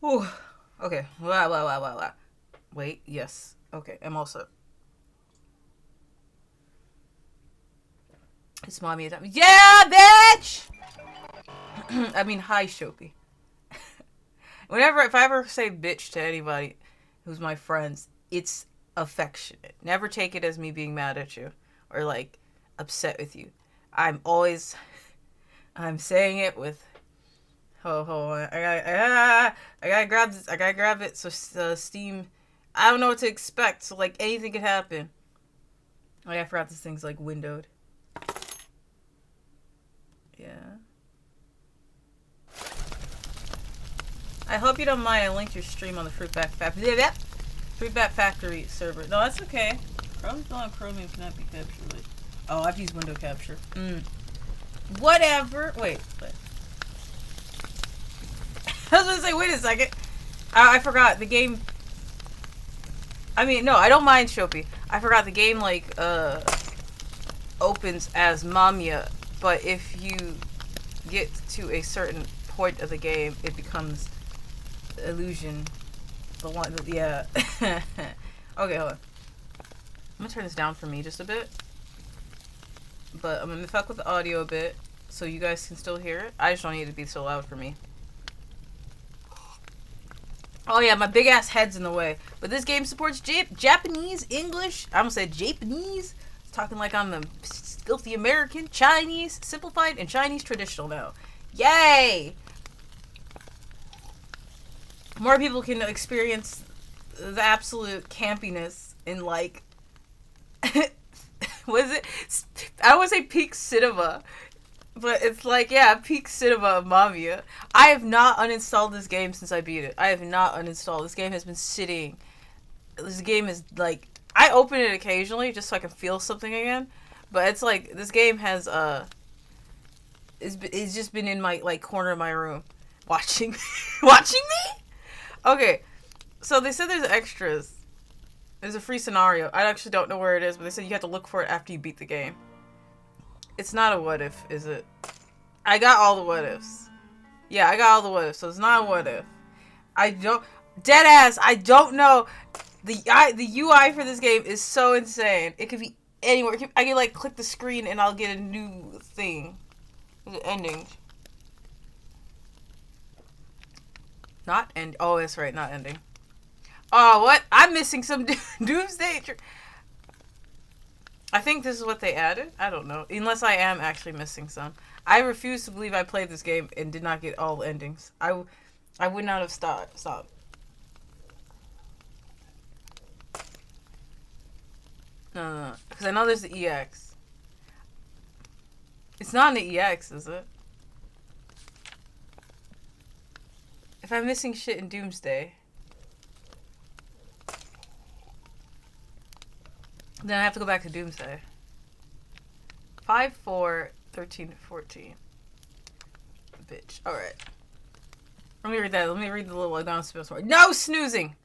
Whew. Okay. Wow. Wait. Yes. Okay. I'm all set. It's mommy time. Yeah, bitch! I mean, hi, Shopi. If I ever say bitch to anybody who's my friends, it's affectionate. Never take it as me being mad at you or like upset with you. I'm always, I'm saying it with, I gotta grab this, I gotta grab it. So, Steam, I don't know what to expect. So, like, anything could happen. Oh, yeah, I forgot this thing's like windowed. Yeah. I hope you don't mind. I linked your stream on the Fruitbat Factory server. No, that's okay. Chrome's not Chromium cannot be captured. Oh, I've used window capture. Whatever. Wait. I was gonna say, wait a second. I forgot the game. I mean, no, I don't mind Shopi. I forgot the game like opens as MAMIYA, but if you get to a certain point of the game, it becomes illusion. The one, yeah. Okay, hold on. I'm gonna turn this down for me just a bit, but I'm gonna fuck with the audio a bit so you guys can still hear it. I just don't need it to be so loud for me. Oh yeah, my big ass head's in the way. But this game supports Japanese, English. I almost said Japanese. Talking like I'm the filthy American, Chinese, simplified, and Chinese traditional now. Yay! More people can experience the absolute campiness in like what is it? I would say peak cinema. But it's like, yeah, peak cinema of MAMIYA. I have not uninstalled this game since I beat it. I have not uninstalled. This game has been sitting. This game is like, I open it occasionally just so I can feel something again. But it's like, this game has, it's just been in my, like, corner of my room. Watching, watching me? Okay. So they said there's extras. There's a free scenario. I actually don't know where it is, but they said you have to look for it after you beat the game. It's not a what if, is it? I got all the what ifs. Yeah, I got all the what ifs, so it's not a what if. I don't... Dead ass, I don't know. The UI for this game is so insane. It could be anywhere. I can, like, click the screen and I'll get a new thing. Is it ending? Not end. Oh, that's right, not ending. Oh, what? I'm missing some Doomsday... I think this is what they added. I don't know. Unless I am actually missing some. I refuse to believe I played this game and did not get all the endings. I would not have stopped. No. Because I know there's the EX. It's not in the EX, is it? If I'm missing shit in Doomsday, then I have to go back to Doomsday. 5, 4, 13, 14. Bitch. Alright. Let me read that. Let me read the little announcement. No snoozing!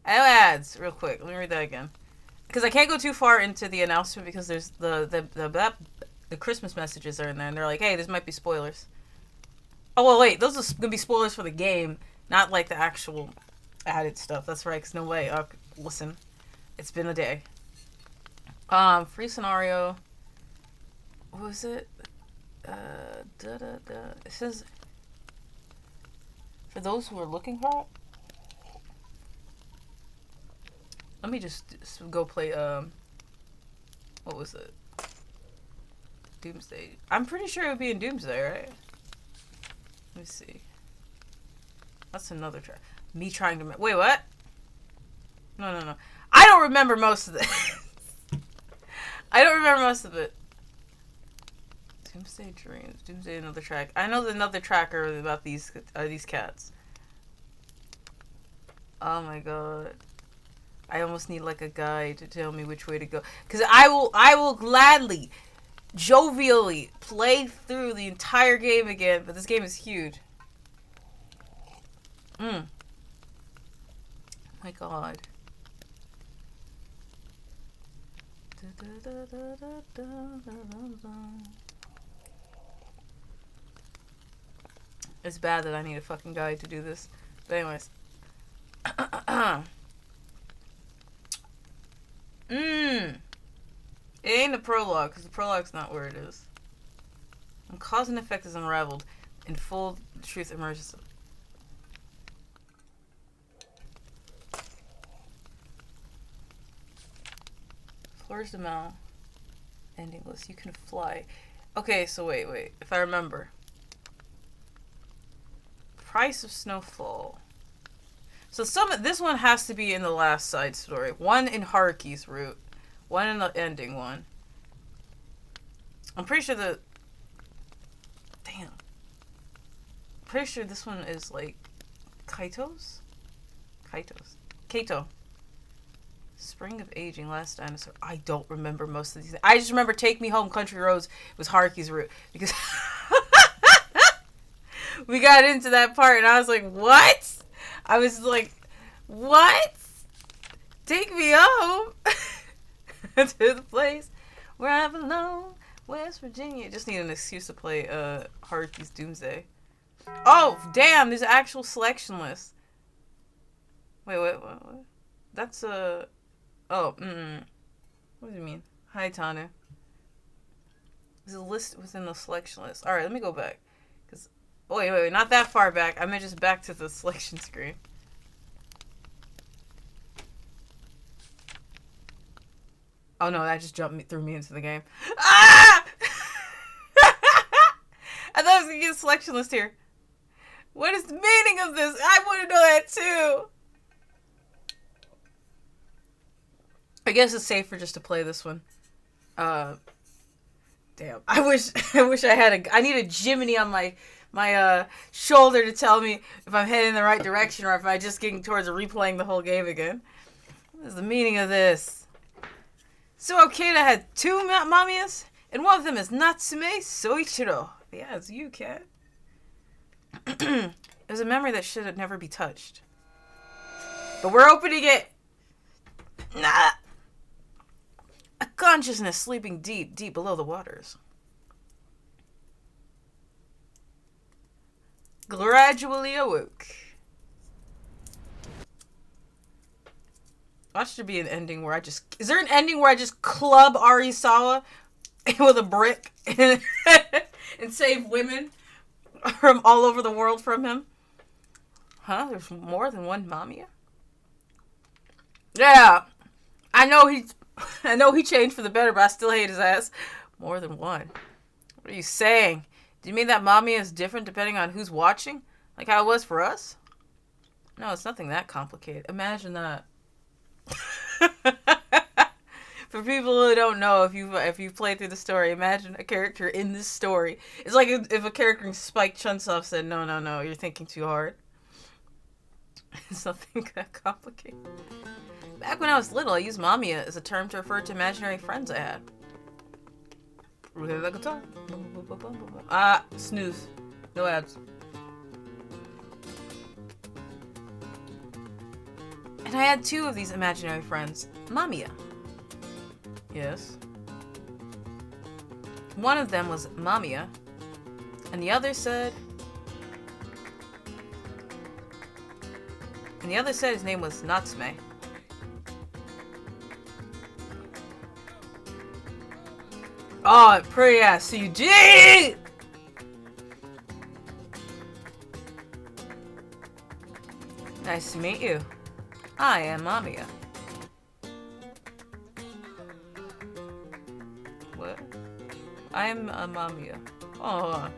Ads! Real quick. Let me read that again. Because I can't go too far into the announcement because there's the Christmas messages are in there and they're like, hey, this might be spoilers. Oh, well, wait. Those are going to be spoilers for the game, not like the actual added stuff. That's right, because no way. Listen. It's been a day. Free scenario. What was it? It says, for those who are looking for it. Let me just go play, what was it? Doomsday. I'm pretty sure it would be in Doomsday, right? Let me see. That's another track. Me trying to... Wait, what? No. I don't remember most of it. I don't remember most of it. Doomsday Dreams. Doomsday another track. I know another tracker about these cats. Oh my god. I almost need like a guide to tell me which way to go. Because I will gladly, jovially play through the entire game again. But this game is huge. Oh my god. It's bad that I need a fucking guide to do this. But anyways. It ain't the prologue, because the prologue's not where it is. And cause and effect is unraveled. In full truth emerges. Fleurs de Mal. Ending list. You can fly. Okay, so wait. If I remember. Price of Snowfall. So this one has to be in the last side story. One in Haruki's route. One in the ending one. I'm pretty sure Damn. Pretty sure this one is like Kaito's? Kaito. Spring of Aging, Last Dinosaur. I don't remember most of these. I just remember Take Me Home, Country Roads was Haruki's route. Because we got into that part and I was like, what? I was like, what? Take me home to the place where I belong, West Virginia. Just need an excuse to play Haruki's Doomsday. Oh, damn, there's an actual selection list. Wait, what? That's a... What do you mean? Hi, Tanu. There's a list within the selection list. Alright, let me go back. Wait, not that far back. I meant just back to the selection screen. Oh no, that just threw me into the game. Ah! I thought I was gonna get a selection list here. What is the meaning of this? I want to know that too. I guess it's safer just to play this one. Damn. I wish I had I need a Jiminy on my shoulder to tell me if I'm heading in the right direction or if I'm just getting towards replaying the whole game again. What is the meaning of this? So Okada had 2 Mamiyas, and one of them is Natsume Soichiro. Yeah, it's you, cat. It was a memory that should never be touched. But we're opening it. Nah. A consciousness sleeping deep, deep below the waters. Gradually awoke. Watch there be an ending where is there an ending where I just club Arisawa with a brick and save women from all over the world from him? Huh? There's more than one Mamiya? Yeah. I know he changed for the better, but I still hate his ass. More than one. What are you saying? Do you mean that Mamiya is different depending on who's watching? Like how it was for us? No, it's nothing that complicated. Imagine that. For people who don't know, if you've played through the story, imagine a character in this story. It's like if a character in Spike Chunsoft said, no, you're thinking too hard. It's nothing that complicated. Back when I was little, I used Mamiya as a term to refer to imaginary friends I had. Snooze. No ads. And I had 2 of these imaginary friends. Mamiya. Yes. One of them was Mamiya. And the other said his name was Natsume. Oh, pretty ass CG! Nice to meet you. I am Mamiya. What? I am a Mamiya. Oh.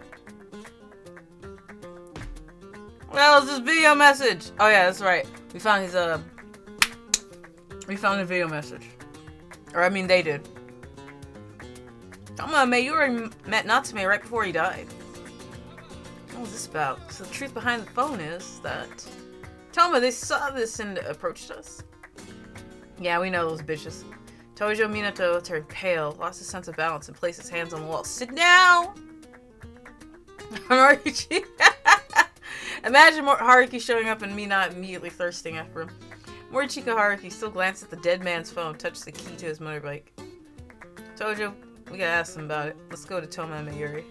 Well, it's this video message. Oh yeah, that's right. We found a video message. Or I mean, they did. Mayuri met Natsume right before he died. What was this about? So the truth behind the phone is that Toma, they saw this and approached us. Yeah, we know those bitches. Tojo Minato turned pale, lost his sense of balance, and placed his hands on the wall. Sit down! Haruki. Imagine Haruki showing up and me not immediately thirsting after him. Morichika Haruki still glanced at the dead man's phone, touched the key to his motorbike. Tojo, we gotta ask him about it. Let's go to Toma and Mayuri.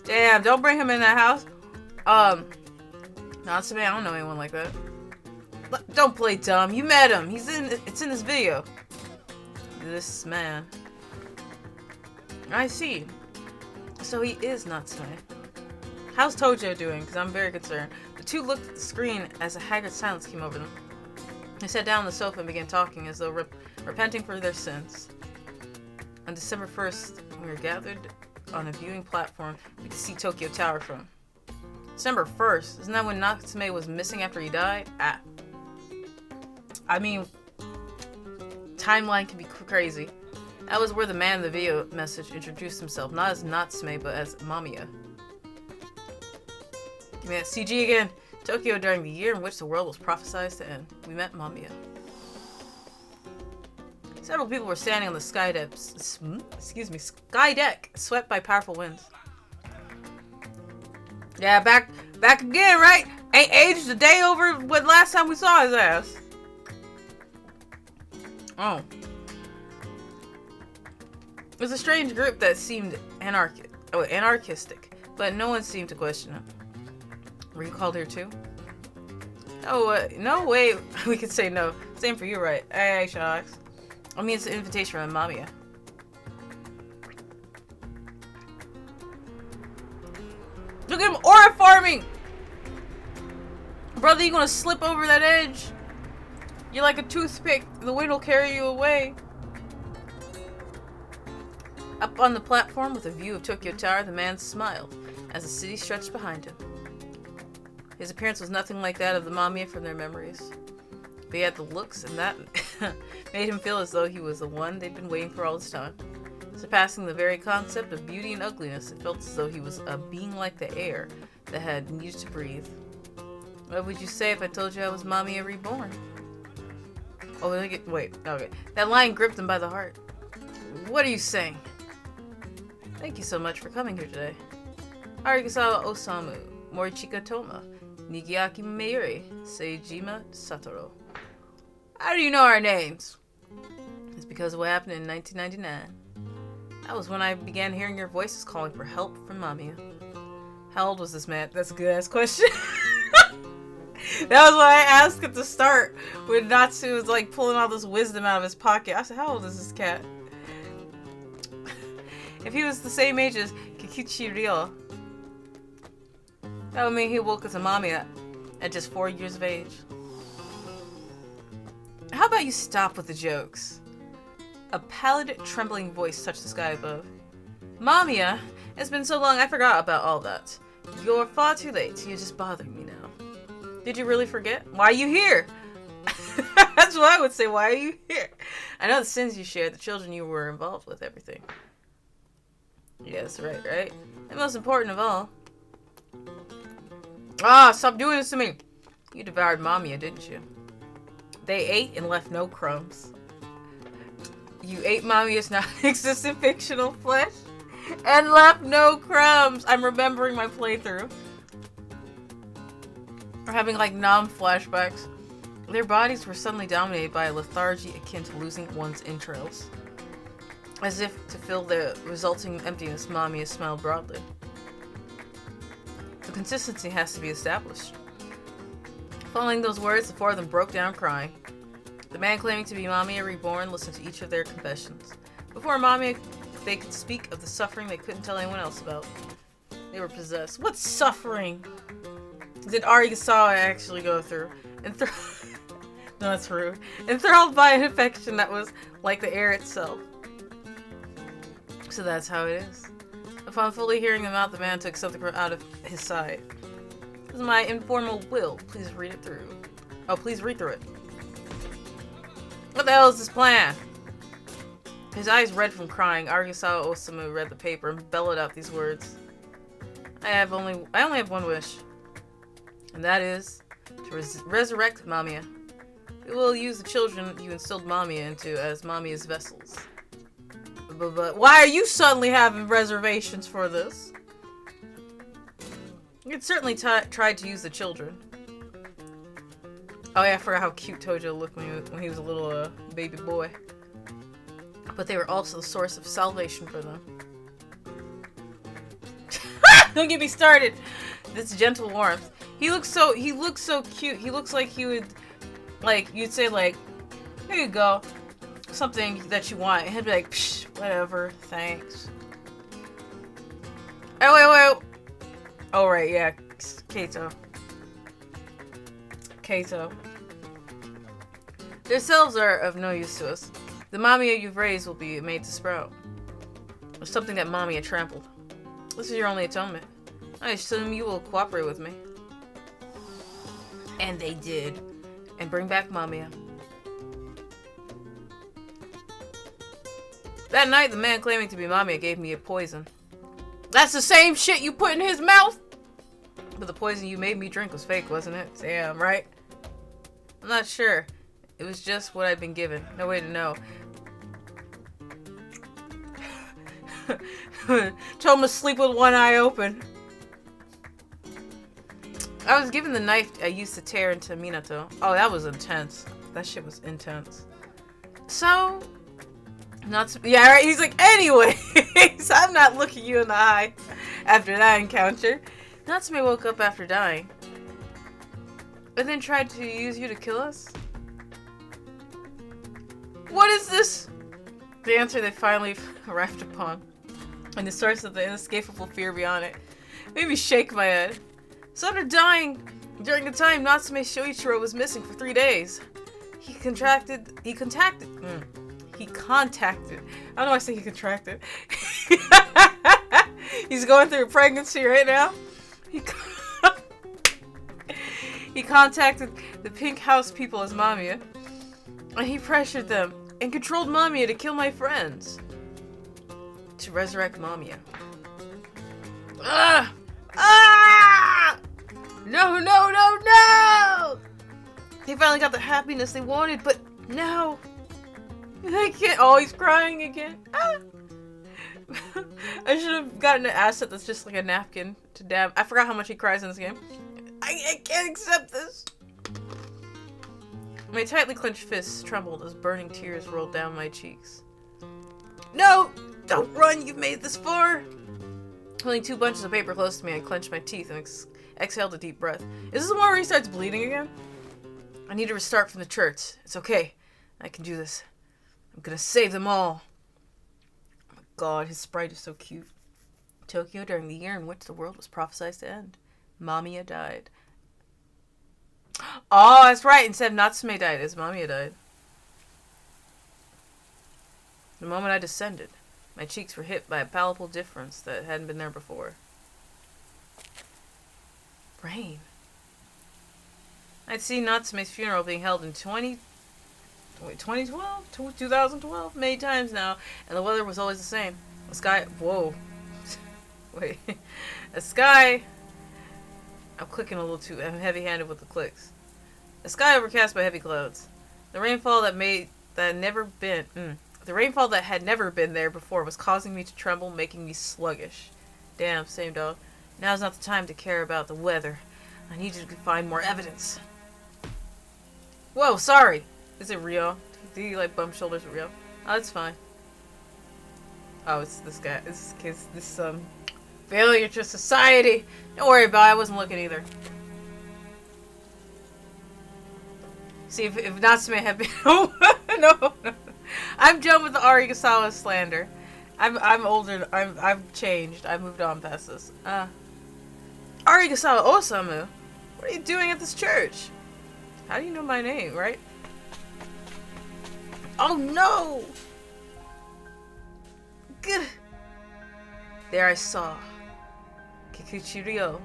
Damn, don't bring him in that house. Natsume, I don't know anyone like that. Don't play dumb. You met him. It's in this video. This man. I see. So he is Natsume. How's Tojo doing? Because I'm very concerned. The two looked at the screen as a haggard silence came over them. They sat down on the sofa and began talking as though repenting for their sins. On December 1st, we were gathered on a viewing platform we could see Tokyo Tower from. December 1st? Isn't that when Natsume was missing after he died? I mean, timeline can be crazy. That was where the man in the video message introduced himself, not as Natsume, but as MAMIYA. Give me that CG again. Tokyo during the year in which the world was prophesied to end. We met MAMIYA. Several people were standing on the sky deck, swept by powerful winds. Yeah, back again, right? Ain't aged a day over what last time we saw his ass. Oh. It was a strange group that seemed anarchistic, but no one seemed to question it. Were you called here too? Oh, no way we could say no. Same for you, right? Hey, Sharks. I mean, it's an invitation from MAMIYA. Look at him aura farming! Brother, you gonna slip over that edge? You're like a toothpick. The wind will carry you away. Up on the platform with a view of Tokyo Tower, the man smiled as the city stretched behind him. His appearance was nothing like that of the MAMIYA from their memories. But he had the looks, and that made him feel as though he was the one they'd been waiting for all this time. Surpassing the very concept of beauty and ugliness, it felt as though he was a being like the air that had needed to breathe. What would you say if I told you I was MAMIYA reborn? Oh, wait, okay. That line gripped him by the heart. What are you saying? Thank you so much for coming here today. Arigasawa Osamu, Morichika Toma, Nigiaki Meiri, Seijima Satoru. How do you know our names? It's because of what happened in 1999. That was when I began hearing your voices calling for help from MAMIYA. How old was this man? That's a good ass question. That was what I asked at the start when Natsu was like pulling all this wisdom out of his pocket. I said, how old is this cat? If he was the same age as Kikichi Ryo, that would mean he woke as a MAMIYA at just 4 years of age. How about you stop with the jokes? A pallid, trembling voice touched the sky above. MAMIYA, it's been so long I forgot about all that. You're far too late. You're just bothering me now. Did you really forget? Why are you here? That's what I would say. Why are you here? I know the sins you shared, the children you were involved with, everything. Yes, right? And most important of all. Stop doing this to me. You devoured MAMIYA, didn't you? They ate and left no crumbs. You ate MAMIYA's non-existent fictional flesh and left no crumbs. I'm remembering my playthrough. Or having like flashbacks. Their bodies were suddenly dominated by a lethargy akin to losing one's entrails. As if to fill the resulting emptiness, MAMIYA smiled broadly. The consistency has to be established. Following those words, the four of them broke down crying. The man claiming to be MAMIYA reborn listened to each of their confessions. Before MAMIYA, they could speak of the suffering they couldn't tell anyone else about. They were possessed. What suffering did Arigasawa actually go through? No, that's rude. Enthralled by an affection that was like the air itself. So that's how it is. Upon fully hearing them out, the man took something out of his side. This is my informal will. Please read it through. Oh, please read through it. What the hell is this plan? His eyes red from crying, Arigasawa Osamu read the paper and bellowed out these words. I only have one wish. And that is to resurrect MAMIYA. We will use the children you instilled MAMIYA into as MAMIYA's vessels. But why are you suddenly having reservations for this? You could certainly tried to use the children. Oh yeah, I forgot how cute Tojo looked when he was a little baby boy. But they were also the source of salvation for them. Don't get me started! This gentle warmth, He looks so cute. He looks like he would, like, you'd say, like, here you go. Something that you want. And he'd be like, psh, whatever, thanks. Oh, wait. Oh, right, yeah. Kato. Their selves are of no use to us. The MAMIYA you've raised will be made to sprout. Or something that MAMIYA trampled. This is your only atonement. I assume you will cooperate with me. And they did. And bring back MAMIYA. That night, the man claiming to be MAMIYA gave me a poison. That's the same shit you put in his mouth? But the poison you made me drink was fake, wasn't it? Damn, right? I'm not sure. It was just what I'd been given. No way to know. Told him to sleep with one eye open. I was given the knife I used to tear into Minato. Oh, that was intense. That shit was intense. So, yeah, right? He's like, anyways, I'm not looking you in the eye after that encounter. Natsume woke up after dying. And then tried to use you to kill us? What is this? The answer they finally arrived upon. And the source of the inescapable fear beyond it. Made me shake my head. So after dying, during the time Natsume Shoichiro was missing for 3 days, he contacted, I don't know why I say he contracted. He's going through a pregnancy right now. He contacted the Pink House people as MAMIYA, and he pressured them and controlled MAMIYA to kill my friends. To resurrect MAMIYA. Ah! Ah! No! They finally got the happiness they wanted, but no. I can't. Oh, he's crying again. Ah! I should have gotten an asset that's just like a napkin to dab. I forgot how much he cries in this game. I can't accept this. My tightly clenched fists trembled as burning tears rolled down my cheeks. No! Don't run! You've made it this far! Holding 2 bunches of paper close to me, I clenched my teeth and exhaled a deep breath. Is this the one where he starts bleeding again? I need to restart from the church. It's okay. I can do this. I'm gonna save them all. Oh my god, his sprite is so cute. Tokyo during the year in which the world was prophesied to end. MAMIYA died. Oh, that's right. Instead of Natsume died, as MAMIYA died. The moment I descended, my cheeks were hit by a palpable difference that hadn't been there before. Rain. I'd seen Natsume's funeral being held in 2012 many times now, and the weather was always the same. The sky, whoa. Wait. The sky, I'm clicking a little too, I'm heavy-handed with the clicks. The sky overcast by heavy clouds. The rainfall that had never been there before was causing me to tremble, making me sluggish. Damn, same dog. Now's not the time to care about the weather. I need you to find more evidence. Whoa, sorry. Is it real? Do you like bump shoulders with Rio? Oh, that's fine. Oh, it's this guy. This failure to society. Don't worry about it. I wasn't looking either. See, if Natsume had been... no. I'm done with the Arigasawa slander. I'm older. I've changed. I've moved on past this. Arigasawa Osamu, what are you doing at this church? How do you know my name, right? Oh no! Gah. There I saw Kikuchi Ryo.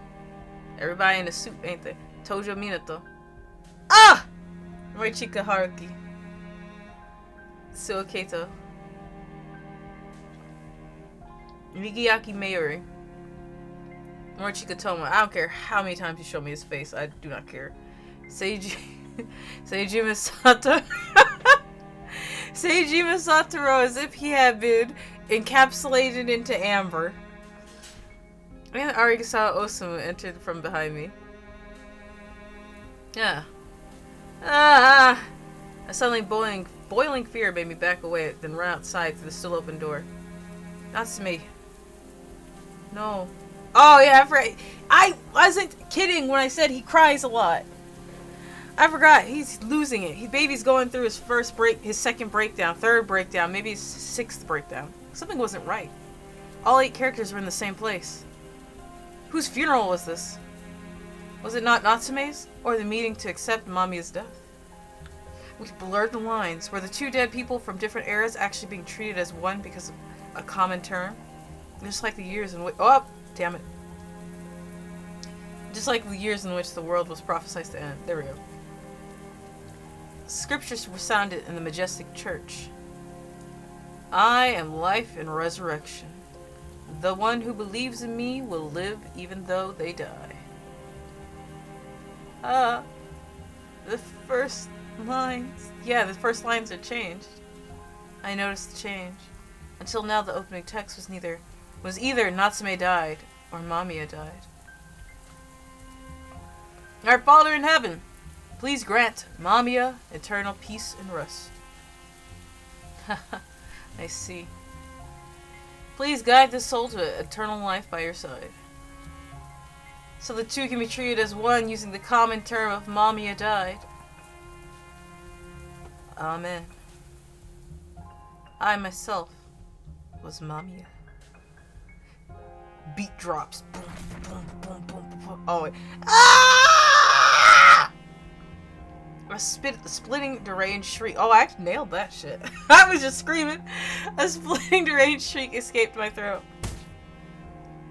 Everybody in a suit, ain't they? Tojo Minato. Ah! Moichika Haruki. Suo Kato. Migiyaki Mayuri. Morichika Toma. I don't care how many times you show me his face. I do not care. Seijima Sato. Seijima Satoru, as if he had been encapsulated into amber. And Arigasawa Osamu entered from behind me. Yeah. A suddenly boiling fear made me back away, then run outside through the still open door. Natsume. No. Oh yeah, I wasn't kidding when I said he cries a lot. I forgot. He's losing it. Baby's going through his second breakdown, third breakdown, maybe his sixth breakdown. Something wasn't right. All 8 characters were in the same place. Whose funeral was this? Was it not Natsume's? Or the meeting to accept Mamiya's death? We blurred the lines. Were the 2 dead people from different eras actually being treated as one because of a common term? Just like the years in which... Oh, damn it. Just like the years in which the world was prophesied to end. There we go. Scriptures resounded in the majestic church. I am life and resurrection. The one who believes in me will live even though they die. The first lines. Yeah, the first lines are changed. I noticed the change. Until now, the opening text was either Natsume died or Mamiya died. Our Father in heaven, please grant Mamiya eternal peace and rest. I see. Please guide this soul to eternal life by your side. So the 2 can be treated as one using the common term of Mamiya died. Amen. I myself was Mamiya. Beat drops. Boom, boom, boom, boom, boom. Oh, wait. Ah! A splitting deranged shriek. Oh, I nailed that shit. I was just screaming. A splitting deranged shriek escaped my throat.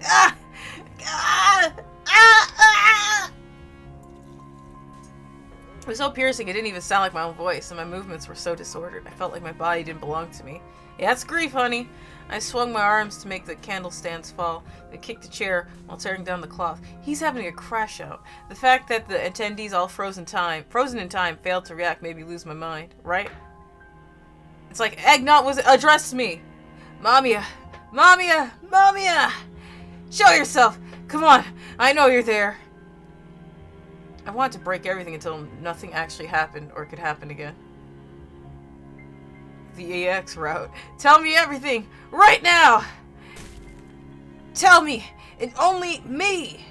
Ah! Ah! Ah! Ah! It was so piercing it didn't even sound like my own voice, and my movements were so disordered. I felt like my body didn't belong to me. Yeah, it's grief, honey. I swung my arms to make the candle stands fall. I kicked a chair while tearing down the cloth. He's having a crash out. The fact that the attendees all frozen in time, failed to react made me lose my mind, right? It's like Eggnog was addressed me. Mamiya! Mamiya! Mamiya! Show yourself! Come on! I know you're there! I wanted to break everything until nothing actually happened or could happen again. The EX route. Tell me everything! Right now! Tell me! And only me!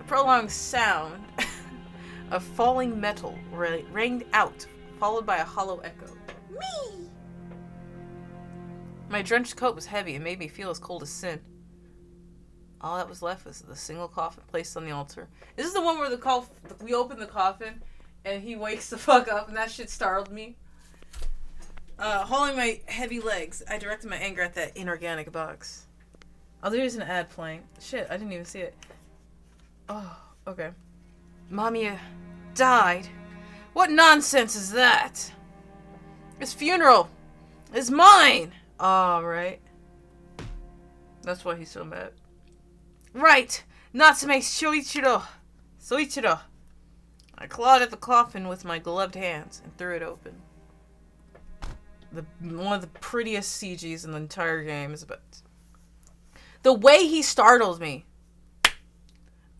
A prolonged sound of falling metal rang out, followed by a hollow echo. Me! My drenched coat was heavy and made me feel as cold as sin. All that was left was the single coffin placed on the altar. This is the one where we open the coffin and he wakes the fuck up, and that shit startled me. Holding my heavy legs, I directed my anger at that inorganic box. Oh, there's an ad playing. Shit, I didn't even see it. Oh, okay. Mamiya died? What nonsense is that? His funeral is mine! Oh, right. That's why he's so mad. Right! Natsume Soichiro! I clawed at the coffin with my gloved hands and threw it open. One of the prettiest CGs in the entire game is about... The way he startled me.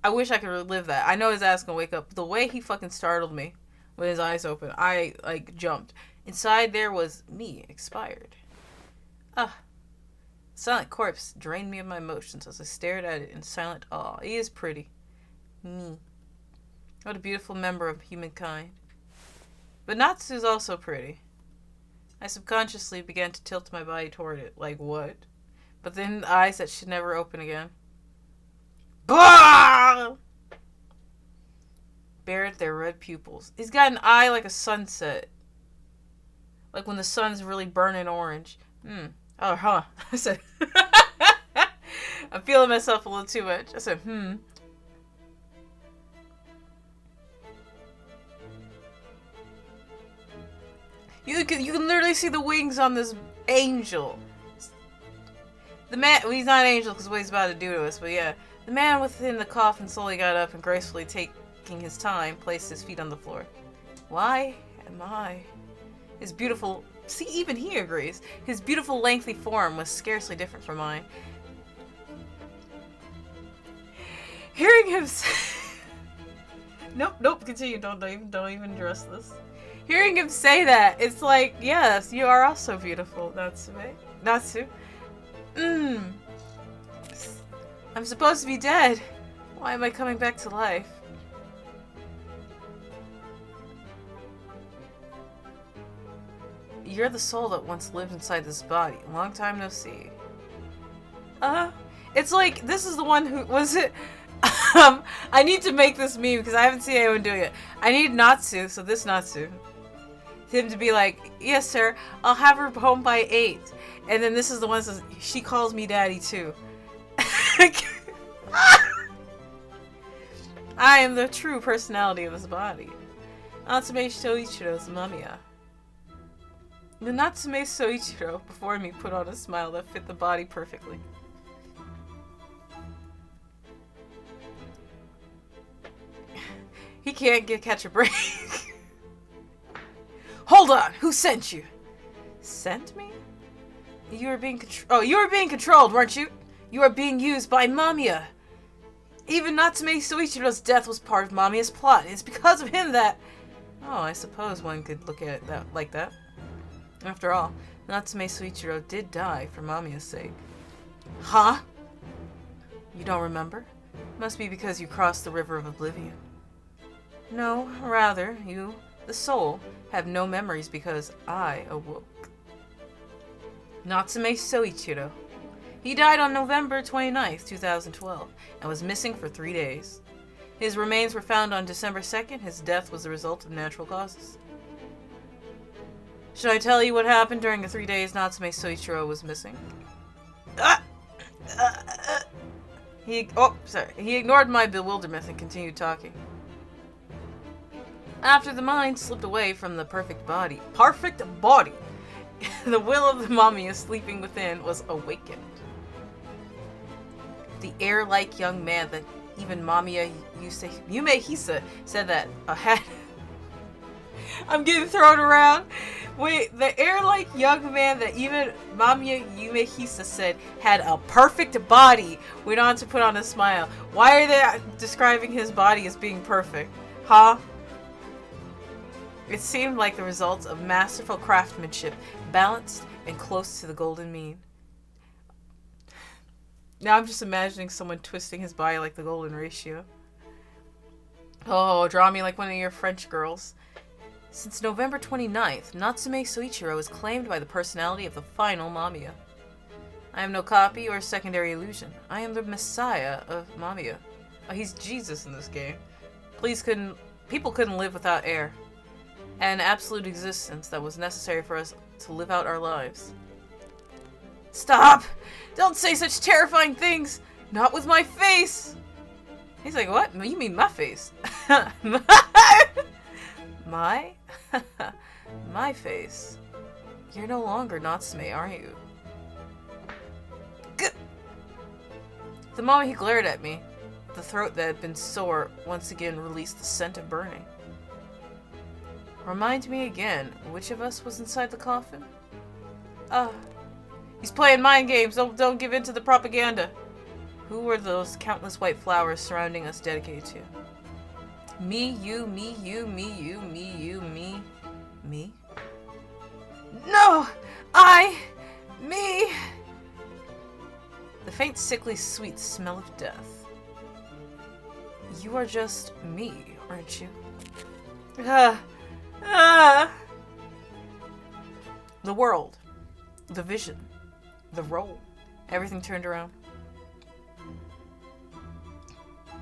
I wish I could relive that. I know his ass gonna wake up. The way he fucking startled me with his eyes open, I, jumped. Inside there was me, expired. Silent corpse drained me of my emotions as I stared at it in silent awe. He is pretty. Me. What a beautiful member of humankind. But Natsu's also pretty. I subconsciously began to tilt my body toward it. Like what? But then the eyes that should never open again. Bah! Bared their red pupils. He's got an eye like a sunset. Like when the sun's really burning orange. Oh, huh. I said, I'm feeling myself a little too much. I said, You can literally see the wings on this angel. The man, well, he's not an angel because of what he's about to do to us, but yeah. The man within the coffin slowly got up and gracefully taking his time, placed his feet on the floor. Why am I? His beautiful... See, even he agrees. His beautiful, lengthy form was scarcely different from mine. Hearing him say... Nope, continue. Don't even address this. Hearing him say that, it's like, yes, you are also beautiful, Natsu. I'm supposed to be dead. Why am I coming back to life? You're the soul that once lived inside this body. Long time no see. It's like, this is the one who, was it? I need to make this meme because I haven't seen anyone doing it. I need Natsu, so this Natsu. Him to be like, yes sir, I'll have her home by 8. And then this is the one that says, she calls me daddy too. I am the true personality of this body. Natsume Shoichiro's MAMIYA. The Natsume Soichiro before me put on a smile that fit the body perfectly. He can't catch a break. Hold on! Who sent you? Sent me? You were being you were being controlled, weren't you? You are being used by MAMIYA. Even Natsume Soichiro's death was part of MAMIYA's plot. It's because of him that... Oh, I suppose one could look at it like that. After all, Natsume Soichiro did die for MAMIYA's sake. Huh? You don't remember? Must be because you crossed the river of oblivion. No, rather, you, the soul, have no memories because I awoke. Natsume Soichiro. He died on November 29th, 2012, and was missing for 3 days. His remains were found on December 2nd. His death was the result of natural causes. Should I tell you what happened during the 3 days Natsume Soichiro was missing? He ignored my bewilderment and continued talking. After the mind slipped away from the perfect body, the will of the MAMIYA sleeping within was awakened. The air-like young man that even MAMIYA Yume Hisa said that had... I'm getting thrown around. Wait, the air-like young man that even MAMIYA Yume Hisa said had a perfect body went on to put on a smile. Why are they describing his body as being perfect? Huh? It seemed like the result of masterful craftsmanship, balanced and close to the golden mean. Now I'm just imagining someone twisting his body like the golden ratio. Oh, draw me like one of your French girls. Since November 29th, Natsume Soichiro is claimed by the personality of the final MAMIYA. I am no copy or secondary illusion. I am the messiah of MAMIYA. Oh, he's Jesus in this game. People couldn't live without air. An absolute existence that was necessary for us to live out our lives. Stop! Don't say such terrifying things! Not with my face! He's like, what? You mean my face? My? My face. You're no longer Natsume, are you? Gah! The moment he glared at me, the throat that had been sore once again released the scent of burning. Remind me again, which of us was inside the coffin? He's playing mind games. Don't give in to the propaganda. Who were those countless white flowers surrounding us dedicated to? Me, you, me, you, me, you, me, you, me. Me? No! Me! The faint, sickly, sweet smell of death. You are just me, aren't you? The world, the vision, the role, everything turned around.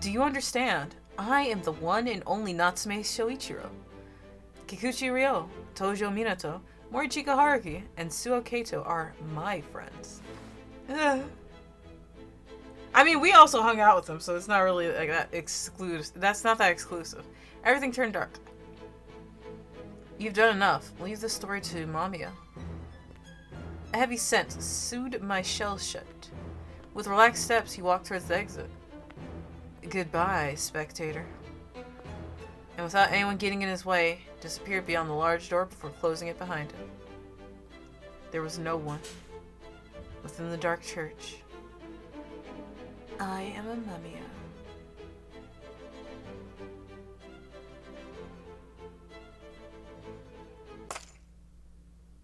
Do you understand? I am the one and only Natsume Shoichiro. Kikuchi Ryo, Tojo Minato, Morichika Haruki, and Suo Kato are my friends. I mean, we also hung out with them, so it's not really like that exclusive. That's not that exclusive. Everything turned dark. You've done enough. Leave the story to MAMIYA. A heavy scent soothed my shell shut. With relaxed steps, he walked towards the exit. Goodbye, spectator. And without anyone getting in his way, disappeared beyond the large door before closing it behind him. There was no one. Within the dark church. I am a MAMIYA.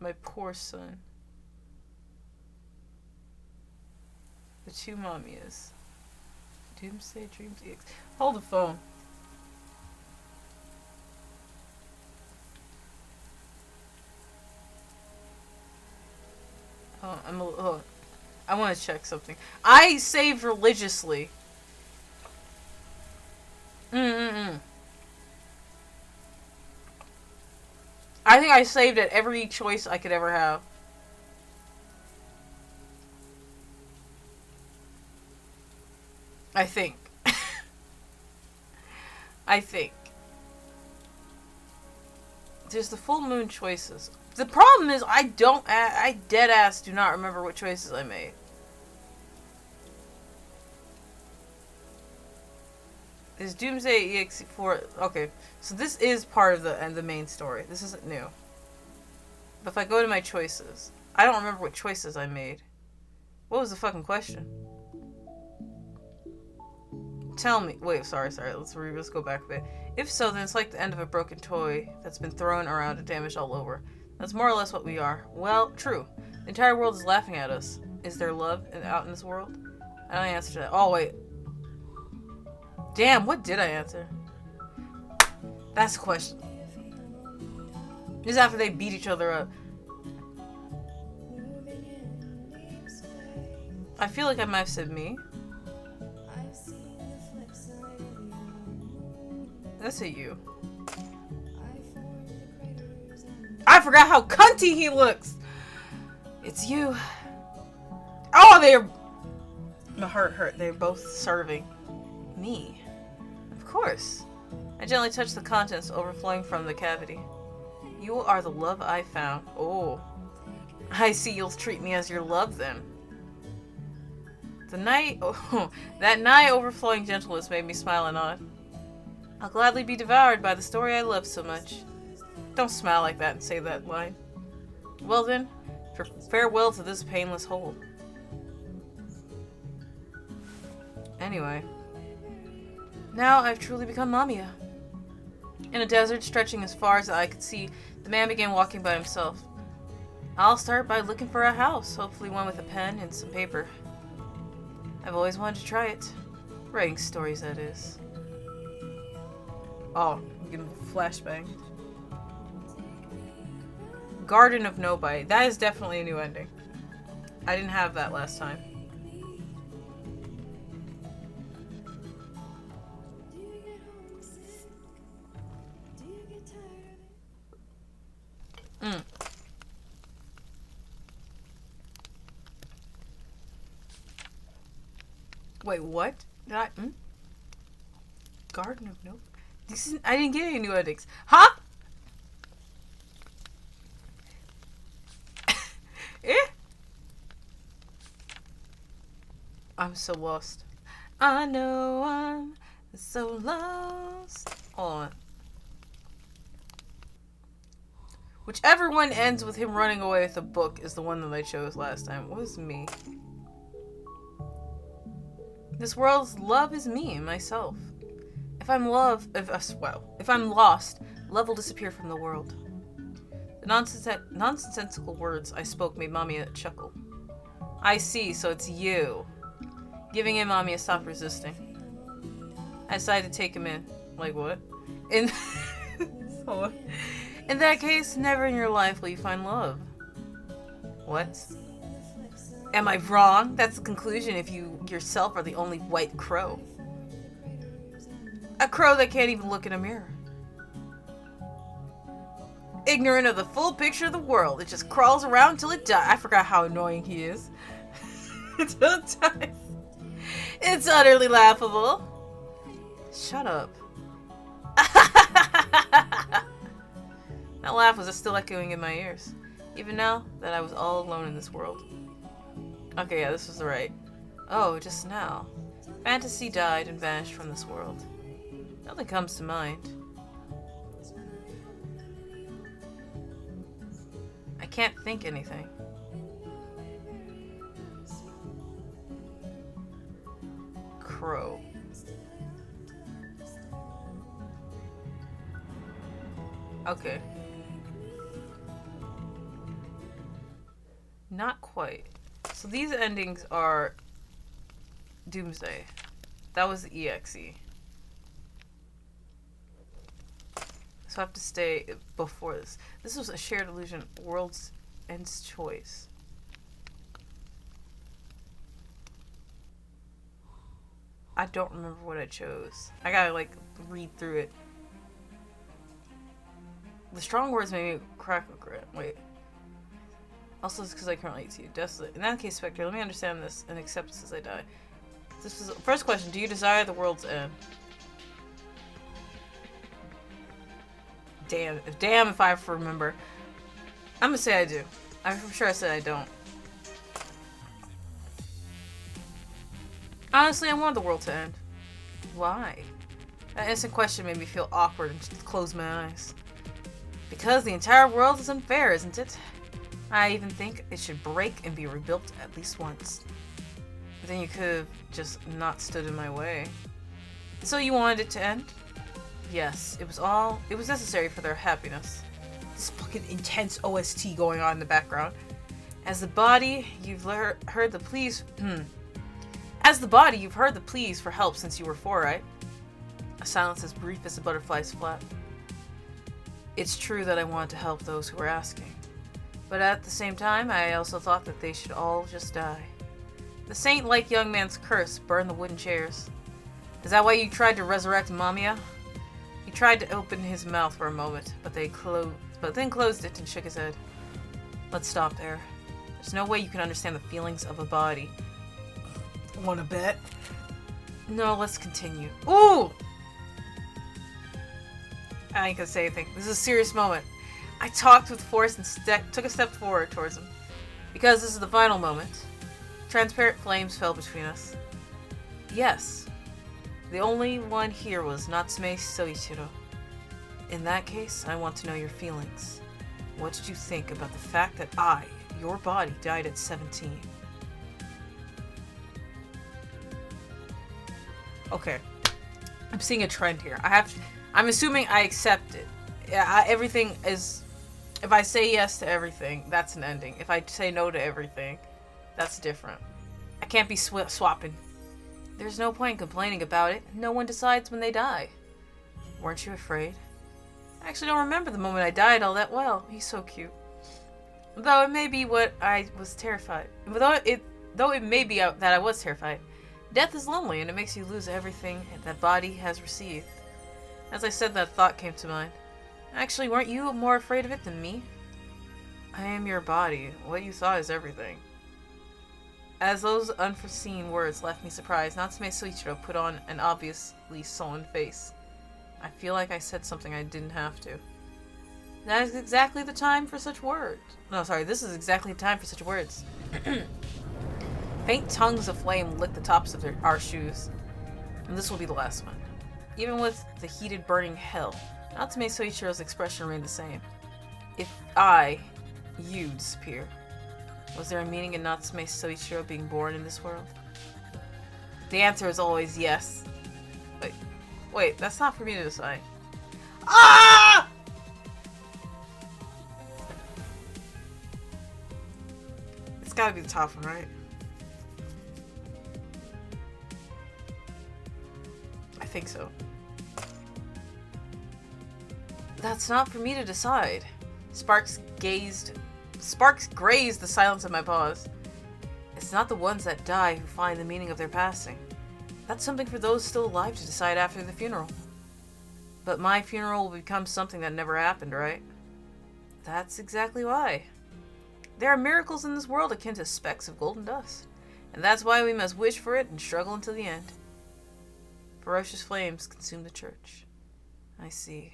My poor son. The two MAMIYAs. Doomsday Dreams EX. Hold the phone. Oh, I want to check something. I saved religiously. I think I saved at every choice I could ever have. I think. I think. There's the full moon choices. The problem is I dead ass do not remember what choices I made. Is Doomsday EX4... Okay, so this is part of the main story. This isn't new. But if I go to my choices, I don't remember what choices I made. What was the fucking question? Tell me. Wait, sorry. Let's go back a bit. If so, then it's like the end of a broken toy that's been thrown around and damaged all over. That's more or less what we are. Well, true. The entire world is laughing at us. Is there love out in this world? I don't answer to that. Oh, wait. Damn, what did I answer? That's the question. This is after they beat each other up. I feel like I might have said me. Let's say you. I forgot how cunty he looks! It's you. Oh, they're... My heart hurt. They're both serving me. Of course. I gently touch the contents overflowing from the cavity. You are the love I found. Oh. I see you'll treat me as your love then. The night... Oh, that nigh overflowing gentleness made me smile and nod. I'll gladly be devoured by the story I love so much. Don't smile like that and say that line. Well then, farewell to this painless hole. Anyway. Now I've truly become MAMIYA. In a desert stretching as far as the eye could see, the man began walking by himself. I'll start by looking for a house, hopefully one with a pen and some paper. I've always wanted to try it. Writing stories, that is. Oh, I'm getting flashbang. Garden of Nobody. That is definitely a new ending. I didn't have that last time. Wait, what? Did I? Garden of Nobody. I didn't get any new endings. Huh? Eh? I'm so lost. I know I'm so lost. Hold on. Whichever one ends with him running away with a book is the one that I chose last time. What was me? This world's love is me and myself. If I'm lost, love will disappear from the world. The nonsensical words I spoke made MAMIYA chuckle. I see, so it's you. Giving in, MAMIYA stopped resisting. I decided to take him in. Like what? In that case, never in your life will you find love. What? Am I wrong? That's the conclusion if you yourself are the only white crow. A crow that can't even look in a mirror. Ignorant of the full picture of the world. It just crawls around till it dies. I forgot how annoying he is. Until it dies. It's utterly laughable. Shut up. That laugh was still echoing in my ears. Even now that I was all alone in this world. Okay, yeah, this was right. Oh, just now. Fantasy died and vanished from this world. Nothing comes to mind. I can't think anything. Crow. Okay. Not quite. So these endings are Doomsday. That was the EXE. So I have to stay before this. This was a shared illusion. World's End's choice. I don't remember what I chose. I gotta like read through it. The strong words made me crack a grit. Wait. Also, it's because I currently see you desolate. In that case, Spectre, let me understand this and accept this as I die. This is first question. Do you desire the world's end? Damn if I remember. I'm gonna say I do. I'm sure I said I don't. Honestly, I want the world to end. Why? That instant question made me feel awkward and just close my eyes. Because the entire world is unfair, isn't it? I even think it should break and be rebuilt at least once. But then you could have just not stood in my way. So you wanted it to end? Yes, it was necessary for their happiness. This fucking intense OST going on in the background. As the body, you've heard the pleas. As the body, you've heard the pleas for help since you were 4, right? A silence as brief as a butterfly's flap. It's true that I wanted to help those who were asking. But at the same time, I also thought that they should all just die. The saint-like young man's curse burned the wooden chairs. Is that why you tried to resurrect MAMIYA? He tried to open his mouth for a moment, but then closed it and shook his head. Let's stop there. There's no way you can understand the feelings of a body. Wanna bet? No, let's continue. Ooh! I ain't gonna say anything. This is a serious moment. I talked with force and took a step forward towards him. Because this is the final moment. Transparent flames fell between us. Yes. The only one here was Natsume Soichiro. In that case, I want to know your feelings. What did you think about the fact that your body, died at 17? Okay. I'm seeing a trend here. I'm assuming I accept it. Yeah, everything is... If I say yes to everything, that's an ending. If I say no to everything, that's different. I can't be swapping. There's no point in complaining about it. No one decides when they die. Weren't you afraid? I actually don't remember the moment I died all that well. He's so cute. Though it may be what I was terrified. Though it may be that I was terrified. Death is lonely and it makes you lose everything that body has received. As I said, that thought came to mind. Actually, weren't you more afraid of it than me? I am your body. What you thought is everything. As those unforeseen words left me surprised, Natsume Soichiro put on an obviously sullen face. I feel like I said something I didn't have to. That is exactly the time for such words. No, sorry, this is exactly the time for such words. Faint tongues of flame licked the tops of our shoes. And this will be the last one. Even with the heated burning hell, Natsume Soichiro's expression remained the same. If you disappear, was there a meaning in Natsume Soichiro being born in this world? The answer is always yes. Wait, that's not for me to decide. Ah! It's gotta be the top one, right? I think so. That's not for me to decide. Sparks grazed the silence of my pause. It's not the ones that die who find the meaning of their passing. That's something for those still alive to decide after the funeral. But my funeral will become something that never happened, right? That's exactly why. There are miracles in this world akin to specks of golden dust. And that's why we must wish for it and struggle until the end. Ferocious flames consumed the church. I see.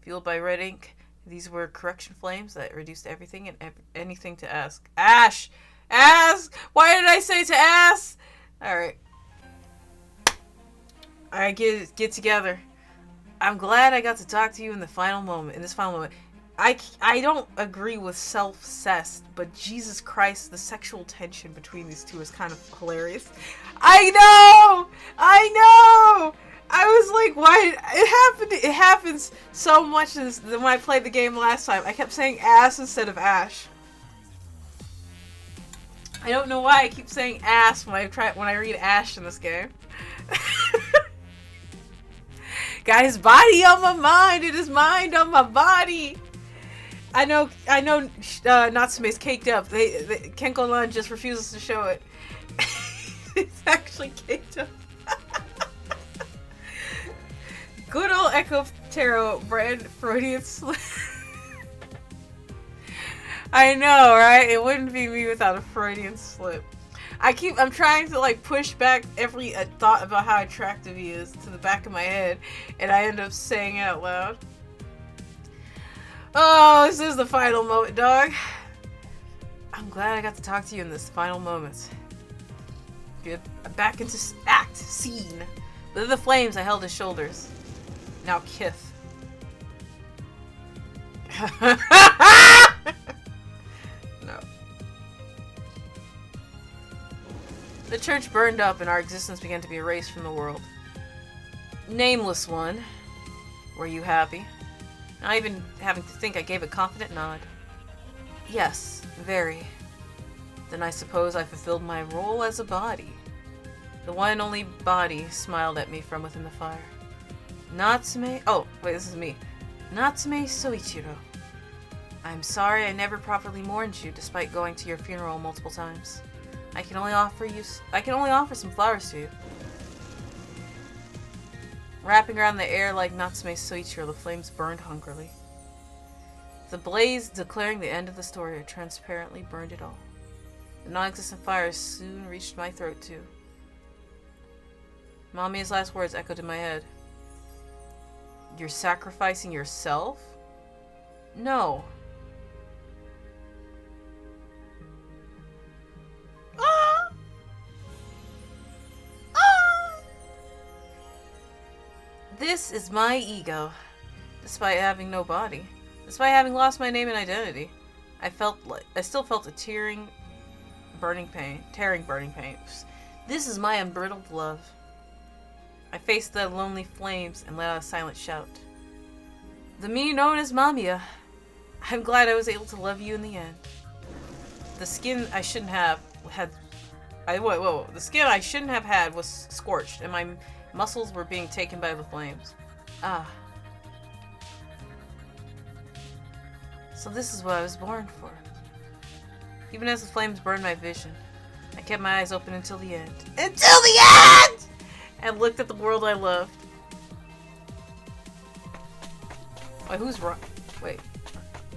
Fueled by red ink, these were correction flames that reduced everything and anything to ask. Ash! Ask! Why did I say to ask? Alright. Alright, get together. I'm glad I got to talk to you in this final moment. I don't agree with self-cessed, but Jesus Christ, the sexual tension between these two is kind of hilarious. I know! I was like, why? It happens so much when I played the game last time. I kept saying ass instead of Ash. I don't know why I keep saying ass when I read Ash in this game. Got his body on my mind and his mind on my body. I know. Natsume's caked up. Kenko-lan just refuses to show it. It's actually caked up. Good old Echo Ptero brand Freudian slip. I know, right? It wouldn't be me without a Freudian slip. I'm trying to like push back every thought about how attractive he is to the back of my head, and I end up saying it out loud. Oh, this is the final moment, dog. I'm glad I got to talk to you in this final moment. Get back into scene. With the flames, I held his shoulders. Now kith. No. The church burned up and our existence began to be erased from the world. Nameless one, were you happy? Not even having to think, I gave a confident nod. Yes, very. Then I suppose I fulfilled my role as a body. The one and only body smiled at me from within the fire. Natsume... Oh, wait, this is me. Natsume Soichiro. I'm sorry I never properly mourned you despite going to your funeral multiple times. I can only offer some flowers to you. Wrapping around the air like Natsume Soichiro, the flames burned hungrily. The blaze declaring the end of the story transparently burned it all. The non-existent fire soon reached my throat too. Mamiya's last words echoed in my head. You're sacrificing yourself? No. This is my ego. Despite having no body. Despite having lost my name and identity. I still felt a tearing, burning pain. This is my unbridled love. I faced the lonely flames and let out a silent shout. The me known as Mamiya. I'm glad I was able to love you in the end. The skin I shouldn't have had... The skin I shouldn't have had was scorched, and my muscles were being taken by the flames. Ah. So this is what I was born for. Even as the flames burned my vision, I kept my eyes open until the end. Until the end! And looked at the world I loved. Wait, who's wrong? Wait.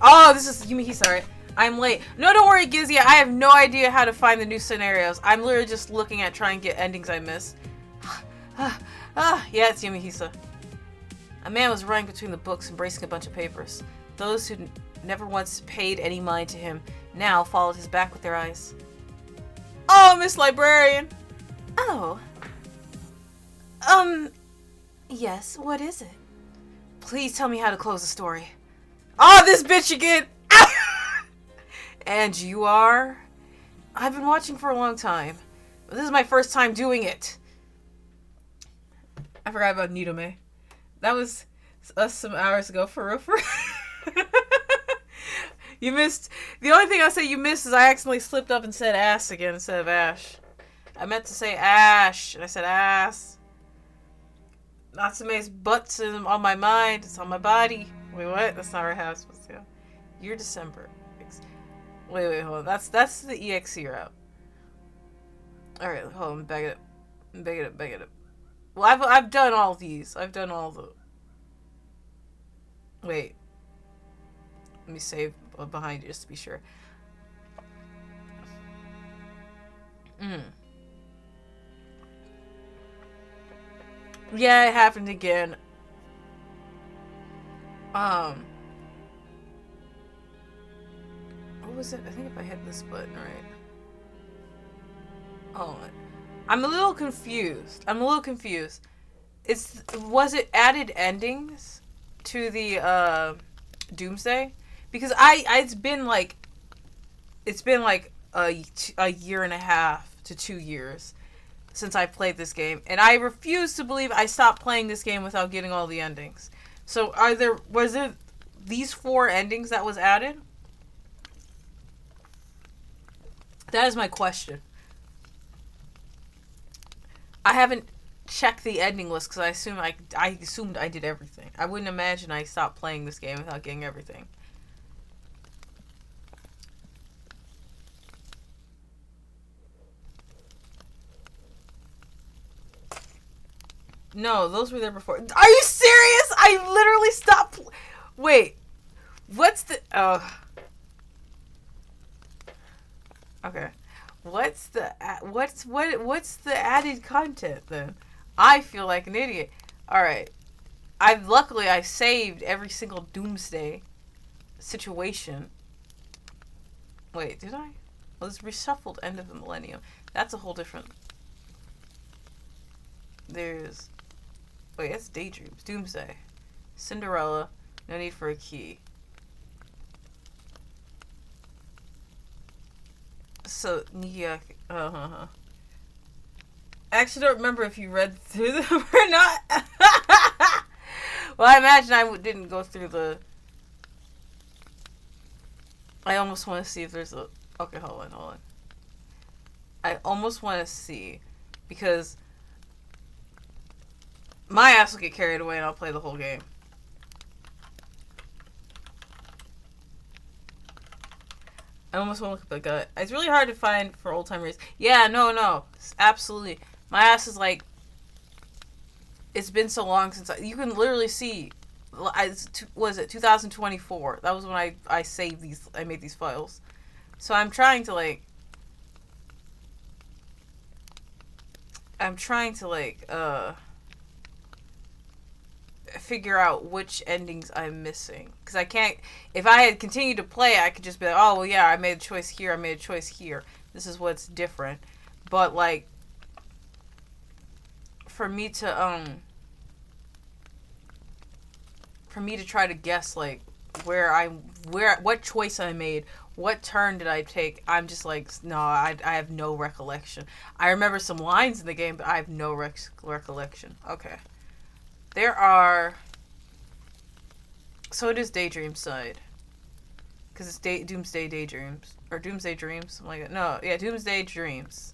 Oh, this is Yumihisa, right? I'm late. No, don't worry, Gizzy. I have no idea how to find the new scenarios. I'm literally just looking at trying to get endings I missed. Yeah, it's Yumihisa. A man was running between the books, embracing a bunch of papers. Those who never once paid any mind to him now followed his back with their eyes. Oh, Miss Librarian! Oh. Yes, what is it? Please tell me how to close the story. Oh, this bitch again! And you are? I've been watching for a long time. But this is my first time doing it. I forgot about Nidome. That was us some hours ago, for real. You missed. The only thing I'll say you missed is I accidentally slipped up and said ass again instead of ash. I meant to say ash, and I said ass. Natsume's butt's on my mind. It's on my body. Wait, what? That's not how it's supposed to go. Year December. Wait, hold on. That's the EXE route. Alright, hold on. Back it up. Well, I've done all these. I've done all the... Wait. Let me save behind you just to be sure. Yeah, it happened again. What was it? I think if I hit this button, right? Oh, I'm a little confused. Was it added endings to the Doomsday? Because it's been like a year and a half to 2 years since I played this game, and I refuse to believe I stopped playing this game without getting all the endings. So was it these 4 endings that was added? That is my question. I haven't checked the ending list because I assumed I did everything. I wouldn't imagine I stopped playing this game without getting everything. No, those were there before. Are you serious? I literally stopped. Wait, what's the? Oh, okay. What's the added content then? I feel like an idiot. All right. Luckily I saved every single doomsday situation. Wait, did I? Well, it's reshuffled end of the millennium. That's a whole different. There's. Wait, that's daydreams. Doomsday. Cinderella. No need for a key. So, yeah. I actually don't remember if you read through them or not. Well, I imagine I didn't go through the. I almost want to see if there's a. Okay, hold on. I almost want to see. Because my ass will get carried away and I'll play the whole game. I almost want to look at the gut. It's really hard to find for old timers. Yeah, no. Absolutely. My ass is like, it's been so long since you can literally see, was it 2024? That was when I saved these, I made these files. So I'm trying to figure out which endings I'm missing. Because I can't, if I had continued to play, I could just be like, oh, well, yeah, I made a choice here, I made a choice here. This is what's different. But, like, for me to try to guess, like, what choice I made, what turn did I take, I'm just like, no, I have no recollection. I remember some lines in the game, but I have no recollection. Okay. There are... So it is Daydream side. Because it's Doomsday Daydreams. Or Doomsday Dreams. Something like that. No, yeah, Doomsday Dreams.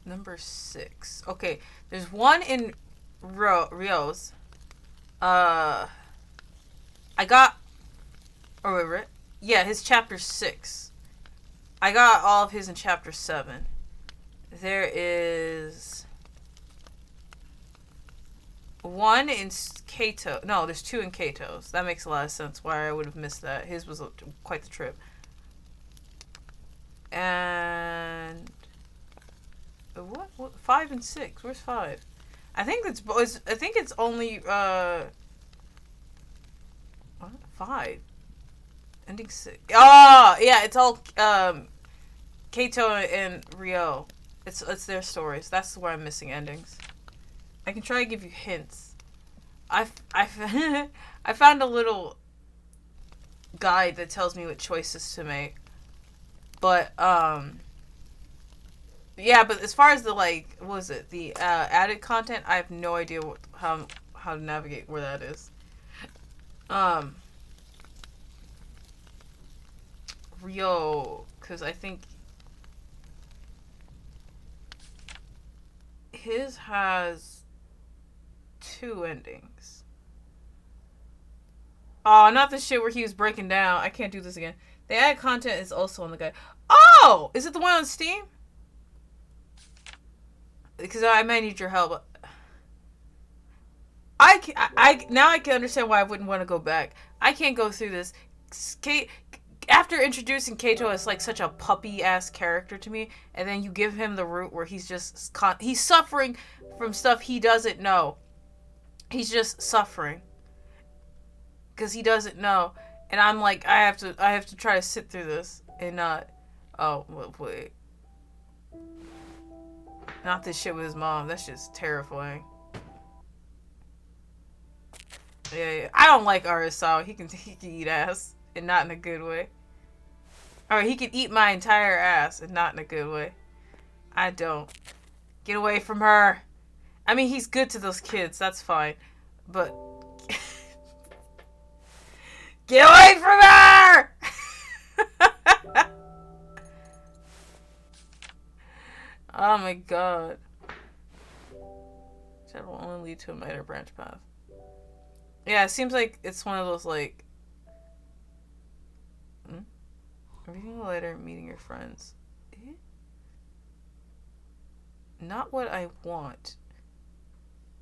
Number 6. Okay, there's one in Rio's. I got... Or wait, yeah, his chapter 6. I got all of his in chapter 7. There is one in Kato. No, there's 2 in Kato's. That makes a lot of sense why I would have missed that. His was quite the trip. And what? 5 and 6. Where's 5? I think it's only what? 5. Ending 6. Oh, yeah, it's all Kato and Rio. It's their stories. That's where I'm missing endings. I can try to give you hints. I found a little guide that tells me what choices to make. But yeah, but as far as the what was it? The added content, I have no idea how to navigate where that is. Rio, because I think his has 2 endings. Oh, not the shit where he was breaking down. I can't do this again. The added content is also on the guide. Oh! Is it the one on Steam? Because I might need your help. Now I can understand why I wouldn't want to go back. I can't go through this. After introducing Kato as like such a puppy ass character to me, and then you give him the route where he's just he's suffering from stuff he doesn't know. He's just suffering because he doesn't know, and I'm like, I have to try to sit through this and not. Oh wait, not this shit with his mom. That's just terrifying. Yeah. I don't like Arisawa. He can eat ass, and not in a good way. Or he could eat my entire ass, and not in a good way. I don't. Get away from her. I mean, he's good to those kids. That's fine. But Get away from her! Oh my god. That will only lead to a minor branch path. Yeah, it seems like it's one of those, like... Reading a letter, meeting your friends. Eh? Not what I want.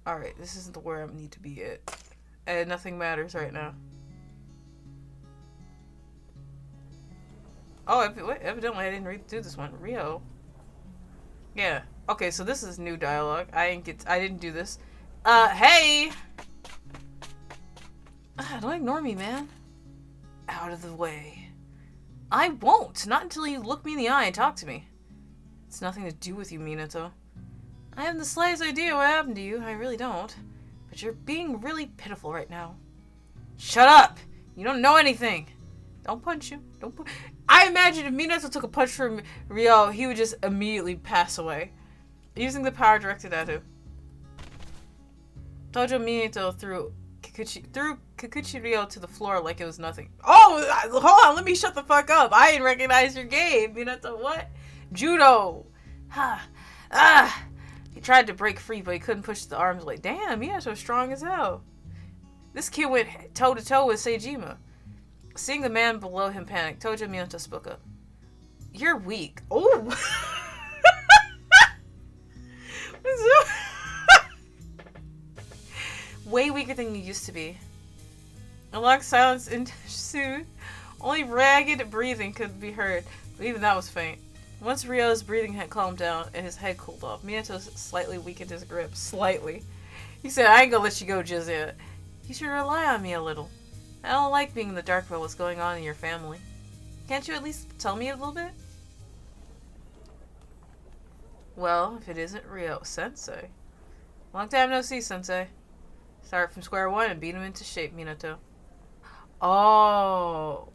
Alright, this isn't where I need to be at. And nothing matters right now. Oh, evidently I didn't do this one. Rio. Yeah. Okay, so this is new dialogue. I didn't do this. Hey! Don't ignore me, man. Out of the way. I won't! Not until you look me in the eye and talk to me. It's nothing to do with you, Minato. I haven't the slightest idea what happened to you. I really don't. But you're being really pitiful right now. Shut up! You don't know anything. Don't punch him. I imagine if Minato took a punch from Rio, he would just immediately pass away. Using the power directed at him. Tojo Minato threw Kikuchi Rio to the floor like it was nothing. Oh, hold on, let me shut the fuck up. I didn't recognize your game. Minato, what? Judo. He tried to break free, but he couldn't push the arms away. Damn, Minato's strong as hell. This kid went toe to toe with Seijima. Seeing the man below him panic, Tojo Minato spoke up. You're weak. Oh! Way weaker than you used to be. A long silence ensued. Only ragged breathing could be heard, but even that was faint. Once Ryo's breathing had calmed down and his head cooled off, Minato slightly weakened his grip. Slightly. He said, I ain't gonna let you go just yet. You should rely on me a little. I don't like being in the dark about what's going on in your family. Can't you at least tell me a little bit? Well, if it isn't Ryo-sensei. Long time no see, Sensei. Start from square one and beat him into shape, Minato. Oh.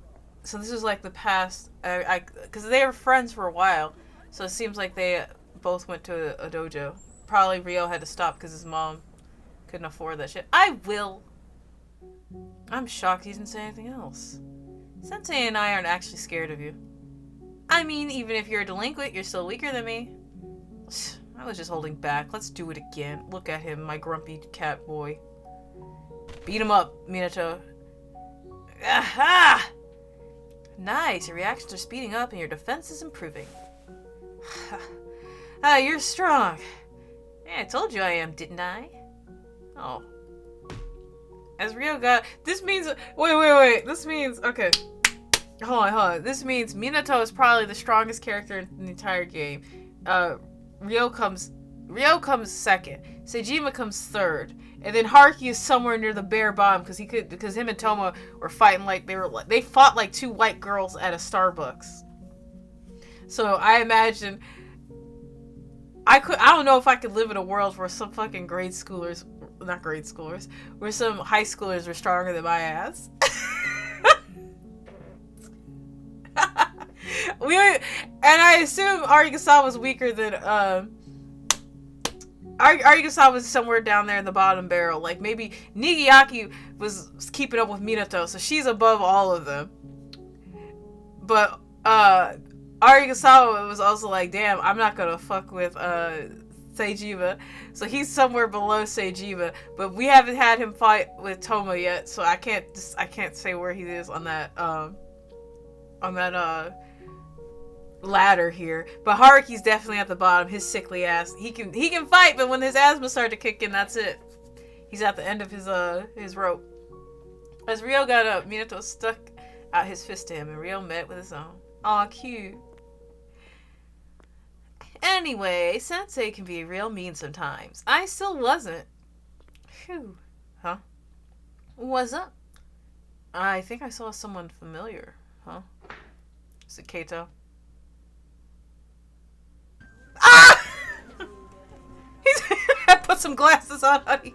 So this is like the past... Because they were friends for a while. So it seems like they both went to a dojo. Probably Rio had to stop because his mom couldn't afford that shit. I will. I'm shocked he didn't say anything else. Sensei and I aren't actually scared of you. I mean, even if you're a delinquent, you're still weaker than me. I was just holding back. Let's do it again. Look at him, my grumpy cat boy. Beat him up, Minato. Aha! Nice, your reactions are speeding up and your defense is improving. You're strong. Yeah, I told you I am, didn't I? Oh. As Rio got... This means... Wait. This means... Okay. Hold on. This means Minato is probably the strongest character in the entire game. Rio comes second. Seijima comes third. And then Haruki is somewhere near the bare bottom because him and Toma were fighting like they fought like two white girls at a Starbucks. So I imagine I don't know if I could live in a world where some fucking where some high schoolers were stronger than my ass. And I assume Arigasawa was weaker than Arigasawa was somewhere down there in the bottom barrel. Like maybe Nigiyaki was keeping up with Minato, so she's above all of them. But Arigasawa was also like, damn, I'm not gonna fuck with Seijima. So he's somewhere below Seijima, but we haven't had him fight with Toma yet, so I can't say where he is on that ladder here. But Haruki's definitely at the bottom. His sickly ass. He can fight, but when his asthma started to kick in, that's it. He's at the end of his rope. As Rio got up, Minato stuck out his fist to him, and Rio met with his own. Aw, cute. Anyway, Sensei can be real mean sometimes. I still wasn't. Phew. Huh? What's up? I think I saw someone familiar. Huh? Is it Kato? Ah! I put some glasses on, honey.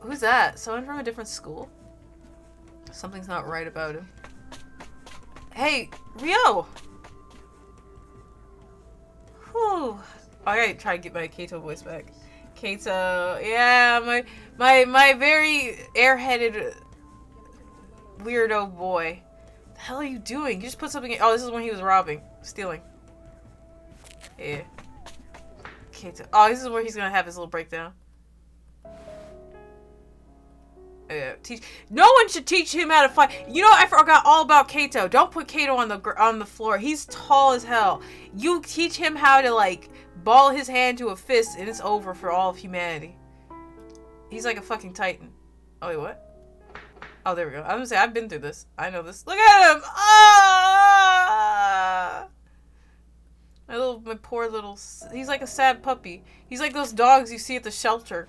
Who's that? Someone from a different school? Something's not right about him. Hey, Rio! Whew. I gotta try to get my Kato voice back. Kato, yeah, my very airheaded weirdo boy. The hell are you doing? You just put something in. Oh, this is when he was stealing. Yeah. Kato. Oh, this is where he's gonna have his little breakdown. Yeah. No one should teach him how to fight. You know, I forgot all about Kato. Don't put Kato on the floor. He's tall as hell. You teach him how to like ball his hand to a fist, and it's over for all of humanity. He's like a fucking titan. Oh wait, what? Oh, there we go. I was gonna say, I've been through this. I know this. Look at him! Ah! My poor little... He's like a sad puppy. He's like those dogs you see at the shelter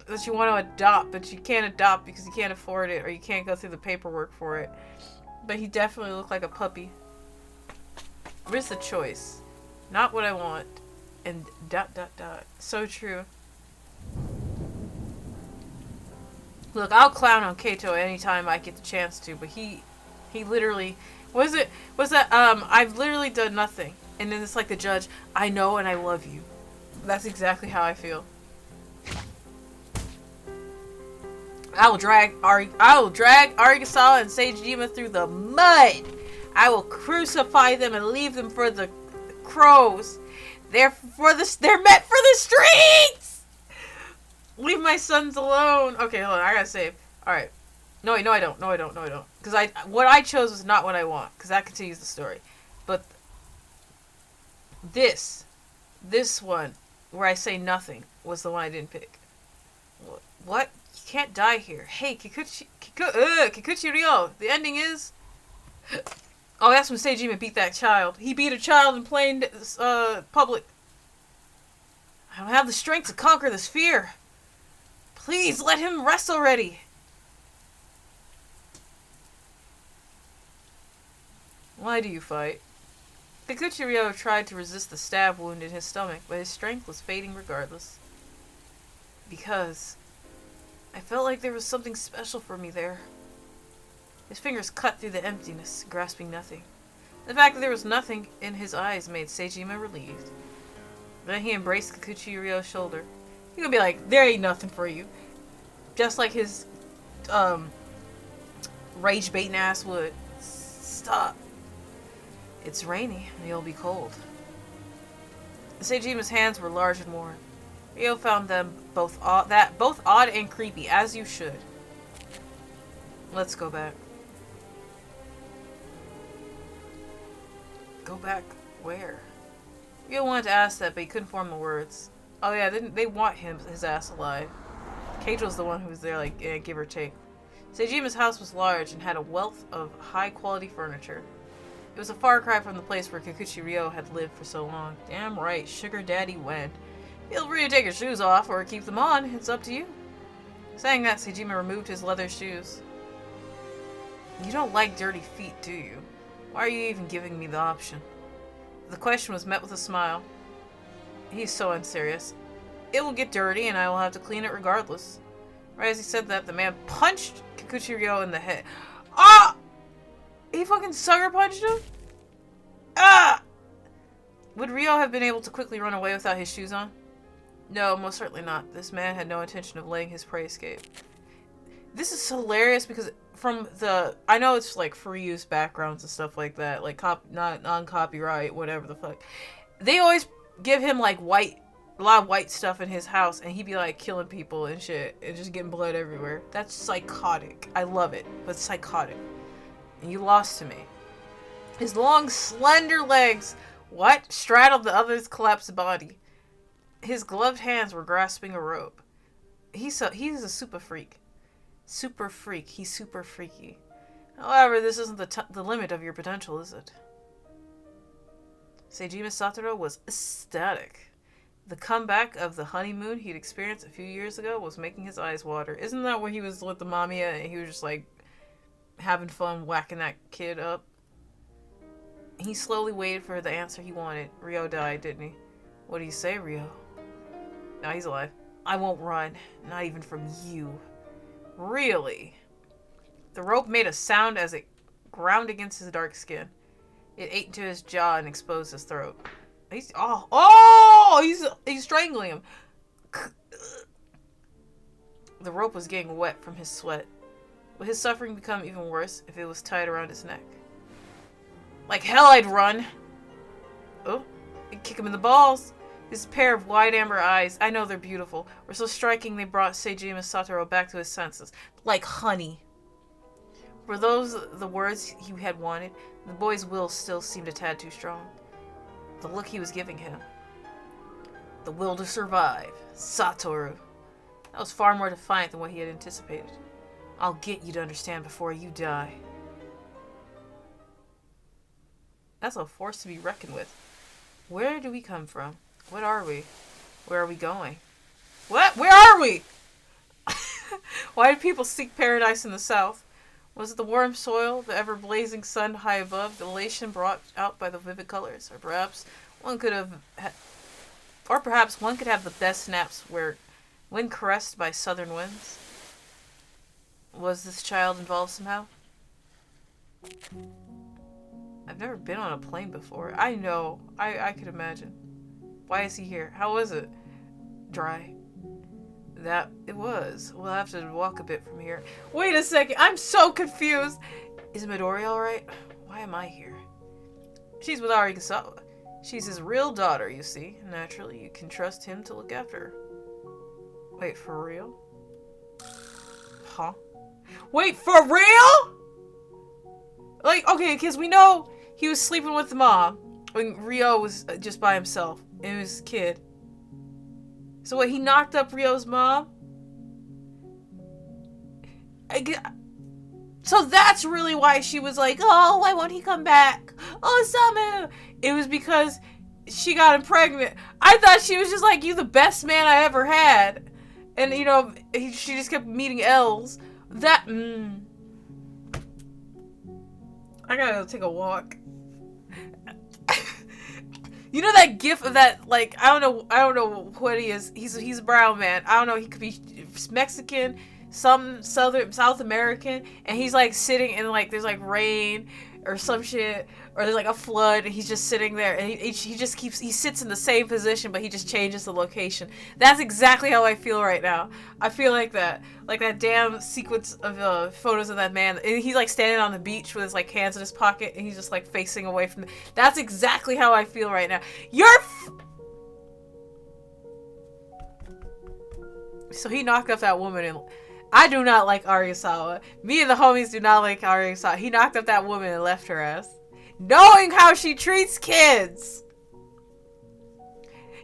that you want to adopt, but you can't adopt because you can't afford it or you can't go through the paperwork for it. But he definitely looked like a puppy. Risk the choice. Not what I want. And ... So true. Look, I'll clown on Kato anytime I get the chance to, but he literally... Was that, I've literally done nothing. And then it's like the judge, I know and I love you. That's exactly how I feel. I will drag Arigasawa and Seijima through the mud. I will crucify them and leave them for the crows. They're meant for the streets! Leave my sons alone. Okay, hold on. I gotta save. Alright. No, I don't. Because what I chose was not what I want. Because that continues the story. But this one, where I say nothing, was the one I didn't pick. What? You can't die here. Hey, Kikuchi Ryo. The ending is... Oh, that's when Seijima beat that child. He beat a child in plain public. I don't have the strength to conquer this fear. Please let him rest already. Why do you fight? Kikuchi Ryo tried to resist the stab wound in his stomach, but his strength was fading regardless. Because I felt like there was something special for me there. His fingers cut through the emptiness, grasping nothing. The fact that there was nothing in his eyes made Seijima relieved. Then he embraced Kikuchi Ryo's shoulder. He would be like, there ain't nothing for you. Just like his rage baiting ass would. Stop. It's rainy and you'll be cold. Seijima's hands were large and warm. Ryo found them both odd and creepy, as you should. Let's go back. Go back where? Ryo wanted to ask that, but he couldn't form the words. Oh yeah, they want his ass alive. Keijo's the one who was there, like, give or take. Seijima's house was large and had a wealth of high-quality furniture. It was a far cry from the place where Kikuchi Ryo had lived for so long. Damn right, Sugar Daddy went. Feel free to take your shoes off or keep them on. It's up to you. Saying that, Seijima removed his leather shoes. You don't like dirty feet, do you? Why are you even giving me the option? The question was met with a smile. He's so unserious. It will get dirty and I will have to clean it regardless. Right as he said that, the man punched Kikuchi Ryo in the head. Ah! He fucking sucker punched him? Ah! Would Ryo have been able to quickly run away without his shoes on? No, most certainly not. This man had no intention of letting his prey escape. This is hilarious because from the... I know it's like free use backgrounds and stuff like that. Like not non-copyright, whatever the fuck. They always give him like a lot of white stuff in his house and he'd be like killing people and shit and just getting blood everywhere. That's psychotic. I love it, but psychotic. And you lost to me. His long, slender legs, straddled the other's collapsed body. His gloved hands were grasping a rope. He's a super freak. Super freak. He's super freaky. However, this isn't the limit of your potential, is it? Seijima Satoru was ecstatic. The comeback of the honeymoon he'd experienced a few years ago was making his eyes water. Isn't that where he was with the MAMIYA and he was just like having fun whacking that kid up? He slowly waited for the answer he wanted. Ryo died, didn't he? What do you say, Ryo? No, he's alive. I won't run. Not even from you. Really? The rope made a sound as it ground against his dark skin. It ate into his jaw and exposed his throat. He's strangling him. The rope was getting wet from his sweat. Would his suffering become even worse if it was tied around his neck? Like hell I'd run! Oh, I'd kick him in the balls! His pair of wide amber eyes, I know they're beautiful, were so striking they brought Seijima Satoru back to his senses. Like honey. Were those the words he had wanted? The boy's will still seemed a tad too strong. The look he was giving him. The will to survive. Satoru. That was far more defiant than what he had anticipated. I'll get you to understand before you die. That's a force to be reckoned with. Where do we come from? What are we? Where are we going? What? Where are we? Why did people seek paradise in the south? Was it the warm soil, the ever-blazing sun high above, the elation brought out by the vivid colors? Or perhaps one could have the best naps when caressed by southern winds? Was this child involved somehow? I've never been on a plane before. I know. I could imagine. Why is he here? How was it? Dry. That it was. We'll have to walk a bit from here. Wait a second. I'm so confused. Is Midori alright? Why am I here? She's with Arigasawa. She's his real daughter, you see. Naturally, you can trust him to look after her. Wait, for real? Huh? Wait, for real? Like, okay, because we know he was sleeping with the mom when Ryo was just by himself and he was a kid. So what, he knocked up Ryo's mom? So that's really why she was like, oh, why won't he come back? Oh, Samu! It was because she got him pregnant. I thought she was just like, you the best man I ever had. And, you know, she just kept meeting L's. That, I gotta go take a walk. You know that gif of that, like, I don't know what he is. He's a brown man. I don't know, he could be Mexican, some South American, and he's like sitting in like, there's like rain or some shit, or there's like a flood, and he's just sitting there, and he just he sits in the same position, but he just changes the location. That's exactly how I feel right now. I feel like that damn sequence of photos of that man, and he's like standing on the beach with his like hands in his pocket, and he's just like facing away from that's exactly how I feel right now. So he knocked up that woman, and I do not like Arigasawa. Me and the homies do not like Arigasawa. He knocked up that woman and left her ass. Knowing how she treats kids.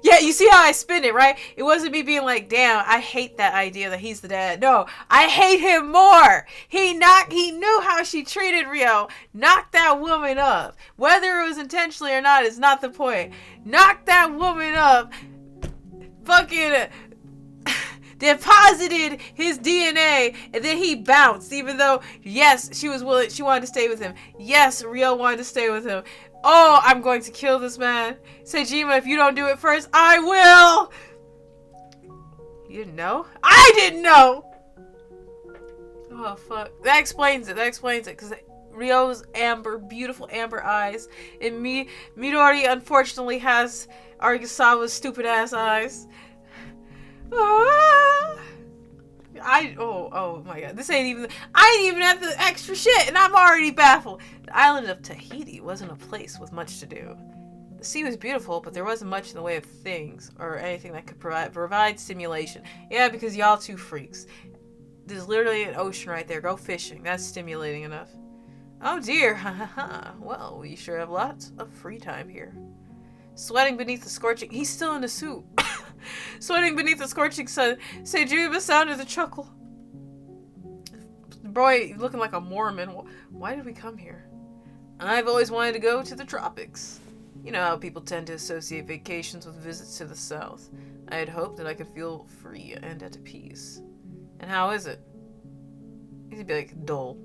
Yeah, you see how I spin it, right? It wasn't me being like, damn, I hate that idea that he's the dad. No, I hate him more. He knew how she treated Ryo. Knocked that woman up. Whether it was intentionally or not is not the point. Knocked that woman up. Fucking deposited his DNA, and then he bounced, even though, yes, she wanted to stay with him. Yes, Ryo wanted to stay with him. Oh, I'm going to kill this man. Seijima, if you don't do it first, I will! You didn't know? I didn't know! Oh, fuck. That explains it, because Ryo's beautiful amber eyes, and Midori, unfortunately, has Arigasawa's stupid-ass eyes. Oh my god. I ain't even at the extra shit, and I'm already baffled. The island of Tahiti wasn't a place with much to do. The sea was beautiful, but there wasn't much in the way of things, or anything that could provide stimulation. Yeah, because y'all two freaks. There's literally an ocean right there. Go fishing. That's stimulating enough. Oh dear. Well, we sure have lots of free time here. Sweating beneath the scorching... He's still in the suit. Sweating beneath the scorching sun, Seijima sounded a chuckle. Boy, looking like a Mormon. Why did we come here? I've always wanted to go to the tropics. You know how people tend to associate vacations with visits to the south. I had hoped that I could feel free and at peace. And how is it? He'd be like, dull.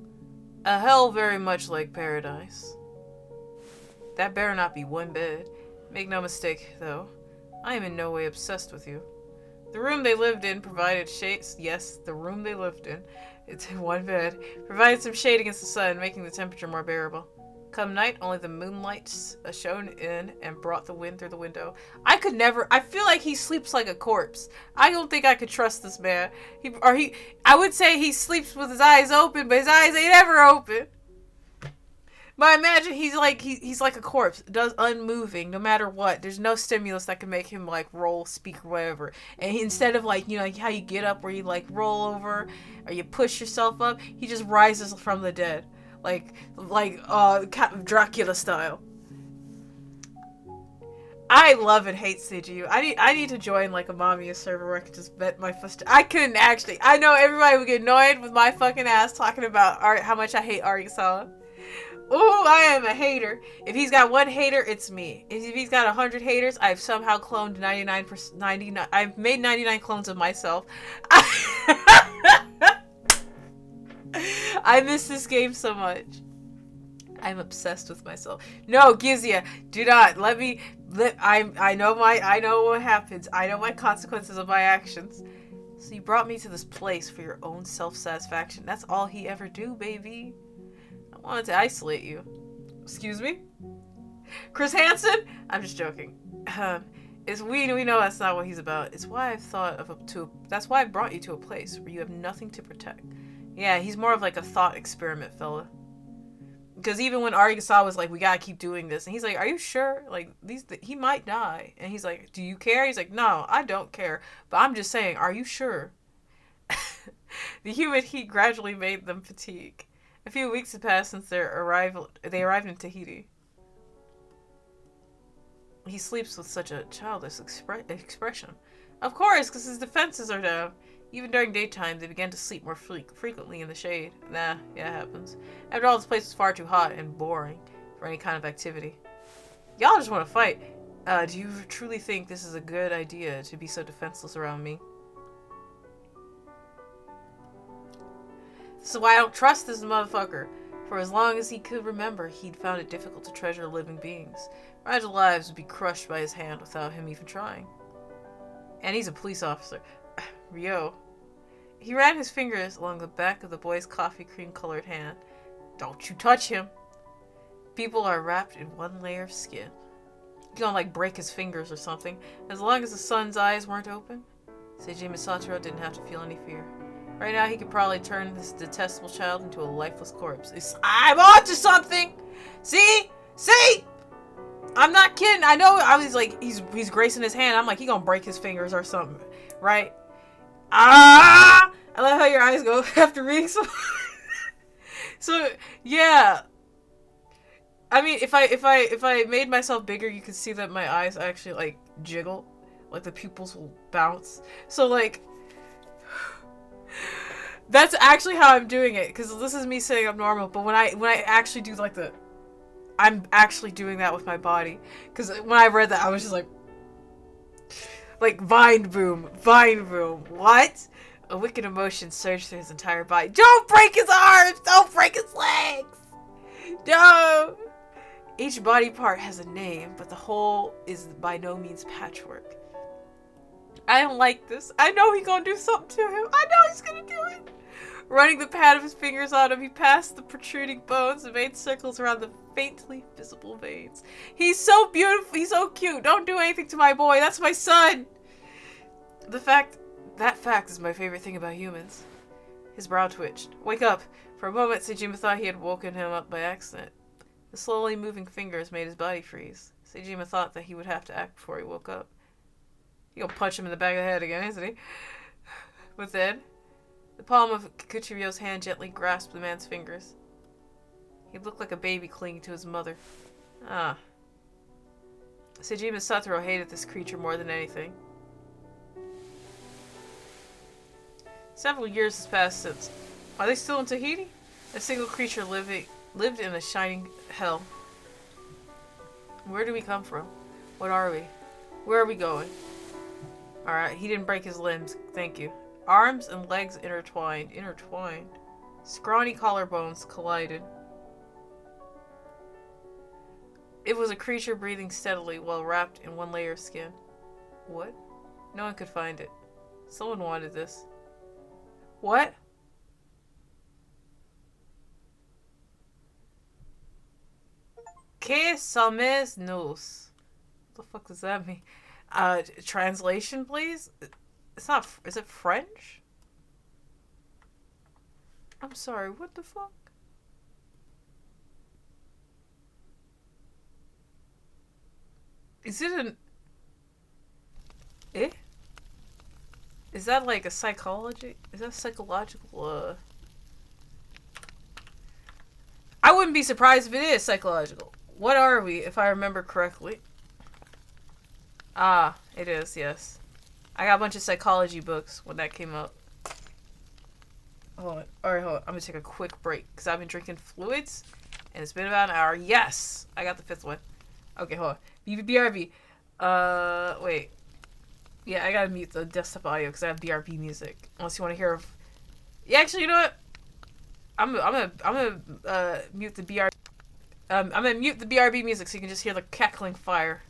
A hell very much like paradise. That better not be one bed. Make no mistake, though. I am in no way obsessed with you. The room they lived in provided shade. Yes, the room they lived in. It's in one bed. Provided some shade against the sun, making the temperature more bearable. Come night, only the moonlight shone in and brought the wind through the window. I could never. I feel like he sleeps like a corpse. I don't think I could trust this man. I would say he sleeps with his eyes open, but his eyes ain't ever open. But imagine he's like a corpse, does unmoving no matter what. There's no stimulus that can make him like roll, speak, or whatever. And instead of like, you know, like how you get up where you like roll over or you push yourself up, he just rises from the dead, like Dracula style. I love and hate Seiju. I need to join like a MAMIYA server where I could just bet my first. I couldn't actually. I know everybody would get annoyed with my fucking ass talking about how much I hate Arigasawa. Ooh, I am a hater. If he's got one hater, it's me. If he's got 100 haters, I've somehow cloned 99. I've made 99 clones of myself. I miss this game so much. I'm obsessed with myself. No, Gizia, do not let me. I know what happens. I know my consequences of my actions. So you brought me to this place for your own self-satisfaction. That's all he ever do, baby. I wanted to isolate you. Excuse me? Chris Hansen? I'm just joking. We know that's not what he's about. It's why that's why I brought you to a place where you have nothing to protect. Yeah, he's more of like a thought experiment fella. Because even when Arigasawa was like, we gotta keep doing this, and he's like, are you sure? Like, he might die. And he's like, do you care? He's like, no, I don't care. But I'm just saying, are you sure? The humid heat gradually made them fatigue. A few weeks had passed since they arrived in Tahiti. He sleeps with such a childish expression. Of course, because his defenses are down. Even during daytime, they began to sleep more frequently in the shade. Nah, yeah, it happens. After all, this place was far too hot and boring for any kind of activity. Y'all just want to fight. Do you truly think this is a good idea to be so defenseless around me? This is why I don't trust this motherfucker. For as long as he could remember, he'd found it difficult to treasure living beings. Fragile lives would be crushed by his hand without him even trying. And he's a police officer. Ryo. He ran his fingers along the back of the boy's coffee cream-colored hand. Don't you touch him. People are wrapped in one layer of skin. You don't like break his fingers or something. As long as the son's eyes weren't open, Seiji Misataro didn't have to feel any fear. Right now, he could probably turn this detestable child into a lifeless corpse. I'm on to something! See? See? I'm not kidding. I know I was like, he's gracing his hand. I'm like, he gonna break his fingers or something. Right? Ah! I love how your eyes go after reading some. So, yeah. I mean, if I made myself bigger, you could see that my eyes actually, like, jiggle. Like, the pupils will bounce. So, like... That's actually how I'm doing it, because this is me saying I'm normal, but when I actually do like I'm actually doing that with my body, because when I read that I was just like vine boom, what? A wicked emotion surged through his entire body. Don't break his arms! Don't break his legs! No! Each body part has a name, but the whole is by no means patchwork. I don't like this. I know he's gonna do something to him. I know he's gonna do it. Running the pad of his fingers on him, he passed the protruding bones and made circles around the faintly visible veins. He's so beautiful. He's so cute. Don't do anything to my boy. That's my son. That fact is my favorite thing about humans. His brow twitched. Wake up. For a moment, Sejima thought he had woken him up by accident. The slowly moving fingers made his body freeze. Sejima thought that he would have to act before he woke up. He gonna punch him in the back of the head again, isn't he? But then, the palm of Kikuchiryo's hand gently grasped the man's fingers. He looked like a baby clinging to his mother. Ah. Seiji Misataro hated this creature more than anything. Several years has passed since. Are they still in Tahiti? A single creature lived in a shining hell. Where do we come from? What are we? Where are we going? Alright, he didn't break his limbs. Thank you. Arms and legs intertwined. Scrawny collarbones collided. It was a creature breathing steadily while wrapped in one layer of skin. What? No one could find it. Someone wanted this. What? Que somos nos? What the fuck does that mean? Translation, please? It's not... Is it French? I'm sorry, what the fuck? Is it an... Eh? Is that like a psychology? Is that psychological, I wouldn't be surprised if it is psychological. What are we, if I remember correctly? Ah, it is, yes. I got a bunch of psychology books when that came out. Hold on. Alright, hold on. I'm gonna take a quick break because I've been drinking fluids and it's been about an hour. Yes! I got the 5th one. Okay, hold on. BRB. Wait. Yeah, I gotta mute the desktop audio because I have BRB music. Unless you want to hear... Yeah, actually, you know what? I'm gonna mute the BRB. I'm gonna mute the BRB music so you can just hear the cackling fire.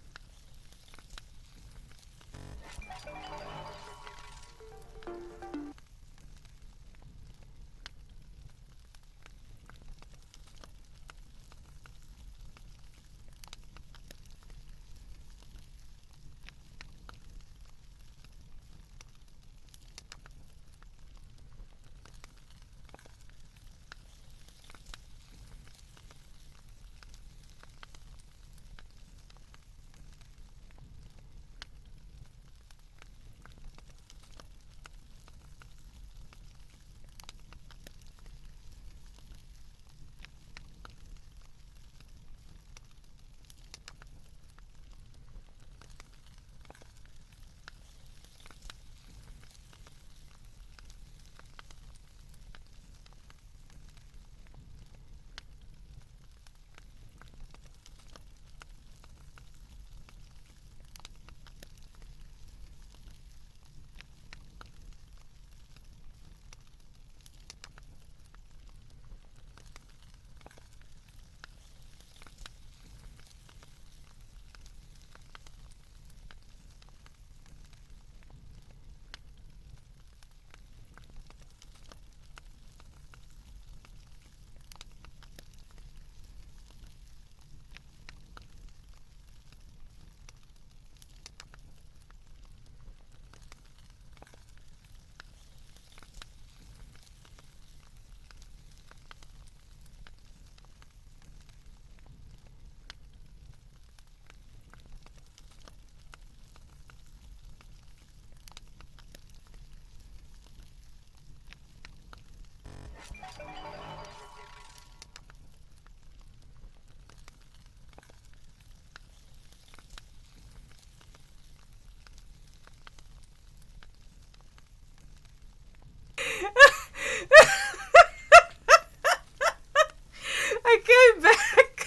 I came back.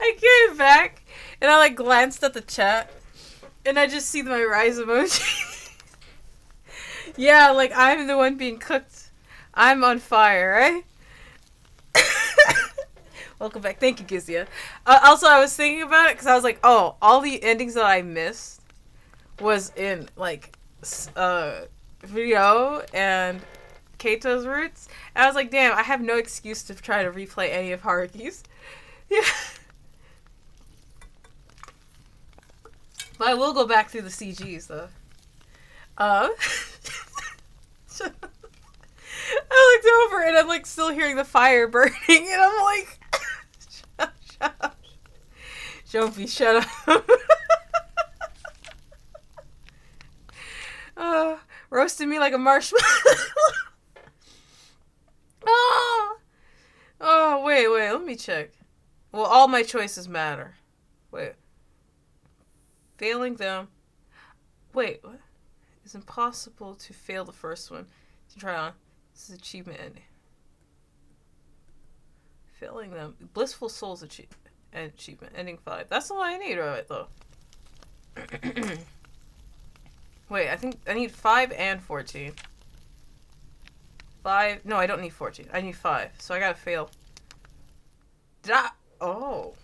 I came back and I like glanced at the chat and I just see my rise emoji. Yeah, like I'm the one being cooked. I'm on fire, right? Welcome back. Thank you, Gizia. Also, I was thinking about it because I was like, oh, all the endings that I missed was in like Rio and Keito's roots. And I was like, damn, I have no excuse to try to replay any of Haruki's. Yeah. But I will go back through the CGs, though. I looked over and I'm like still hearing the fire burning and I'm like, shut up. Jofi, shut up. Roasting me like a marshmallow. Oh, wait, let me check. Well, all my choices matter. Wait. Failing them. Wait, what? It's impossible to fail the first one. To try on. This is achievement ending. Failing them. Blissful Souls achievement. Ending 5. That's the one I need, right, though. Wait, I think I need 5 and 14. 5. No, I don't need 14. I need 5. So I gotta fail. Did I? Oh.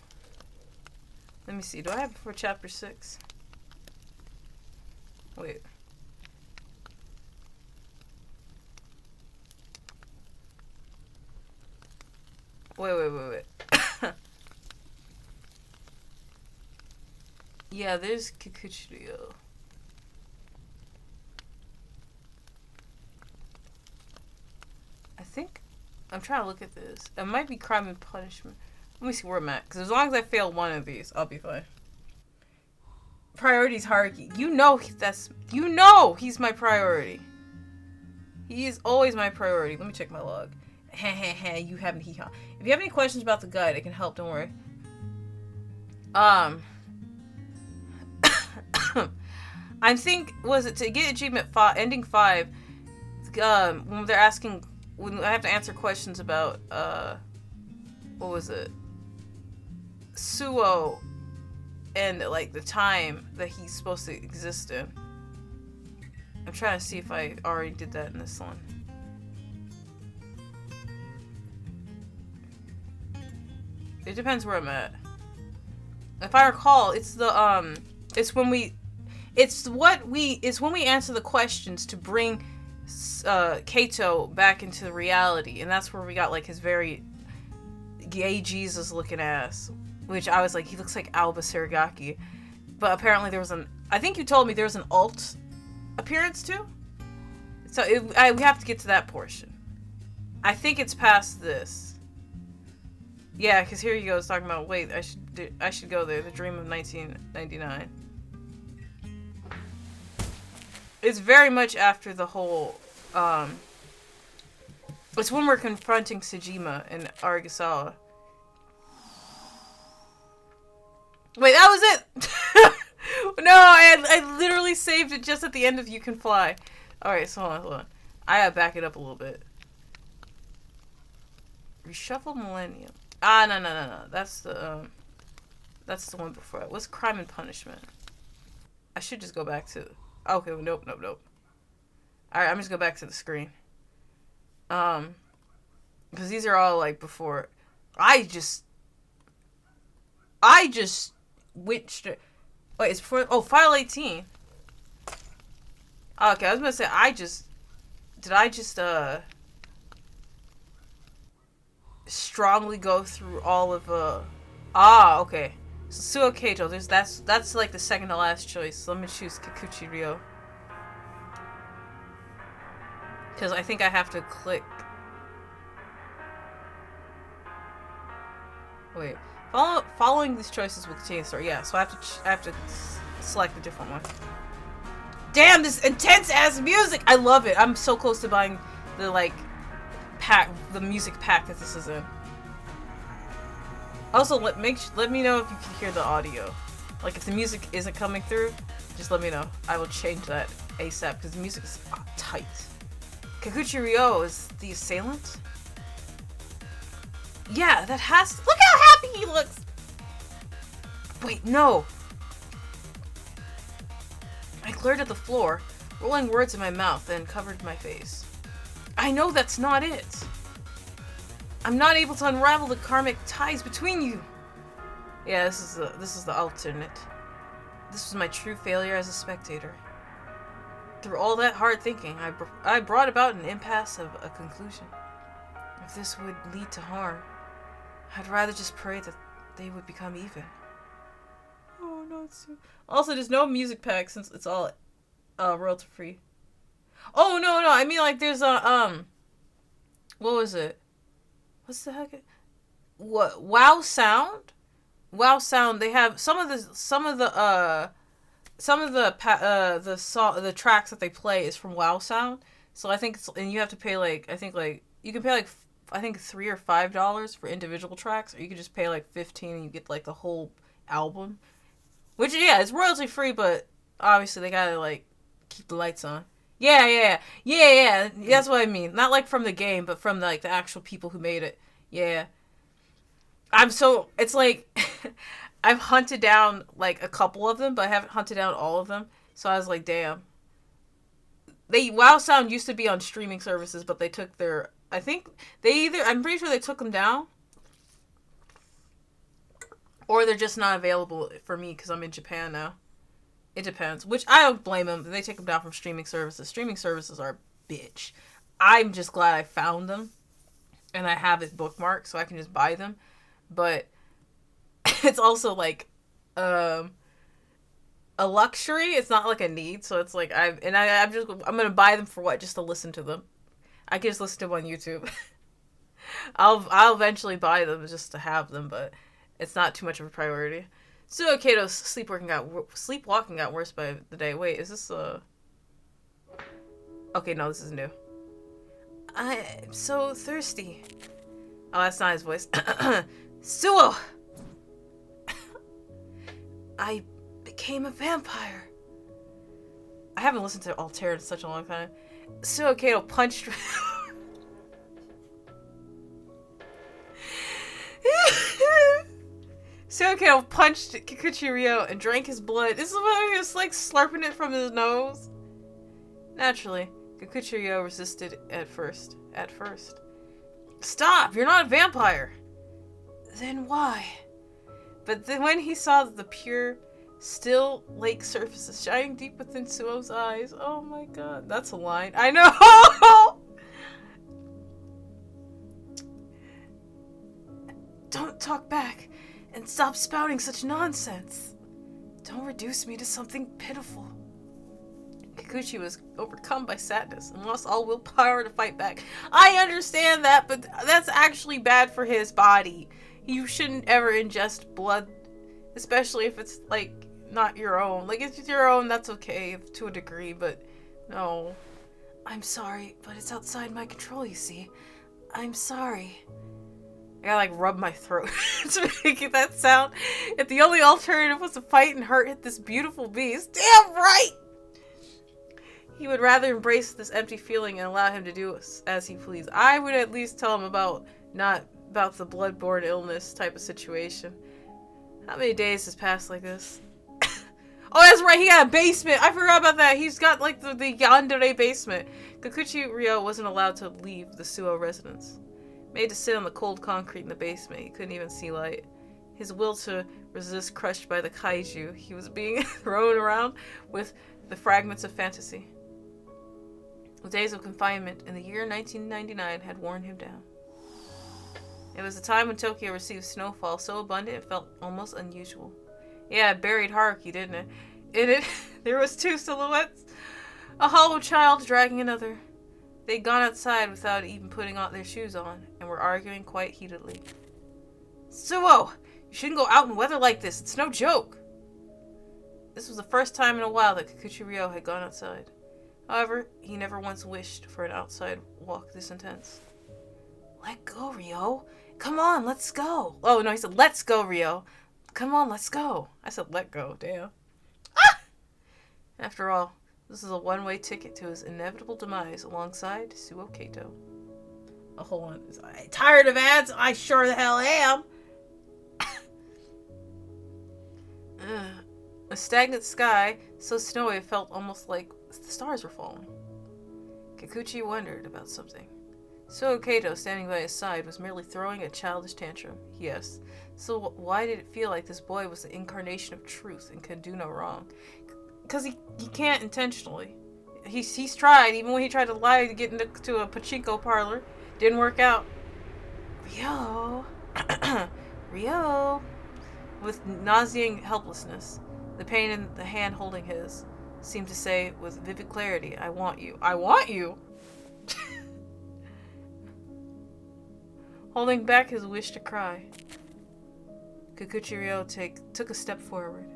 Let me see. Do I have it for chapter 6? Wait. Wait. Yeah, there's Kikuchiyo. I think I'm trying to look at this. It might be Crime and Punishment. Let me see where I'm at. Because as long as I fail one of these, I'll be fine. Priorities hierarchy. You know he's my priority. He is always my priority. Let me check my log. You haven't hee-haw. If you have any questions about the guide, I can help. Don't worry. I think, was it to get achievement ending 5, when they're asking, when I have to answer questions about, what was it? Suo and, like, the time that he's supposed to exist in. I'm trying to see if I already did that in this one. It depends where I'm at. If I recall, it's the, it's when we answer the questions to bring Kato back into reality, and that's where we got like his very gay Jesus looking ass, which I was like, he looks like Alba Serigaki. But apparently there was I think you told me there was an alt appearance too, so we have to get to that portion. I think it's past this. Yeah, because here you go, it's talking about, wait, I should go there, the dream of 1999. It's very much after the whole, it's when we're confronting Sejima and Arigasawa. Wait, that was it! No, I literally saved it just at the end of You Can Fly. Alright, so hold on. I gotta back it up a little bit. Reshuffle Millennium. No. That's the one before it. What's Crime and Punishment? I should just go back to... Okay, nope. Alright, I'm just go back to the screen. Because these are all, like, before... I just witched it. Wait, it's before... Oh, File 18. Okay, I was gonna say, Did I just, strongly go through all of, okay. So Suo Kato, that's like the second to last choice. So let me choose Kikuchi Ryo. Because I think I have to click... Wait. Following these choices will continue the story. Yeah, so I have to select a different one. Damn, this intense ass music! I love it. I'm so close to buying the, like, the music pack that this is in. Also, let me know if you can hear the audio. Like, if the music isn't coming through, just let me know. I will change that ASAP, because the music is tight. Kikuchi Ryo is the assailant? Yeah, that has to... Look how happy he looks! Wait, no. I glared at the floor, rolling words in my mouth, then covered my face. I know that's not it. I'm not able to unravel the karmic ties between you. Yeah, this is the alternate. This was my true failure as a spectator. Through all that hard thinking, I brought about an impasse of a conclusion. If this would lead to harm, I'd rather just pray that they would become even. Oh no, it's too... Also, there's no music pack since it's all royalty free. Oh no, I mean, like, there's a what was it? What's the heck? What? Wow Sound. They have some of the tracks that they play is from Wow Sound. So I think and you have to pay like you can pay like I think $3 or $5 for individual tracks, or you can just pay like $15 and you get like the whole album. Which, yeah, it's royalty free, but obviously they gotta like keep the lights on. Yeah. That's what I mean. Not like from the game, but from like the actual people who made it. Yeah. It's like I've hunted down like a couple of them, but I haven't hunted down all of them. So I was like, damn. Wow Sound used to be on streaming services, but they took their... I'm pretty sure they took them down. Or they're just not available for me because I'm in Japan now. It depends. Which I don't blame them. They take them down from streaming services. Streaming services are a bitch. I'm just glad I found them. And I have it bookmarked so I can just buy them. But it's also like... a luxury. It's not like a need. So it's like I'm gonna buy them for what? Just to listen to them. I can just listen to them on YouTube. I'll eventually buy them just to have them, but it's not too much of a priority. So Kato's sleepwalking got worse by the day. Wait, is this Okay, no, this is new. I'm so thirsty. Oh, that's not his voice. Suo! I became a vampire. I haven't listened to Ptero in such a long time. Suo Kato punched... Suo Kato punched Kikuchi Ryo and drank his blood. This is why he was like slurping it from his nose. Naturally, Kikuchi Ryo resisted at first. Stop! You're not a vampire! Then why? But then when he saw the pure, still lake surfaces shining deep within Suo's eyes, oh my god, that's a line. I know! Don't talk back, and stop spouting such nonsense. Don't reduce me to something pitiful. Kikuchi was overcome by sadness and lost all willpower to fight back. I understand that, but that's actually bad for his body. You shouldn't ever ingest blood, especially if it's, like, not your own. Like, if it's your own, that's okay to a degree, but no. I'm sorry, but it's outside my control, you see. I'm sorry. I gotta, like, rub my throat to make that sound. If the only alternative was to fight and hurt this beautiful beast, damn right! He would rather embrace this empty feeling and allow him to do as he pleased. I would at least tell him about the bloodborne illness type of situation. How many days has passed like this? Oh, that's right, he got a basement! I forgot about that! He's got, like, the yandere basement. Kikuchi Ryo wasn't allowed to leave the Suo residence. Made to sit on the cold concrete in the basement, he couldn't even see light. His will to resist crushed by the kaiju, he was being thrown around with the fragments of fantasy. The days of confinement in the year 1999 had worn him down. It was a time when Tokyo received snowfall so abundant it felt almost unusual. Yeah, it buried Haruki, didn't it? In it, there was two silhouettes. A hollow child dragging another. They'd gone outside without even putting on their shoes on, and were arguing quite heatedly. Suo! You shouldn't go out in weather like this. It's no joke. This was the first time in a while that Kikuchi Ryo had gone outside. However, he never once wished for an outside walk this intense. Let go, Ryo. Come on, let's go. Oh, no, he said, let's go, Ryo. Come on, let's go. I said, let go, damn. Ah! After all, this is a one-way ticket to his inevitable demise alongside Suo Kato. Oh, hold on. Tired of ads? I sure the hell am. A stagnant sky, so snowy it felt almost like the stars were falling. Kikuchi wondered about something. Suo Kato, standing by his side, was merely throwing a childish tantrum. Yes. So why did it feel like this boy was the incarnation of truth and could do no wrong? Because he can't intentionally. He's tried, even when he tried to lie to get into a pachinko parlor. Didn't work out. Ryo. Ryo. With nauseating helplessness, the pain in the hand holding his seemed to say with vivid clarity, I want you. I want you? Holding back his wish to cry, Kikuchi Ryo took a step forward.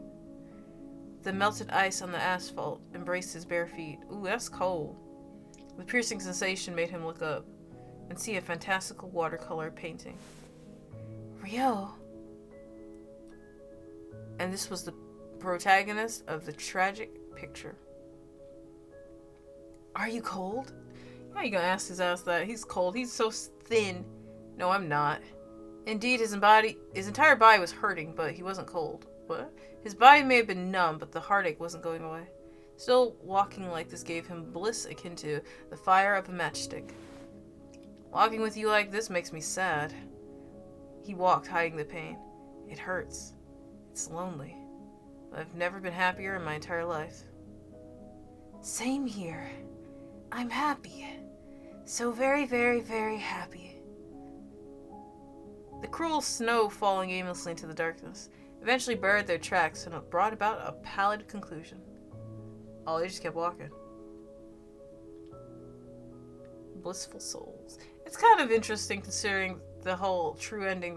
The melted ice on the asphalt embraced his bare feet. Ooh, that's cold. The piercing sensation made him look up and see a fantastical watercolor painting. Ryo. And this was the protagonist of the tragic picture. Are you cold? How are you gonna ask his ass that? He's cold. He's so thin. No, I'm not. Indeed, his entire body was hurting, but he wasn't cold. What? His body may have been numb, but the heartache wasn't going away. Still, walking like this gave him bliss akin to the fire of a matchstick. Walking with you like this makes me sad. He walked, hiding the pain. It hurts. It's lonely. I've never been happier in my entire life. Same here. I'm happy. So very, very, very happy. The cruel snow falling aimlessly into the darkness eventually buried their tracks and brought about a pallid conclusion. Oh, they just kept walking. Blissful souls. It's kind of interesting considering the whole true ending.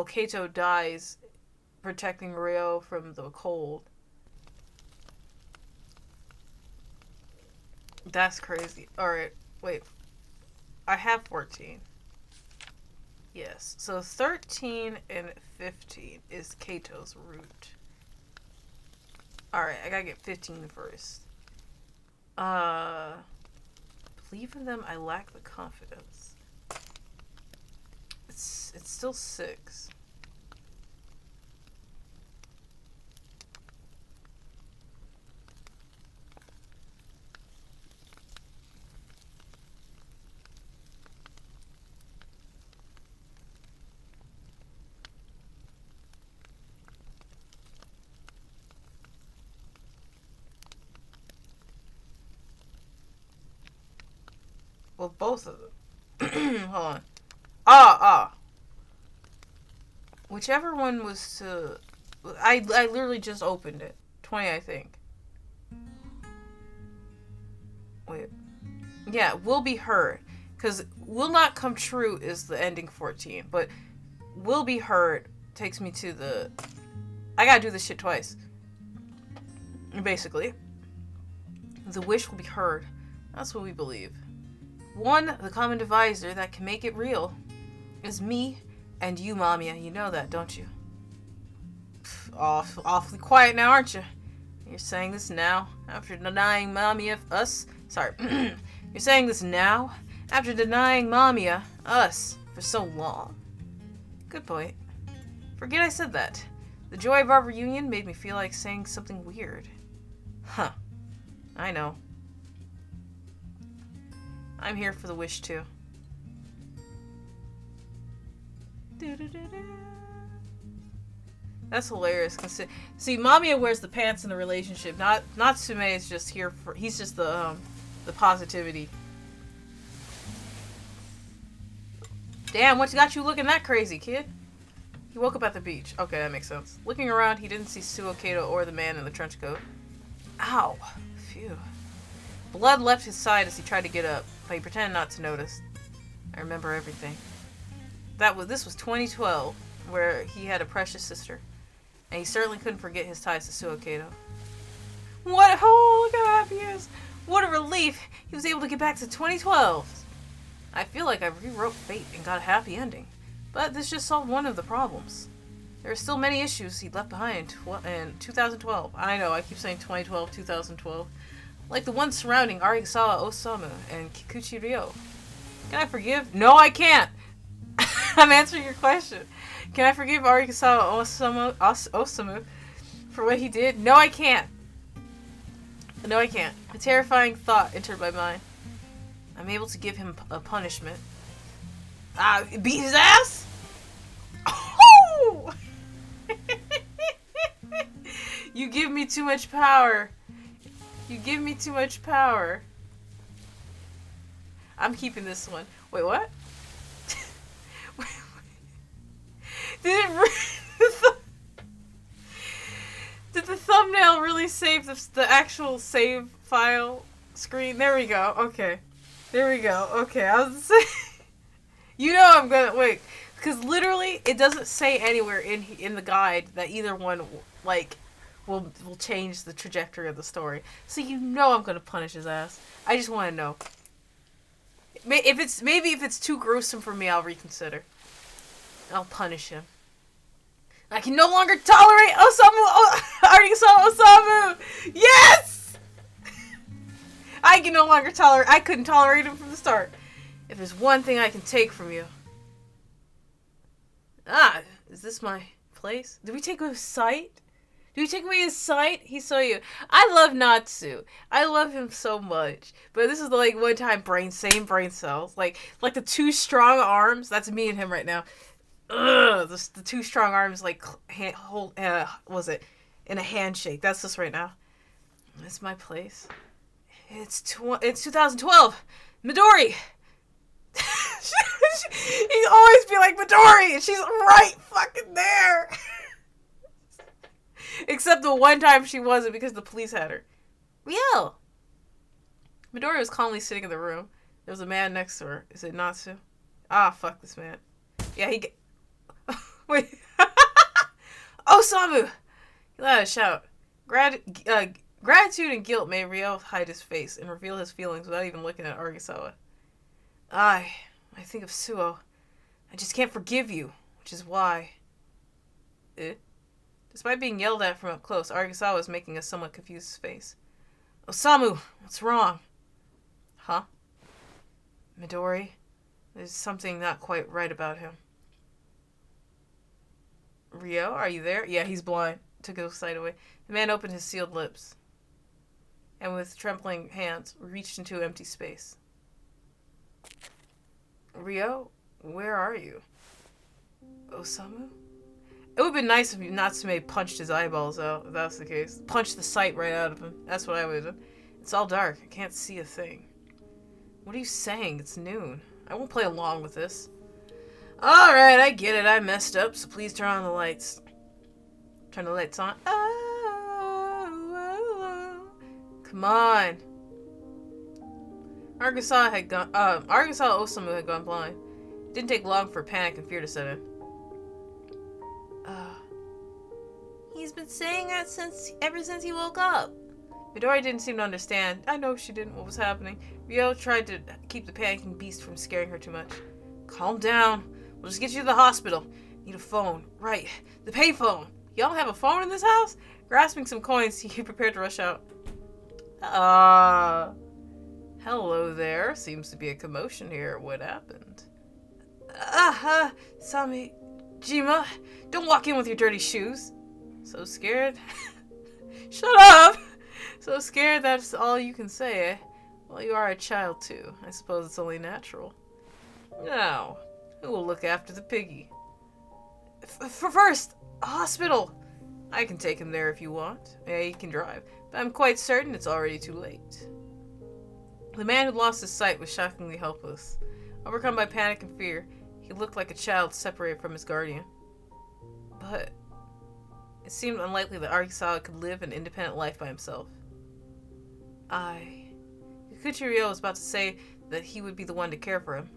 Kato dies protecting Ryo from the cold. That's crazy. Alright, wait. I have 14. Yes. So 13 and 15 is Kato's route. Alright, I gotta get 15 first. Believe in them, I lack the confidence. It's still 6. Well, both of them. Hold on. Whichever one was to... I literally just opened it. 20, I think. Wait. Yeah, will be heard. Because will not come true is the ending 14. But will be heard takes me to the... I gotta do this shit twice. Basically. The wish will be heard. That's what we believe. One, the common divisor that can make it real is me and you, MAMIYA. You know that, don't you? Awfully quiet now, aren't you? You're saying this now after denying MAMIYA us? Sorry. You're saying this now after denying MAMIYA us for so long. Good point. Forget I said that. The joy of our reunion made me feel like saying something weird. Huh. I know. I'm here for the wish too. That's hilarious. See, MAMIYA wears the pants in the relationship. Natsume is just here for. He's just the positivity. Damn, what's got you looking that crazy, kid? He woke up at the beach. Okay, that makes sense. Looking around, he didn't see Suo Kato or the man in the trench coat. Ow. Phew. Blood left his side as he tried to get up, but he pretended not to notice. I remember everything. This was 2012, where he had a precious sister, and he certainly couldn't forget his ties to Suo Kato. Look how happy he is! What a relief! He was able to get back to 2012. I feel like I rewrote fate and got a happy ending, but this just solved one of the problems. There are still many issues he left behind in 2012. I know, I keep saying 2012, 2012. Like the one surrounding Arigasawa Osamu and Kikuchi Ryo. Can I forgive? No, I can't! I'm answering your question. Can I forgive Arigasawa Osamu for what he did? No, I can't. No, I can't. A terrifying thought entered my mind. I'm able to give him a punishment. Beat his ass? Oh! You give me too much power. You give me too much power. I'm keeping this one. Wait, what? Did the thumbnail really save the actual save file screen? There we go. Okay. There we go. Okay, I was saying... You know I'm gonna... Wait. Because literally, it doesn't say anywhere in the guide that either one, like... will change the trajectory of the story. So you know I'm gonna punish his ass. I just want to know. Maybe if it's too gruesome for me, I'll reconsider. I'll punish him. I can no longer tolerate Arigasawa Osamu! Yes! I can no longer tolerate... I couldn't tolerate him from the start. If there's one thing I can take from you... is this my place? Did we take away his sight? Did we take away his sight? He saw you. I love Natsu. I love him so much. But this is like one time same brain cells. Like the two strong arms. That's me and him right now. Ugh, the two strong arms like was it in a handshake? That's us right now. It's my place. It's 2012. Midori. He'd always be like, Midori! And she's right fucking there! Except the one time she wasn't because the police had her. Riel! Midori was calmly sitting in the room. There was a man next to her. Is it Natsu? Ah, fuck this man. Yeah, Wait. Osamu! He let out a shout. Gratitude and guilt made Ryo hide his face and reveal his feelings without even looking at Argisawa. I think of Suo. I just can't forgive you, which is why. Despite being yelled at from up close, Argisawa was making a somewhat confused face. Osamu, what's wrong? Huh? Midori, there's something not quite right about him. Ryo, are you there? Yeah, he's blind. Took his sight away. The man opened his sealed lips and with trembling hands reached into empty space. Ryo, where are you? Osamu? It would have been nice if Natsume punched his eyeballs out, if that's the case. Punched the sight right out of him. That's what I would have done. It's all dark. I can't see a thing. What are you saying? It's noon. I won't play along with this. Alright, I get it. I messed up, so please turn on the lights. Turn the lights on. Come on. Argisawa Osamu had gone blind. It didn't take long for panic and fear to set in. He's been saying that ever since he woke up. Midori didn't seem to understand. I know she didn't what was happening. Ryo tried to keep the panicking beast from scaring her too much. Calm down. We'll just get you to the hospital. Need a phone. Right. The payphone. Y'all have a phone in this house? Grasping some coins, he prepared to rush out. Hello there. Seems to be a commotion here. What happened? Samijima, don't walk in with your dirty shoes. So scared? Shut up! So scared that's all you can say, eh? Well, you are a child too. I suppose it's only natural. Now, who will look after the piggy? First, a hospital! I can take him there if you want. Yeah, he can drive. But I'm quite certain it's already too late. The man who lost his sight was shockingly helpless. Overcome by panic and fear, he looked like a child separated from his guardian. But it seemed unlikely that Argisawa could live an independent life by himself. Kikuchi was about to say that he would be the one to care for him.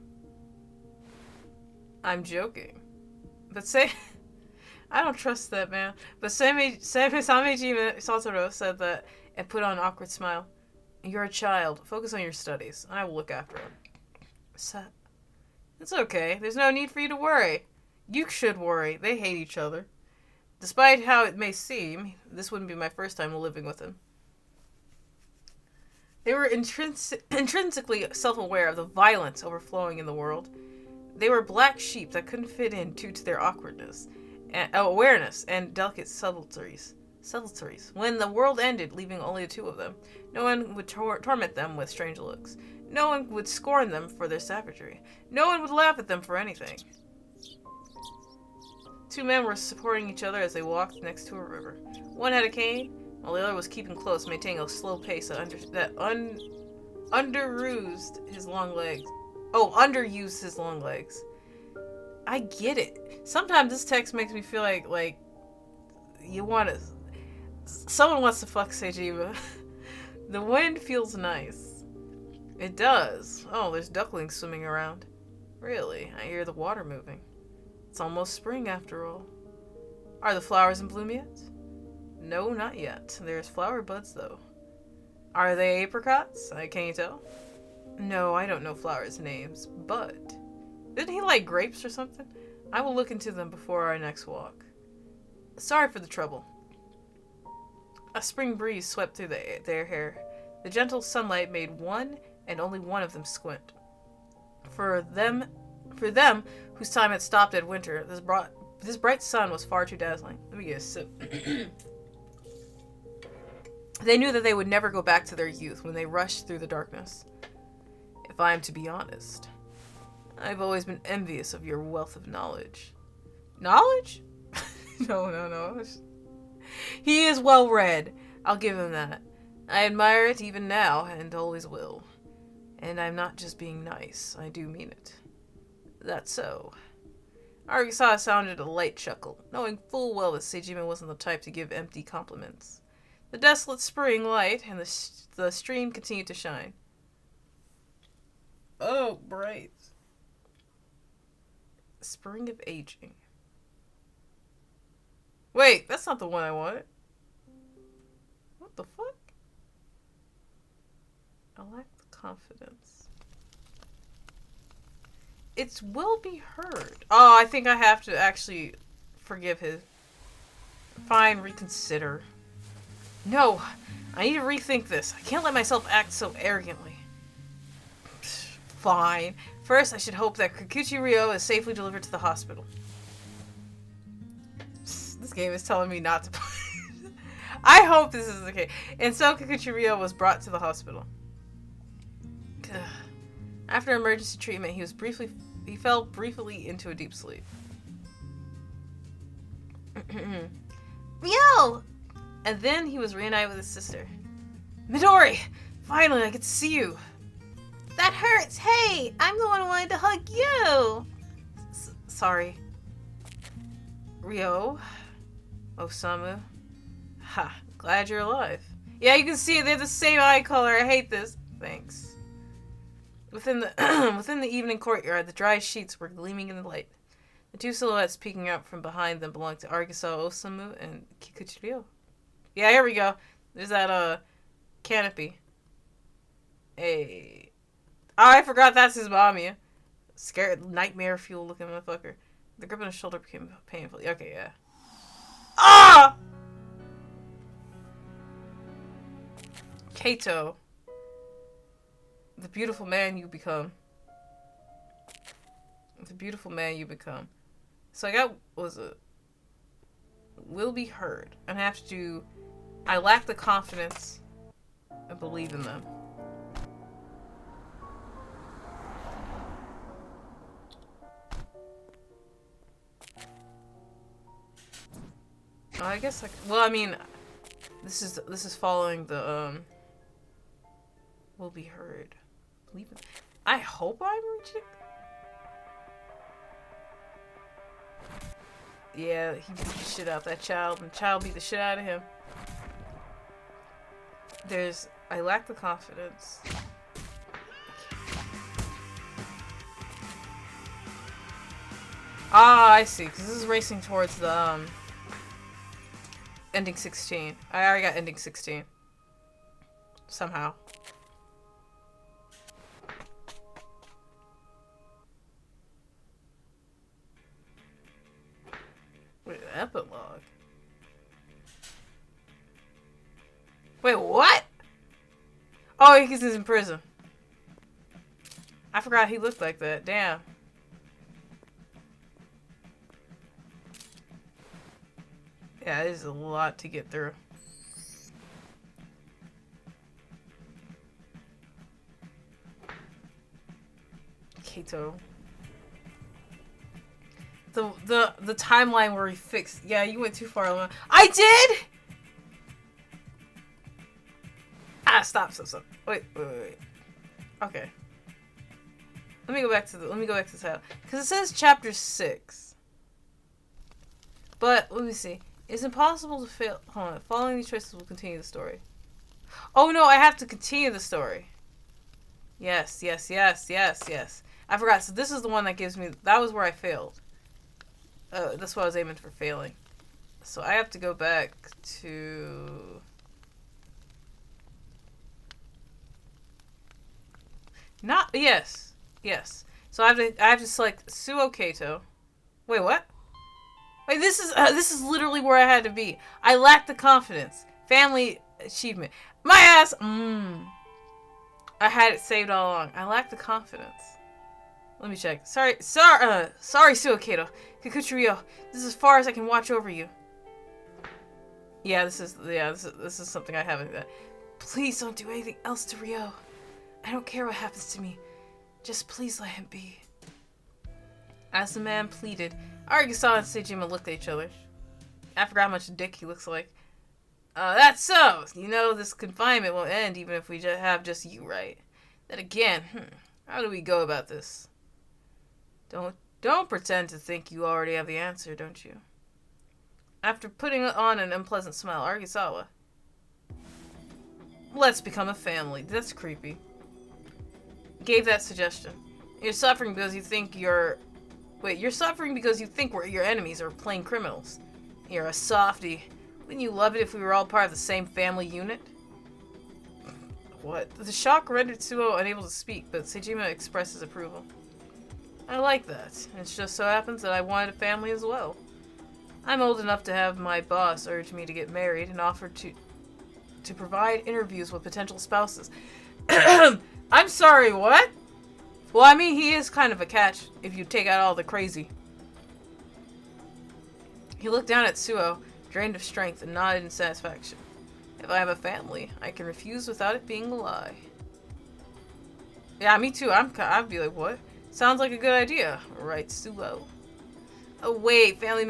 I'm joking. But I don't trust that man. But Samejima Satoru said that and put on an awkward smile. You're a child. Focus on your studies. I will look after him. It's okay. There's no need for you to worry. You should worry. They hate each other. Despite how it may seem, this wouldn't be my first time living with him. They were intrinsically self-aware of the violence overflowing in the world. They were black sheep that couldn't fit in due to their awkwardness, awareness, and delicate subtleties. When the world ended, leaving only the two of them, no one would torment them with strange looks. No one would scorn them for their savagery. No one would laugh at them for anything. Two men were supporting each other as they walked next to a river. One had a cane, while the other was keeping close, maintaining a slow pace that underused his long legs. I get it. Sometimes this text makes me feel like someone wants to fuck Sejima. The wind feels nice. It does. Oh, there's ducklings swimming around. Really, I hear the water moving. It's almost spring after all. Are the flowers in bloom yet? No, not yet. There's flower buds though. Are they apricots? Can you tell? No, I don't know flowers' names, but didn't he like grapes or something? I will look into them before our next walk. Sorry for the trouble. A spring breeze swept through their hair. The gentle sunlight made one and only one of them squint. For them whose time had stopped at winter, this bright sun was far too dazzling. Let me get a sip. They knew that they would never go back to their youth when they rushed through the darkness. If I am to be honest, I've always been envious of your wealth of knowledge. Knowledge? No. He is well read. I'll give him that. I admire it even now, and always will. And I'm not just being nice. I do mean it. That's so. Argisawa sounded a light chuckle, knowing full well that Sejima wasn't the type to give empty compliments. The desolate spring light and the stream continued to shine. Oh, bright. Spring of aging. Wait, that's not the one I wanted. What the fuck? I lack the confidence. It will be heard. Oh, I think I have to actually forgive his. Fine, reconsider. No, I need to rethink this. I can't let myself act so arrogantly. Fine. First, I should hope that Kikuchi Ryo is safely delivered to the hospital. This game is telling me not to play. I hope this is the case. And so Kikuchi Ryo was brought to the hospital. After emergency treatment, he fell briefly into a deep sleep. Ryo! And then he was reunited with his sister. Midori! Finally, I get to see you! That hurts! Hey! I'm the one who wanted to hug you! Sorry. Ryo? Osamu? Ha! Glad you're alive. Yeah, you can see they're the same eye color. I hate this. Thanks. Within the evening courtyard, the dry sheets were gleaming in the light. The two silhouettes peeking out from behind them belonged to Argisawa Osamu and Kikuchi Ryo. Yeah, here we go. There's that, canopy. Hey. Oh, I forgot that's his MAMIYA. Scared, nightmare fuel looking motherfucker. The grip on his shoulder became painful. Okay, yeah. Ah! Kato. The beautiful man you become. The beautiful man you become. So I got, what was it? Will be heard. And I have to do, I lack the confidence and believe in them. I guess well, I mean, this is following the will be heard. Believe it. I hope I'm reaching. Yeah, he beat the shit out of that child, and the child beat the shit out of him. I lack the confidence. Ah, I see, because this is racing towards the, ending 16. I already got ending 16. Somehow. Wait, epilogue? Wait, what? Oh, he's in prison. I forgot he looked like that. Damn. Yeah, there's a lot to get through. Kato. The timeline where he fixed. Yeah, you went too far along. I did. Ah, stop. Wait. Okay. Let me go back to the title because it says chapter 6. But let me see. It's impossible to fail. Hold on. Following these choices will continue the story. Oh no, I have to continue the story. Yes. I forgot. So this is the one that gives me. That was where I failed. That's what I was aiming for failing. So I have to go back to. Yes. So I have to select Suo Kato. Wait, what? Wait, this is literally where I had to be. I lack the confidence. Family achievement. My ass. I had it saved all along. I lack the confidence. Let me check. Sorry, Suo Kato. Kikuchi Ryo. This is as far as I can watch over you. Yeah, this is something I haven't done. Please don't do anything else to Ryo. I don't care what happens to me. Just please let him be. As the man pleaded, Argisawa and Sejima looked at each other. I forgot how much dick he looks like. That's so. You know, this confinement won't end even if we have just you, right? Then again, how do we go about this? Don't pretend to think you already have the answer, don't you? After putting on an unpleasant smile, Argisawa. Let's become a family. That's creepy. Gave that suggestion. You're suffering because you think you're... Wait, you're suffering because you think we're your enemies or plain criminals. You're a softie. Wouldn't you love it if we were all part of the same family unit? What? The shock rendered Tsuo unable to speak, but Sejima expressed his approval. I like that. It just so happens that I wanted a family as well. I'm old enough to have my boss urge me to get married and offer to provide interviews with potential spouses. I'm sorry, what? Well, I mean, he is kind of a catch if you take out all the crazy. He looked down at Tsuo, drained of strength, and nodded in satisfaction. If I have a family, I can refuse without it being a lie. Yeah, me too. I'd be like, what? Sounds like a good idea, right, Tsuo? Oh wait, family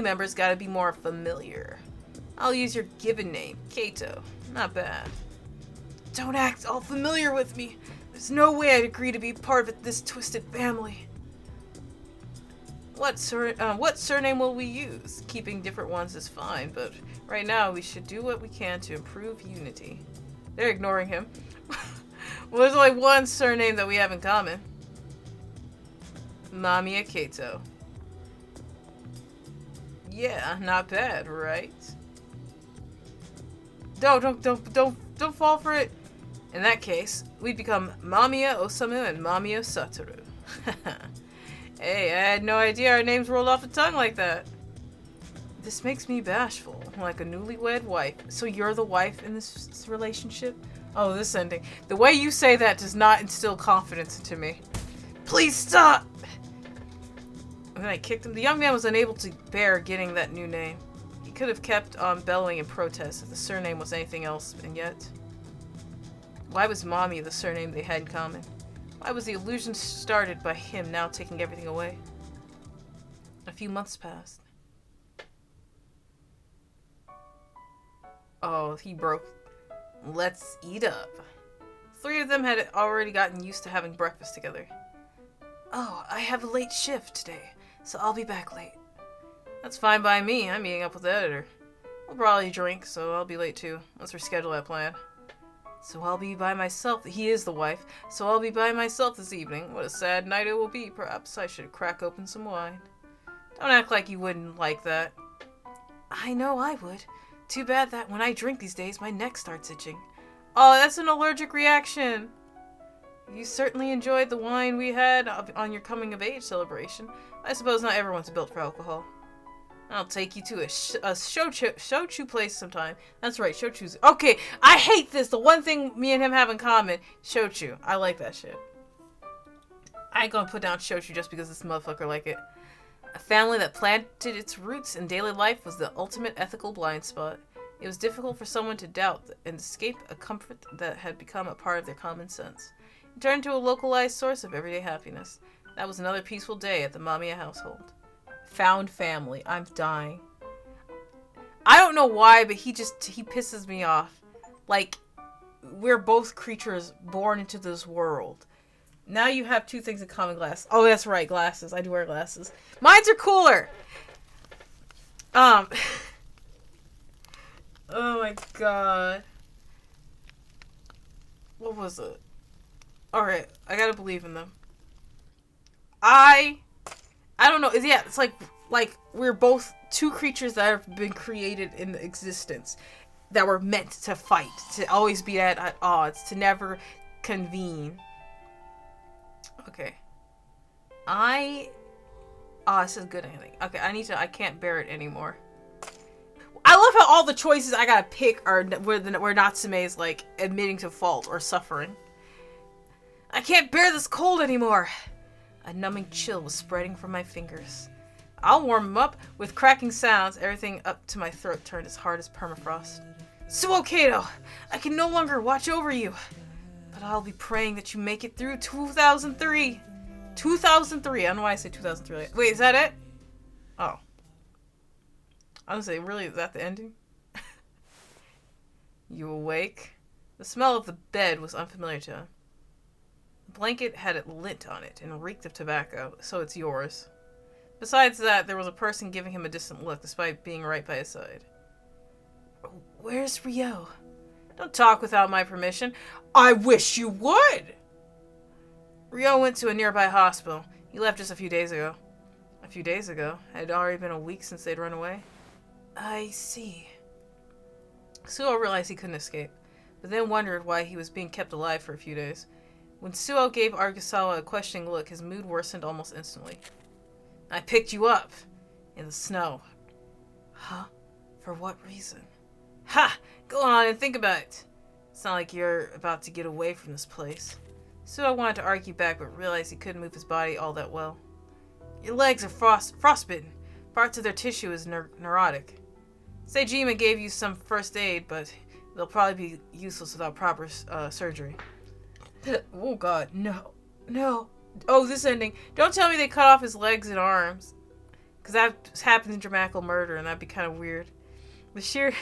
members gotta be more familiar. I'll use your given name, Kato. Not bad. Don't act all familiar with me. There's no way I'd agree to be part of this twisted family. What surname will we use? Keeping different ones is fine, but right now we should do what we can to improve unity. They're ignoring him. Well, there's only one surname that we have in common. MAMIYA Kato. Yeah, not bad, right? Don't fall for it. In that case, we become MAMIYA Osamu and MAMIYA Satoru. Hey, I had no idea our names rolled off the tongue like that. This makes me bashful, like a newlywed wife. So you're the wife in this relationship? Oh, this ending. The way you say that does not instill confidence into me. Please stop! And then I kicked him. The young man was unable to bear getting that new name. He could have kept on bellowing in protest if the surname was anything else, and yet... Why was Mommy the surname they had in common? Why was the illusion started by him now taking everything away? A few months passed. Oh, he broke. Let's eat up. 3 of them had already gotten used to having breakfast together. Oh, I have a late shift today, so I'll be back late. That's fine by me. I'm meeting up with the editor. We'll probably drink, so I'll be late too. Let's reschedule that plan. So I'll be by myself. He is the wife. So I'll be by myself this evening. What a sad night it will be. Perhaps I should crack open some wine. Don't act like you wouldn't like that. I know I would. Too bad that when I drink these days, my neck starts itching. Oh, that's an allergic reaction. You certainly enjoyed the wine we had on your coming-of-age celebration. I suppose not everyone's built for alcohol. I'll take you to a shochu place sometime. That's right, shochu's... Okay, I hate this. The one thing me and him have in common, shochu. I like that shit. I ain't gonna put down shochu just because this motherfucker like it. A family that planted its roots in daily life was the ultimate ethical blind spot. It was difficult for someone to doubt and escape a comfort that had become a part of their common sense. It turned to a localized source of everyday happiness. That was another peaceful day at the MAMIYA household. Found family. I'm dying. I don't know why, but he pisses me off. Like, we're both creatures born into this world. Now you have 2 things in common, glasses. Oh, that's right, glasses. I do wear glasses. Mines are cooler! Oh my god. What was it? Alright, I gotta believe in them. I don't know. Yeah, it's like we're both 2 creatures that have been created in existence that were meant to fight, to always be at odds, to never convene. Okay. This is good, I think. Okay, I can't bear it anymore. I love how all the choices I gotta pick are where Natsume is like admitting to fault or suffering. I can't bear this cold anymore. A numbing chill was spreading from my fingers. I'll warm him up. With cracking sounds, everything up to my throat turned as hard as permafrost. Tsuo Kato, I can no longer watch over you. But I'll be praying that you make it through 2003. 2003. I don't know why I say 2003. Wait, is that it? Oh. I was gonna say, really, is that the ending? You awake? The smell of the bed was unfamiliar to him. The blanket had lint on it and reeked of tobacco, so it's yours. Besides that, there was a person giving him a distant look, despite being right by his side. Where's Rio? Don't talk without my permission. I wish you would! Rio went to a nearby hospital. He left just a few days ago. A few days ago? It had already been a week since they'd run away. I see. Suo realized he couldn't escape, but then wondered why he was being kept alive for a few days. When Suo gave Arakasawa a questioning look, his mood worsened almost instantly. I picked you up. In the snow. Huh? For what reason? Ha! Go on and think about it. It's not like you're about to get away from this place. Suo wanted to argue back, but realized he couldn't move his body all that well. Your legs are frostbitten. Parts of their tissue is neurotic. Seijima gave you some first aid, but they'll probably be useless without proper surgery. Oh god, no. No. Oh, this ending. Don't tell me they cut off his legs and arms. Because that happens in Dramatical Murder, and that'd be kind of weird. The sheer,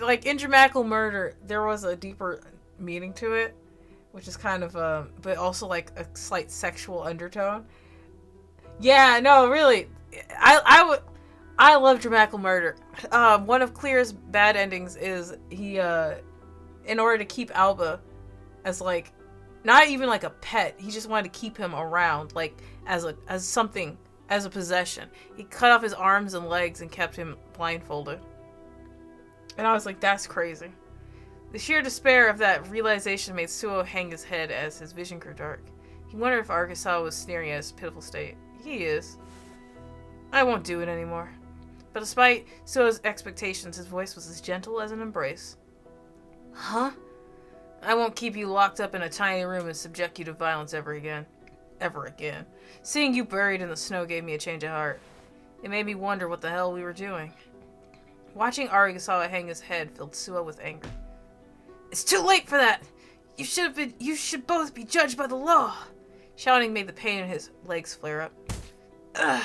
like, in Dramatical Murder, there was a deeper meaning to it, which is kind of, but also, like, a slight sexual undertone. Yeah, no, really. I love Dramatical Murder. One of Clear's bad endings is he, in order to keep Alba as, like, not even like a pet, he just wanted to keep him around, like, as a possession. He cut off his arms and legs and kept him blindfolded. And I was like, that's crazy. The sheer despair of that realization made Suo hang his head as his vision grew dark. He wondered if Arakasawa was sneering at his pitiful state. He is. I won't do it anymore. But despite Suo's expectations, his voice was as gentle as an embrace. Huh? I won't keep you locked up in a tiny room and subject you to violence ever again. Ever again. Seeing you buried in the snow gave me a change of heart. It made me wonder what the hell we were doing. Watching Arakasawa hang his head filled Suo with anger. It's too late for that! You should both be judged by the law! Shouting made the pain in his legs flare up. Ugh!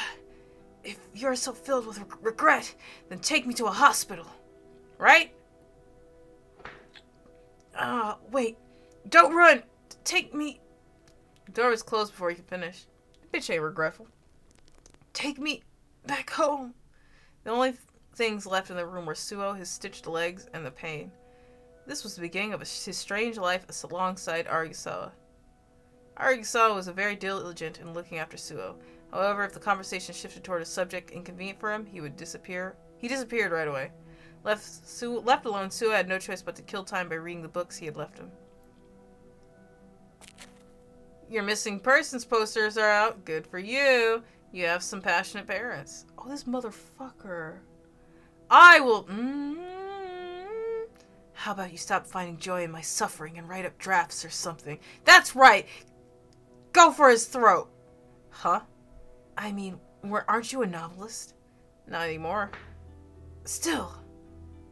If you're so filled with regret, then take me to a hospital. Right? Wait. Don't run! Take me... The door was closed before he could finish. Bitch ain't regretful. Take me back home. The only things left in the room were Suo, his stitched legs, and the pain. This was the beginning of his strange life alongside Arakasawa. Arakasawa was very diligent in looking after Suo. However, if the conversation shifted toward a subject inconvenient for him, he would disappear. He disappeared right away. Left alone, Suo had no choice but to kill time by reading the books he had left him. Your missing persons posters are out. Good for you. You have some passionate parents. Oh, this motherfucker. I will... How about you stop finding joy in my suffering and write up drafts or something? That's right. Go for his throat. Huh? I mean, aren't you a novelist? Not anymore. Still,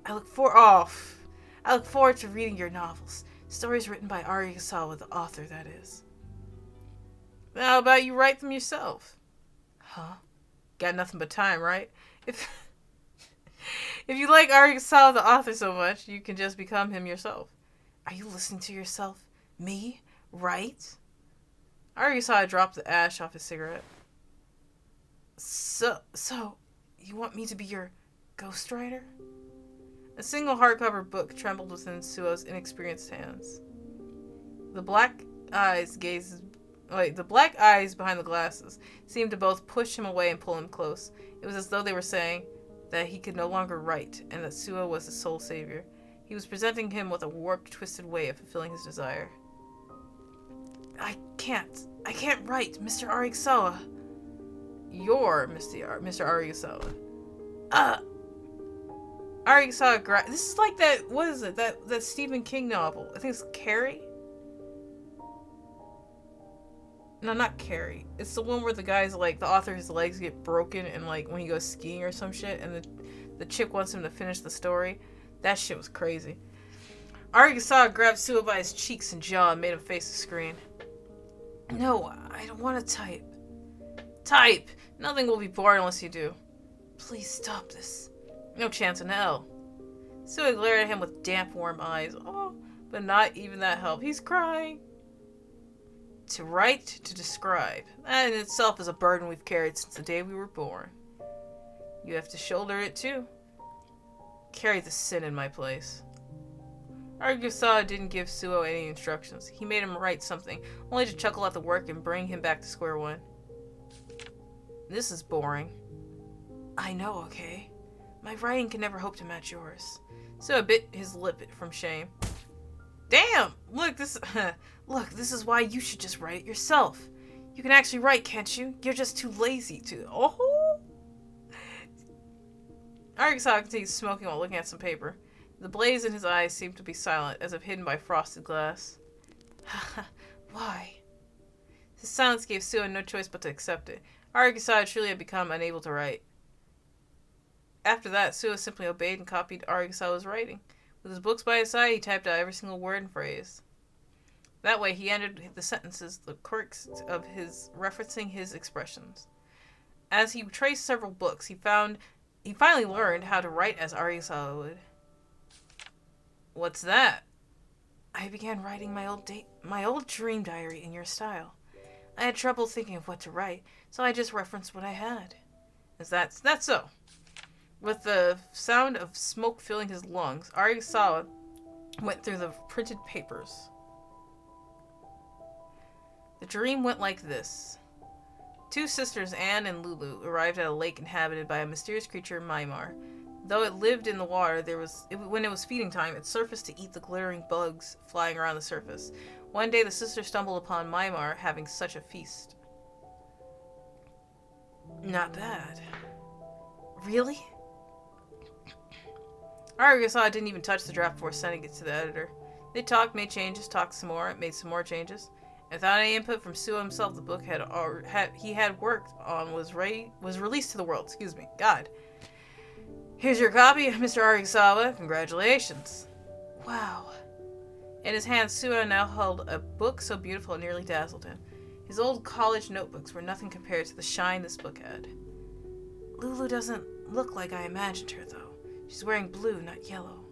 I look forward to reading your novels. Stories written by Arakasawa, the author, that is. How about you write them yourself? Huh? Got nothing but time, right? If you like Arakasawa, the author, so much, you can just become him yourself. Are you listening to yourself? Me? Right? Arakasawa dropped the ash off his cigarette. So, you want me to be your ghostwriter? A single hardcover book trembled within Suo's inexperienced hands. The black eyes behind the glasses seemed to both push him away and pull him close. It was as though they were saying that he could no longer write, and that Suo was his sole savior. He was presenting him with a warped, twisted way of fulfilling his desire. I can't write, Mr. Arakasawa. You're Mr. Arakasawa. Arakasawa this is like that, what is it? That Stephen King novel. I think it's Carrie? No, not Carrie. It's the one where the guy's like, the author's legs get broken and like when he goes skiing or some shit and the chick wants him to finish the story. That shit was crazy. Arakasawa grabbed Suo by his cheeks and jaw and made him face the screen. No, I don't want to type. Type! Nothing will be bored unless you do. Please stop this. No chance in hell. Suo glared at him with damp, warm eyes. Oh, but not even that helped. He's crying. To write, to describe. That in itself is a burden we've carried since the day we were born. You have to shoulder it too. Carry the sin in my place. Argasawa didn't give Suo any instructions. He made him write something, only to chuckle at the work and bring him back to square one. This is boring. I know, okay? My writing can never hope to match yours. Suo bit his lip from shame. Damn! Look, this is why you should just write it yourself. You can actually write, can't you? You're just too lazy to. Oh! Argasawa continued smoking while looking at some paper. The blaze in his eyes seemed to be silent, as if hidden by frosted glass. Why? His silence gave Suo no choice but to accept it. Argasawa truly had become unable to write. After that, Suo simply obeyed and copied Argasawa's writing. With his books by his side, he typed out every single word and phrase. That way, he ended the sentences, the quirks of his referencing his expressions. As he traced several books, he finally learned how to write as Argasawa would. What's that? I began writing my old dream diary in your style. I had trouble thinking of what to write, so I just referenced what I had. That's so. With the sound of smoke filling his lungs, Argasawa went through the printed papers. The dream went like this. Two sisters, Anne and Lulu, arrived at a lake inhabited by a mysterious creature, Maimar. Though it lived in the water, when it was feeding time, it surfaced to eat the glittering bugs flying around the surface. One day, the sisters stumbled upon Maimar having such a feast. Not bad. Really? Argasawa didn't even touch the draft before sending it to the editor. They talked, made changes, talked some more, made some more changes. And without any input from Suo himself, the book he had worked on was released to the world. Excuse me. God. Here's your copy, Mr. Argasawa. Congratulations. Wow. In his hand, Suo now held a book so beautiful it nearly dazzled him. His old college notebooks were nothing compared to the shine this book had. Lulu doesn't look like I imagined her, though. She's wearing blue, not yellow.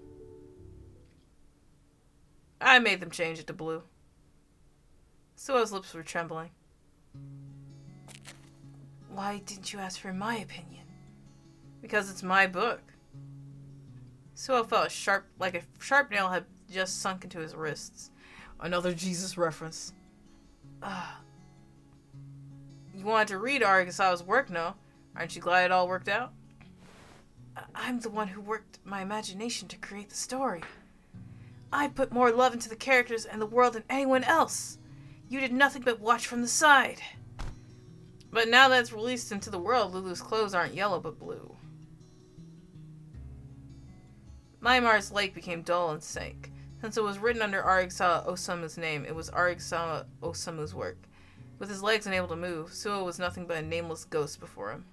I made them change it to blue. Suo's lips were trembling. Why didn't you ask for my opinion? Because it's my book. Suo felt like a sharp nail had just sunk into his wrists. Another Jesus reference. You wanted to read Argasawa's work, no? Aren't you glad it all worked out? I'm the one who worked my imagination to create the story. I put more love into the characters and the world than anyone else. You did nothing but watch from the side. But now that it's released into the world, Lulu's clothes aren't yellow but blue. Maimar's lake became dull and sank. Since it was written under Argasawa Osamu's name, it was Argasawa Osamu's work. With his legs unable to move, Suo was nothing but a nameless ghost before him.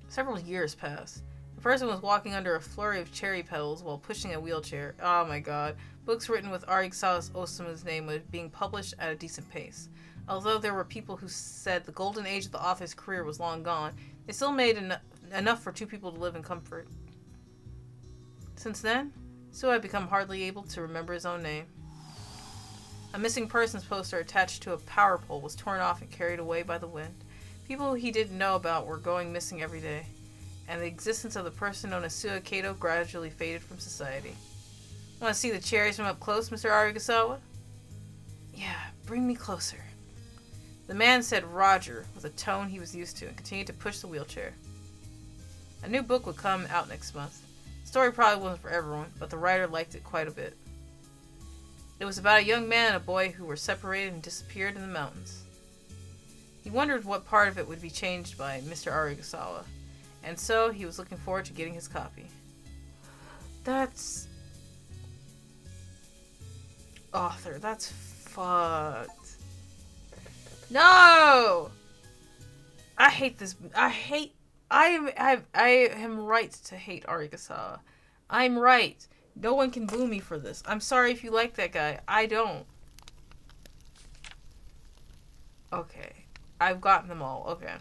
Several years passed. The person was walking under a flurry of cherry petals while pushing a wheelchair. Oh my god. Books written with Argasawa Osamu's name were being published at a decent pace. Although there were people who said the golden age of the author's career was long gone, they still made enough for two people to live in comfort. Since then, Suo had become hardly able to remember his own name. A missing persons poster attached to a power pole was torn off and carried away by the wind. People he didn't know about were going missing every day, and the existence of the person known as Suo Kato gradually faded from society. Want to see the cherries from up close, Mr. Argasawa? Yeah, bring me closer. The man said Roger with a tone he was used to and continued to push the wheelchair. A new book would come out next month. The story probably wasn't for everyone, but the writer liked it quite a bit. It was about a young man and a boy who were separated and disappeared in the mountains. He wondered what part of it would be changed by Mr. Argasawa, and so he was looking forward to getting his copy. That's... Author, that's fucked. No! I hate this. I am right to hate Argasawa. I'm right. No one can boo me for this. I'm sorry if you like that guy. I don't. Okay. I've gotten them all. Okay.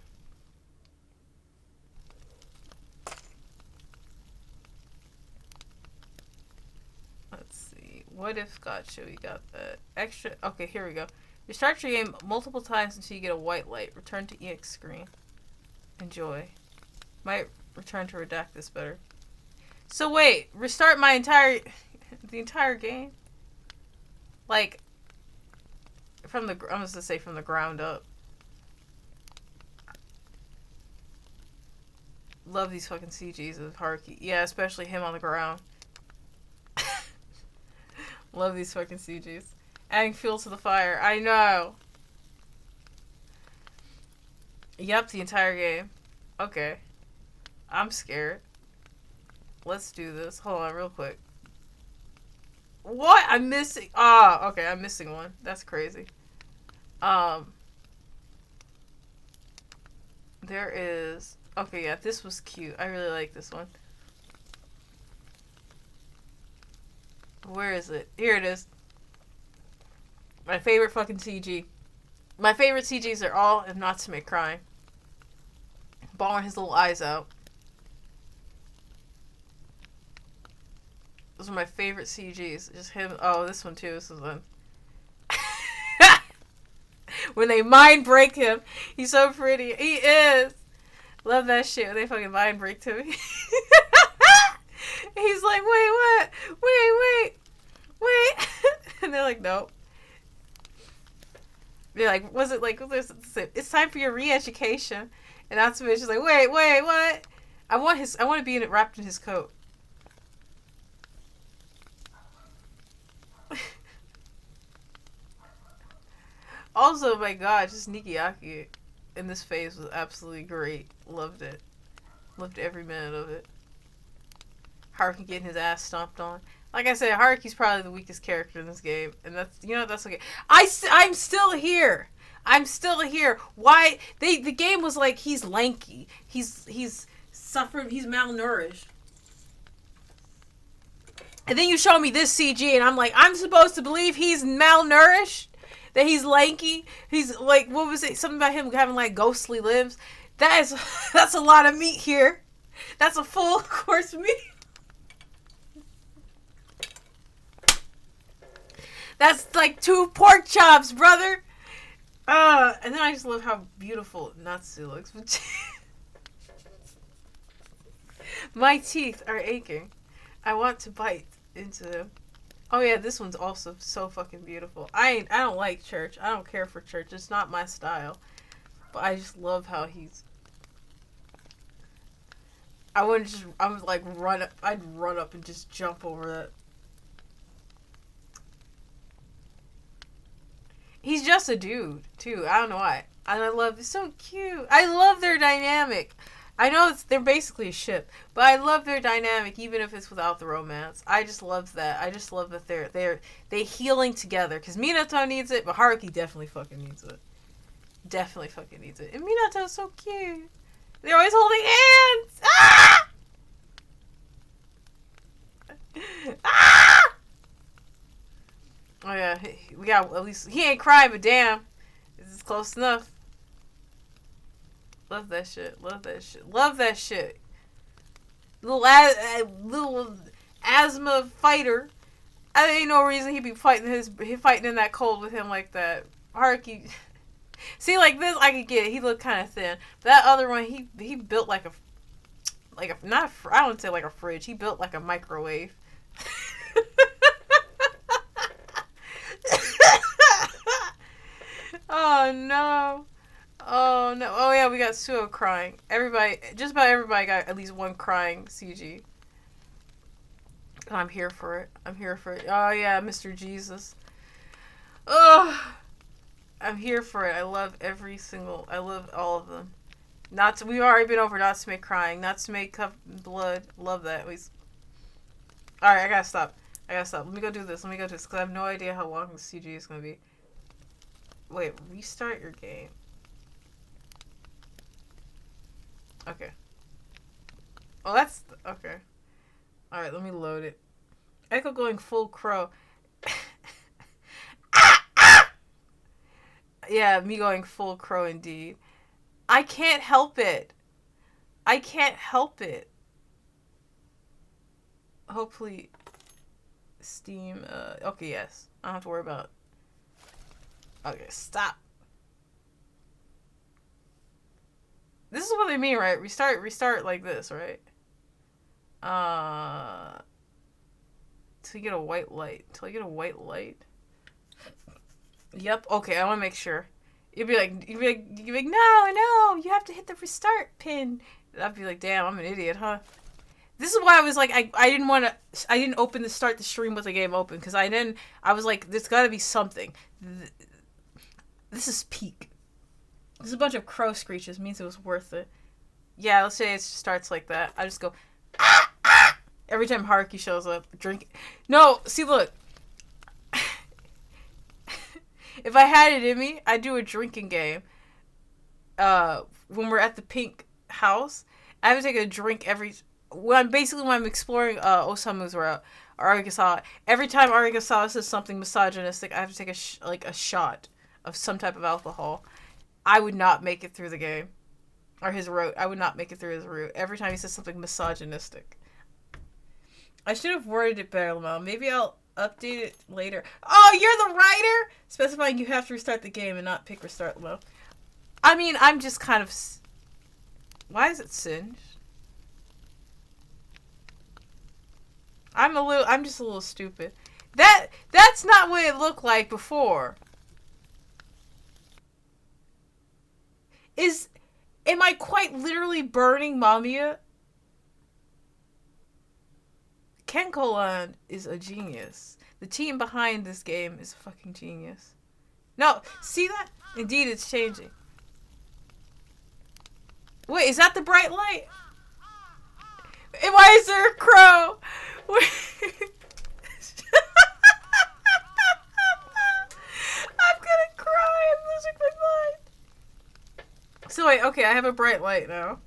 Let's see. What if gotcha? We got that. Extra. Okay, here we go. Restart your game multiple times until you get a white light. Return to EX screen. Enjoy. Might return to redact this better. So wait, restart my entire... the entire game? Like... from the... I'm just gonna say from the ground up. Love these fucking CGs of Haruki. Yeah, especially him on the ground. Love these fucking CGs. Adding fuel to the fire. I know. Yep, the entire game. Okay. I'm scared. Let's do this. Hold on real quick. What? I'm missing... ah, okay, I'm missing one. That's crazy. There is... okay, yeah, this was cute. I really like this one. Where is it? Here it is. My favorite fucking CG. My favorite CGs are all of Natsume crying. Bawling his little eyes out. Those are my favorite CGs. Just him. Oh, this one too. This is one. When they mind break him. He's so pretty. He is. Love that shit when they fucking mind break him. He's like, wait, what? Wait. And they're like, nope. They're like, was it like, it's time for your re-education. And Natsume's just like, wait, what? I want to be wrapped in his coat. Also, my god, just Nikiaki in this phase was absolutely great. Loved it. Loved every minute of it. Haruki getting his ass stomped on. Like I said, Haruki's probably the weakest character in this game. And that's, that's okay. I'm still here. I'm still here. Why? The game was like, he's lanky. He's suffering. He's malnourished. And then you show me this CG and I'm like, I'm supposed to believe he's malnourished? That he's lanky? He's like, what was it? Something about him having like ghostly limbs? That's a lot of meat here. That's a full course meat. That's like 2 pork chops, brother. And then I just love how beautiful Natsu looks. My teeth are aching. I want to bite into them. Oh yeah, this one's also so fucking beautiful. I don't like church. I don't care for church. It's not my style. But I just love how he's... I would like run up. I'd run up and just jump over that. He's just a dude, too. I don't know why. And I love... it's so cute. I love their dynamic. I know they're basically a ship, but I love their dynamic, even if it's without the romance. I just love that. I just love that they're healing together. Because Minato needs it, but Haruki definitely fucking needs it. Definitely fucking needs it. And Minato's so cute. They're always holding hands. Ah! Ah! Oh yeah, we got at least he ain't crying, but damn, this is close enough. Love that shit. Love that shit. Love that shit. Little asthma fighter. I ain't no reason he'd be fighting in that cold with him like that. Haruki. See, like this, I could get it. He looked kind of thin. That other one, he built like a not I don't say like a fridge. He built like a microwave. Oh no. Oh no. Oh yeah, we got Suo crying. Just about everybody got at least one crying CG. And I'm here for it. I'm here for it. Oh yeah, Mr. Jesus. Oh, I'm here for it. I love I love all of them. We've already been over Natsume crying. Natsume cup blood. Love that. Alright, I gotta stop. Let me go do this. Because I have no idea how long the CG is gonna be. Wait, restart your game. Okay. Oh, that's... okay. Alright, let me load it. Echo going full crow. Yeah, me going full crow indeed. I can't help it. Hopefully... Steam. Okay, yes. I don't have to worry about. Okay, stop. This is what they mean, right? Restart like this, right? Till you get a white light. Till I get a white light. Yep. Okay, I want to make sure. You'd be like, no, you have to hit the restart pin. I'd be like, damn, I'm an idiot, huh? This is why I was like, I didn't open start the stream with the game open, because I was like, there's gotta be something. This is peak. This is a bunch of crow screeches, means it was worth it. Yeah, let's say it starts like that. I just go, ah, ah! Every time Haruki shows up, drink. No, see, look. If I had it in me, I'd do a drinking game. When we're at the pink house, I have to take a drink when I'm exploring Osamu's route, or Arigasawa. Every time Arigasawa says something misogynistic, I have to take a shot of some type of alcohol. I would not make it through the game. Or his route. I would not make it through his route. Every time he says something misogynistic. I should have worded it better, Lamel. Maybe I'll update it later. Oh, you're the writer? Specifying you have to restart the game and not pick restart, Lamel. I mean, I'm just kind of... Why is it singed? I'm just a little stupid. That's not what it looked like before. Am I quite literally burning MAMIYA? Kenkoland is a genius. The team behind this game is a fucking genius. No, see that? Indeed, it's changing. Wait, is that the bright light? And why is there a crow? I'm gonna cry. I'm losing my mind. So wait, okay, I have a bright light now.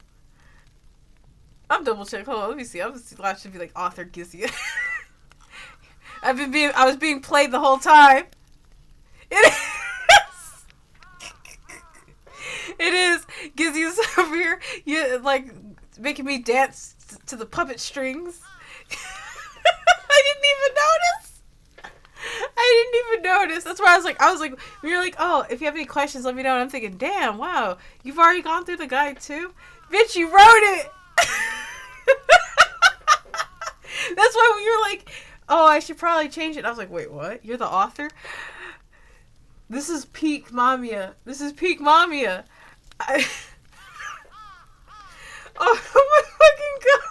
I'm double checking. Hold on, let me see. I should be like author Gizzy. I was being played the whole time. It is. It is. Gizzy's over here, like making me dance to the puppet strings. I didn't even notice. That's why I was like, we were like, oh, if you have any questions, let me know. And I'm thinking, damn, wow, you've already gone through the guide too? Bitch, you wrote it! That's why when you're like, oh, I should probably change it. I was like, wait, what? You're the author? This is peak MAMIYA. This is peak MAMIYA. Oh my fucking god.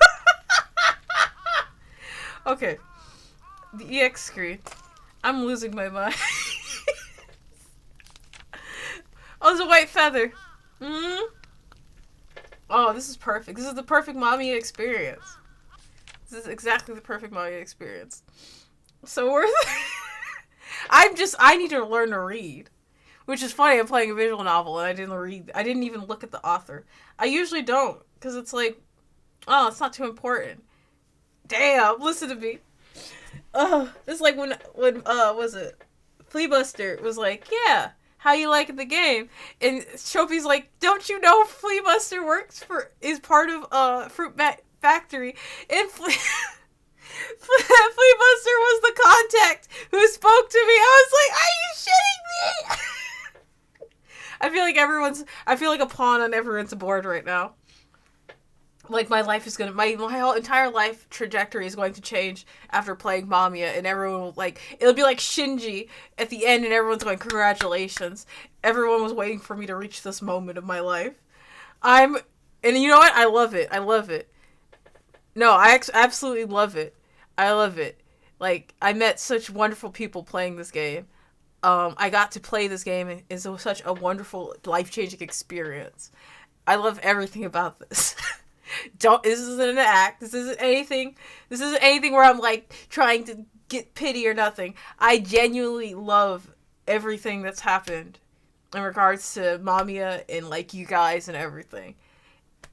Okay. The EX screen. I'm losing my mind. Oh, there's a white feather. Oh, this is perfect. This is the perfect MAMIYA experience. This is exactly the perfect MAMIYA experience. So worth it. I need to learn to read. Which is funny, I'm playing a visual novel and I didn't even look at the author. I usually don't, because it's like, oh, it's not too important. Damn, listen to me. It's like when was it? Fleabuster was like, yeah, how you like the game? And Shopi's like, don't you know Fleabuster is part of Fruit Factory? And Fleabuster was the contact who spoke to me. I was like, are you shitting me? I feel like a pawn on everyone's board right now. Like my whole entire life trajectory is going to change after playing MAMIYA, and everyone will it'll be like Shinji at the end, and everyone's going, congratulations. Everyone was waiting for me to reach this moment of my life. And you know what? I love it. No, I absolutely love it. I love it. Like, I met such wonderful people playing this game. I got to play this game, and it's such a wonderful, life-changing experience. I love everything about this. This isn't an act. This isn't anything where I'm like trying to get pity or nothing. I genuinely love everything that's happened in regards to MAMIYA and like you guys and everything.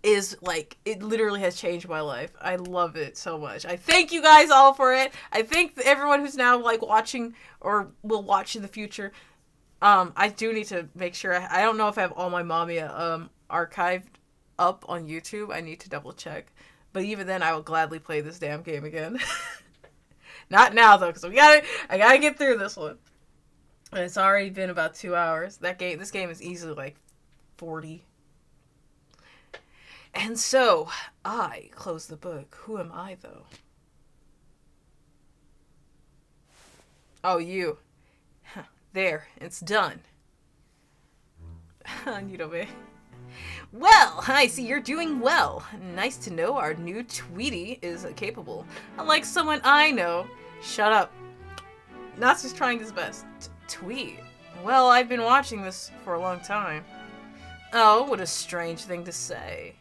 Is like, it literally has changed my life. I love it so much. I thank you guys all for it. I thank everyone who's now like watching or will watch in the future. I do need to make sure I don't know if I have all my MAMIYA archived up on YouTube. I need to double check. But even then, I will gladly play this damn game again. Not now though, because I gotta get through this one. And it's already been about 2 hours. This game is easily like 40. And so, I close the book. Who am I, though? Oh, you. There, it's done. Nidobe. Well, I see you're doing well. Nice to know our new Tweety is capable. Unlike someone I know. Shut up. Natsu's trying his best. Tweet? Well, I've been watching this for a long time. Oh, what a strange thing to say.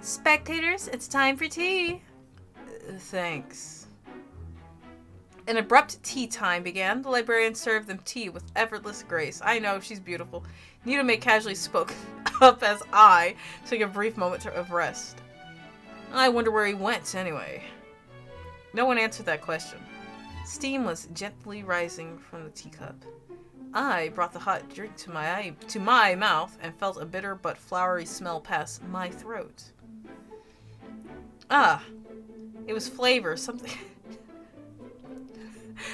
Spectators, it's time for tea. Thanks. An abrupt tea time began. The librarian served them tea with effortless grace. I know, she's beautiful. Nidobe casually spoke up as I took a brief moment of rest. I wonder where he went, anyway. No one answered that question. Steam was gently rising from the teacup. I brought the hot drink to my mouth and felt a bitter but flowery smell pass my throat. Ah, it was flavor, something...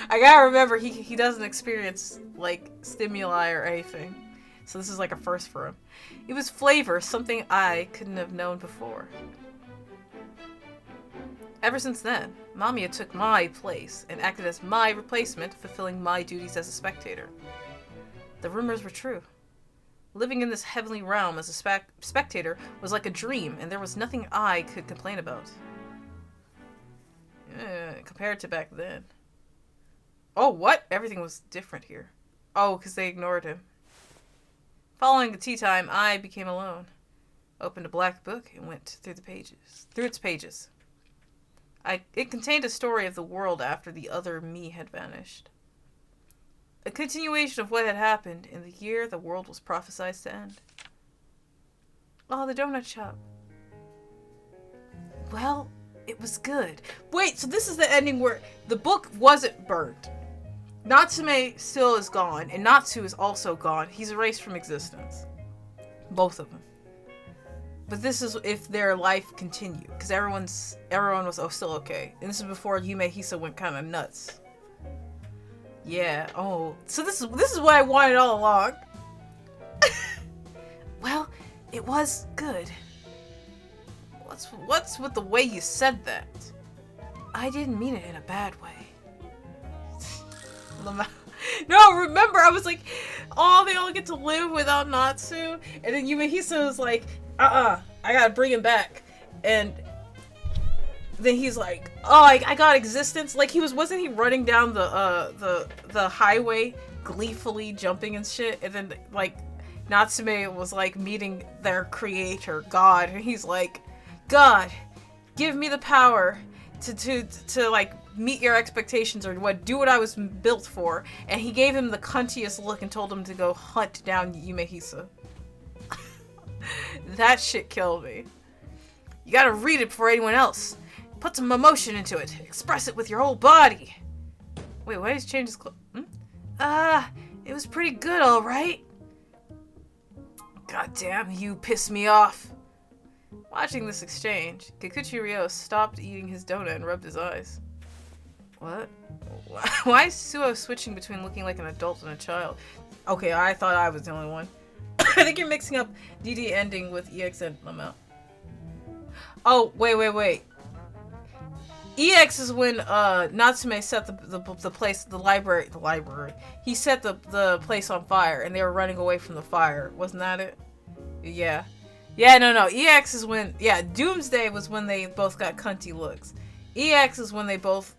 I gotta remember, he doesn't experience, like, stimuli or anything. So this is like a first for him. It was flavor, something I couldn't have known before. Ever since then, MAMIYA took my place and acted as my replacement, fulfilling my duties as a spectator. The rumors were true. Living in this heavenly realm as a spectator was like a dream, and there was nothing I could complain about. Compared to back then. Oh, what? Everything was different here. Oh, because they ignored him. Following the tea time, I became alone. Opened a black book and went through its pages. It contained a story of the world after the other me had vanished. A continuation of what had happened in the year the world was prophesied to end. Oh, the donut shop. Well, it was good. Wait, so this is the ending where the book wasn't burnt. Natsume still is gone, and Natsu is also gone. He's erased from existence. Both of them. But this is if their life continued, because everyone was still okay. And this is before Yume Hisa went kind of nuts. Yeah. Oh, so this is what I wanted all along. Well, it was good. What's with the way you said that? I didn't mean it in a bad way. No, remember I was like, oh, they all get to live without Natsu, and then Yume Hisa was like, I gotta bring him back, and then he's like, oh, I got existence. Like wasn't he running down the highway, gleefully jumping and shit, and then like Natsume was like meeting their creator, God, and he's like, God, give me the power to like meet your expectations or do what I was built for, and he gave him the cuntiest look and told him to go hunt down Yume Hisa. That shit killed me. You gotta read it before anyone else. Put some emotion into it. Express it with your whole body. Wait, why did he change his clothes? It was pretty good, alright. God damn, you piss me off. Watching this exchange, Kikuchi Ryo stopped eating his donut and rubbed his eyes. What? Why is Suo switching between looking like an adult and a child? Okay, I thought I was the only one. I think you're mixing up DD ending with EX and Lamel. Oh, wait. EX is when Natsume set the library. He set the place on fire and they were running away from the fire. Wasn't that it? Yeah. Yeah, no. EX is when, Doomsday was when they both got cunty looks. EX is when they both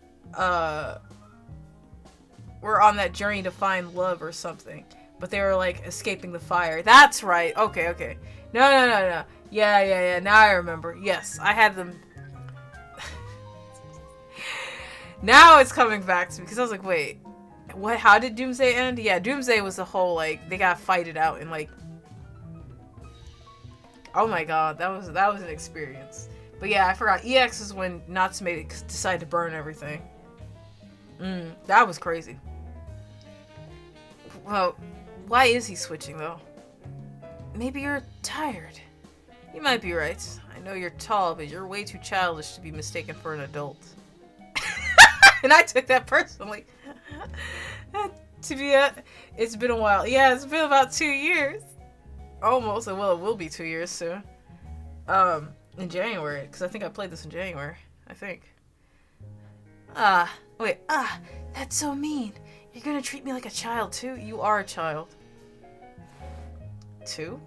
were on that journey to find love or something. But they were like escaping the fire. That's right. Okay. No. Yeah. Now I remember. Yes, I had them. Now it's coming back to me because I was like, wait, what? How did Doomsday end? Yeah, Doomsday was the whole like they gotta fight it out and like. Oh my god, that was an experience. But yeah, I forgot. EX is when Natsume decided to burn everything. That was crazy. Well, why is he switching though? Maybe you're tired. You might be right. I know you're tall, but you're way too childish to be mistaken for an adult. And I took that personally. It's been a while. Yeah, it's been about 2 years. Almost. Well, it will be 2 years soon. In January, because I think I played this in January. I think. That's so mean. You're gonna treat me like a child too? You are a child. 2?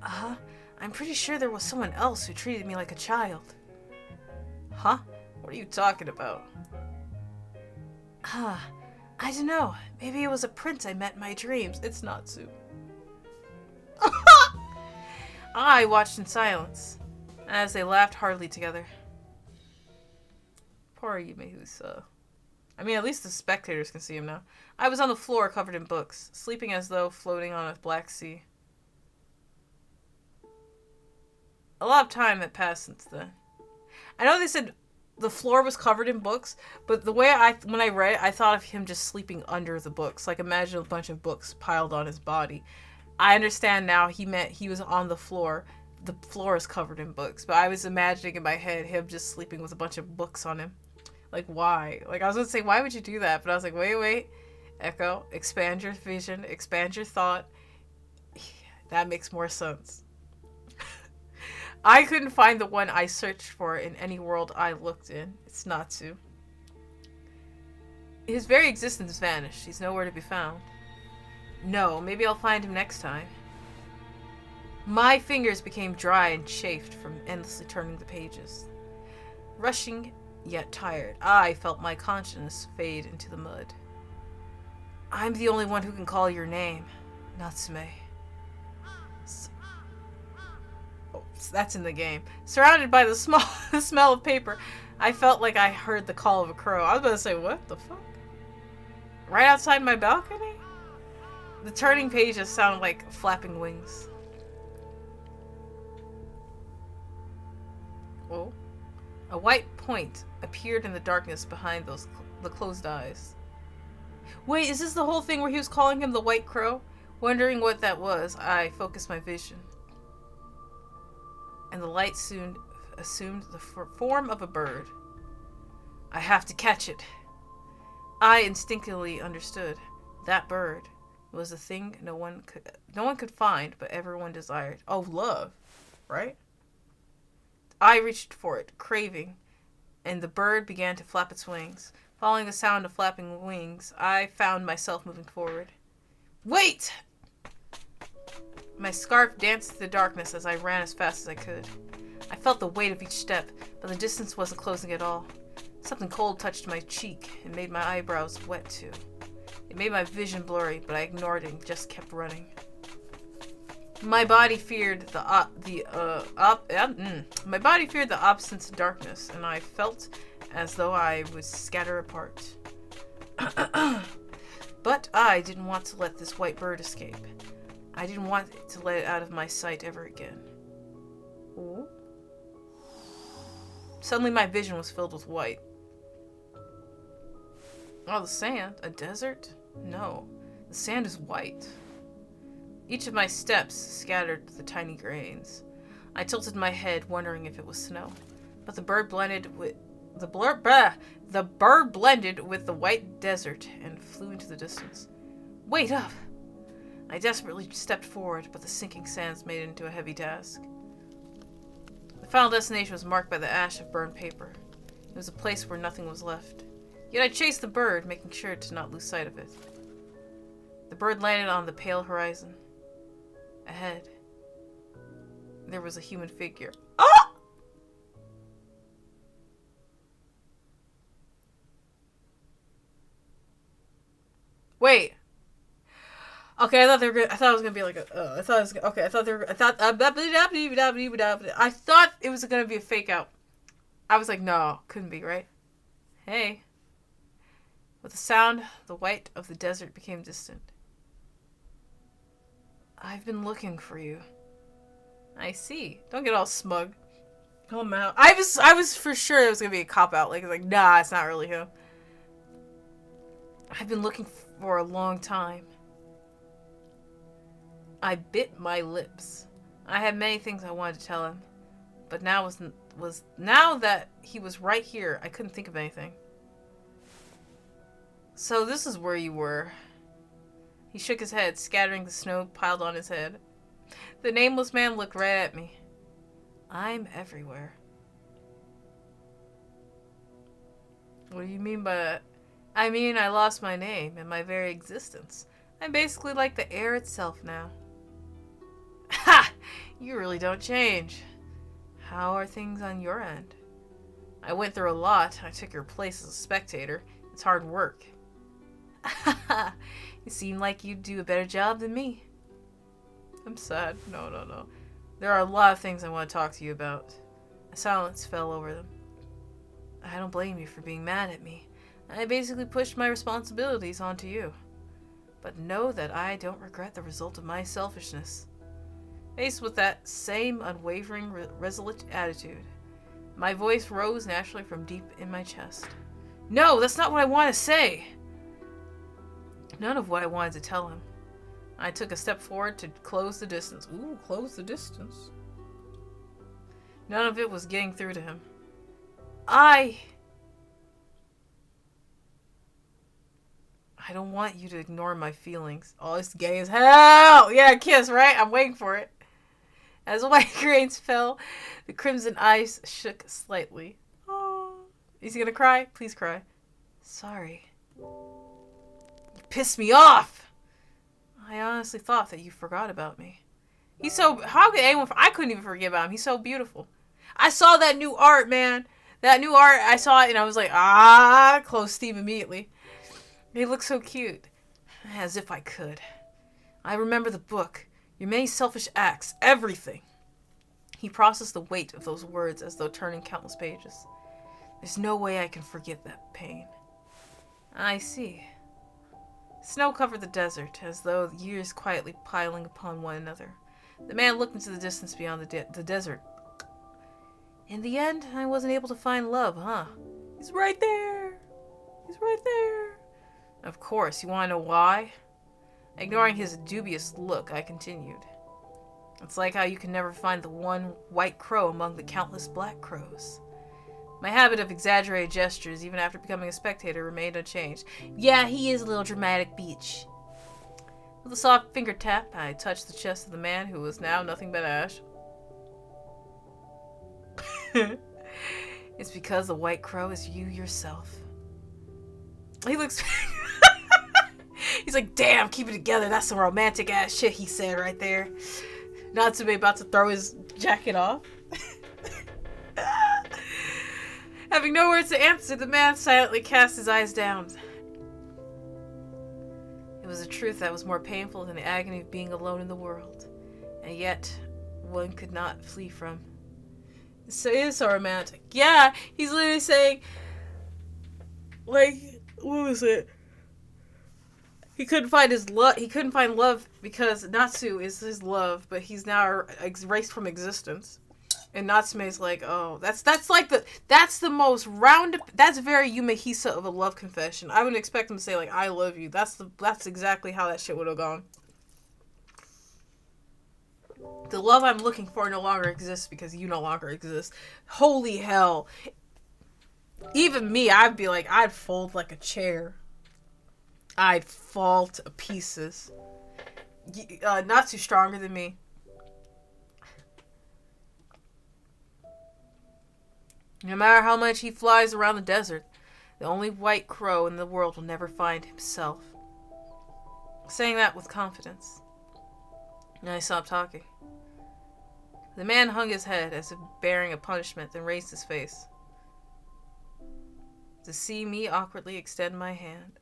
I'm pretty sure there was someone else who treated me like a child. Huh? What are you talking about? I don't know. Maybe it was a prince I met in my dreams. It's Natsu. I watched in silence, as they laughed heartily together. Poor Yumehusa. I mean, at least the spectators can see him now. I was on the floor covered in books, sleeping as though floating on a black sea. A lot of time had passed since then. I know they said the floor was covered in books, but the way when I read it, I thought of him just sleeping under the books. Like, imagine a bunch of books piled on his body. I understand now he meant he was on the floor. The floor is covered in books, but I was imagining in my head him just sleeping with a bunch of books on him. Like, why? Like, I was going to say, why would you do that? But I was like, wait. Echo, expand your vision, expand your thought. That makes more sense. I couldn't find the one I searched for in any world I looked in. It's Natsu. His very existence vanished. He's nowhere to be found. No, maybe I'll find him next time. My fingers became dry and chafed from endlessly turning the pages. Rushing, yet tired, I felt my conscience fade into the mud. I'm the only one who can call your name, Natsume. That's in the game. Surrounded by the smell of paper, I felt like I heard the call of a crow. I was about to say, what the fuck? Right outside my balcony? The turning pages sounded like flapping wings. Oh. A white point appeared in the darkness behind the closed eyes. Wait, is this the whole thing where he was calling him the White Crow? Wondering what that was, I focused my vision. And the light soon assumed the form of a bird. I have to catch it. I instinctively understood. That bird was a thing no one could find, but everyone desired. Oh, love, right? I reached for it, craving, and the bird began to flap its wings. Following the sound of flapping wings, I found myself moving forward. Wait! My scarf danced through the darkness as I ran as fast as I could. I felt the weight of each step, but the distance wasn't closing at all. Something cold touched my cheek and made my eyebrows wet too. It made my vision blurry, but I ignored it and just kept running. My body feared the absence of darkness, and I felt as though I would scatter apart. But I didn't want to let this white bird escape. I didn't want to let it out of my sight ever again. Ooh. Suddenly my vision was filled with white. Oh, the sand? A desert? No. The sand is white. Each of my steps scattered the tiny grains. I tilted my head, wondering if it was snow. But the bird blended with the white desert and flew into the distance. Wait up! I desperately stepped forward, but the sinking sands made it into a heavy task. The final destination was marked by the ash of burned paper. It was a place where nothing was left. Yet I chased the bird, making sure to not lose sight of it. The bird landed on the pale horizon. Ahead, there was a human figure. Ah! Wait. Okay, I thought it was gonna be like a. I thought it was okay. I thought it was gonna be a fake out. I was like, no, couldn't be, right? Hey. With a sound, the white of the desert became distant. I've been looking for you. I see. Don't get all smug. Call him out. I was for sure it was gonna be a cop out. Like, nah, it's not really him. I've been looking for a long time. I bit my lips. I had many things I wanted to tell him, but now was that he was right here, I couldn't think of anything. So this is where you were. He shook his head, scattering the snow piled on his head. The nameless man looked right at me. I'm everywhere. What do you mean by that? I mean, I lost my name and my very existence. I'm basically like the air itself now. Ha! You really don't change. How are things on your end? I went through a lot. I took your place as a spectator. It's hard work. You seem like you'd do a better job than me. I'm sad. No. There are a lot of things I want to talk to you about. A silence fell over them. I don't blame you for being mad at me. I basically pushed my responsibilities onto you. But know that I don't regret the result of my selfishness. Faced with that same unwavering, resolute attitude, my voice rose naturally from deep in my chest. No, that's not what I want to say! None of what I wanted to tell him. I took a step forward to close the distance. Ooh, close the distance. None of it was getting through to him. I don't want you to ignore my feelings. Oh, it's gay as hell! Yeah, kiss, right? I'm waiting for it. As the white grains fell, the crimson eyes shook slightly. Oh, is he gonna cry? Please cry. Sorry. You pissed me off! I honestly thought that you forgot about me. He's so... How could anyone... I couldn't even forget about him. He's so beautiful. I saw that new art, man. That new art, I saw it and I was like, close Steve immediately. He looks so cute. As if I could. I remember the book. Your many selfish acts. Everything. He processed the weight of those words as though turning countless pages. There's no way I can forget that pain. I see. Snow covered the desert, as though years quietly piling upon one another. The man looked into the distance beyond the desert. In the end, I wasn't able to find love, huh? He's right there. He's right there. Of course, you want to know why? Ignoring his dubious look, I continued. It's like how you can never find the one white crow among the countless black crows. My habit of exaggerated gestures, even after becoming a spectator, remained unchanged. Yeah, he is a little dramatic beach. With a soft finger tap, I touched the chest of the man who was now nothing but ash. It's because the white crow is you yourself. He looks... He's like, damn, keep it together. That's some romantic ass shit he said right there. Natsume about to throw his jacket off. Having no words to answer, the man silently cast his eyes down. It was a truth that was more painful than the agony of being alone in the world. And yet, one could not flee from. So it is so romantic. Yeah, he's literally saying, like, what was it? He couldn't find his love. He couldn't find love because Natsu is his love, but he's now erased from existence. And Natsume's like, oh, that's the most that's very Yumehisa of a love confession. I wouldn't expect him to say like, I love you. That's exactly how that shit would have gone. The love I'm looking for no longer exists because you no longer exist. Holy hell. Even me, I'd be like, I'd fold like a chair. I'd fall to pieces. Natsu stronger than me. No matter how much he flies around the desert, the only white crow in the world will never find himself. Saying that with confidence. And I stopped talking. The man hung his head as if bearing a punishment, then raised his face. To see me awkwardly extend my hand.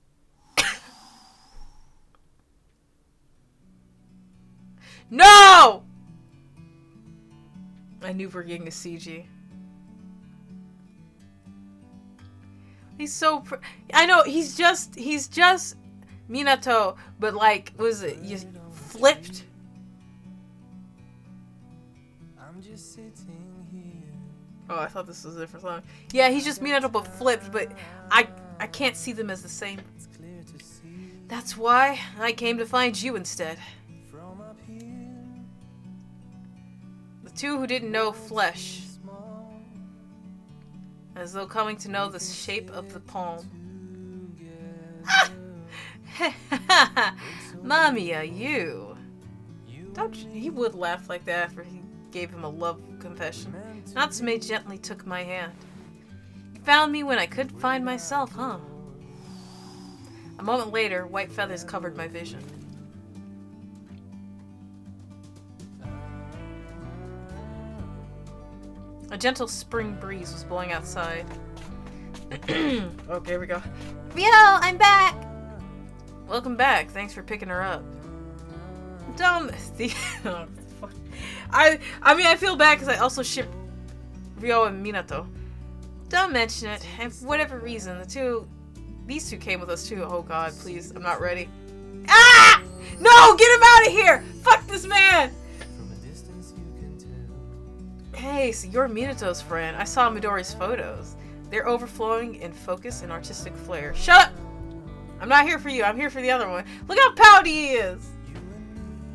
No! I knew we were getting a CG. He's so... I know, he's just Minato, but like, what is it? You flipped? Oh, I thought this was a different song. Yeah, he's just Minato, but flipped, but I can't see them as the same. That's why I came to find you instead. The two who didn't know flesh as though coming to know the shape of the palm. MAMIYA, you. He would laugh like that after he gave him a love confession. Natsume gently took my hand. You found me when I couldn't find myself, huh? A moment later, white feathers covered my vision. A gentle spring breeze was blowing outside. Okay, here we go. Yo, I'm back! Welcome back. Thanks for picking her up. Dumb. I mean, I feel bad because I also ship Ryo and Minato. Don't mention it. And for whatever reason, these two came with us too. Oh god, please. I'm not ready. Ah! No! Get him out of here! Fuck this man! Hey, so you're Minato's friend. I saw Midori's photos. They're overflowing in focus and artistic flair. Shut up! I'm not here for you. I'm here for the other one. Look how pouty he is!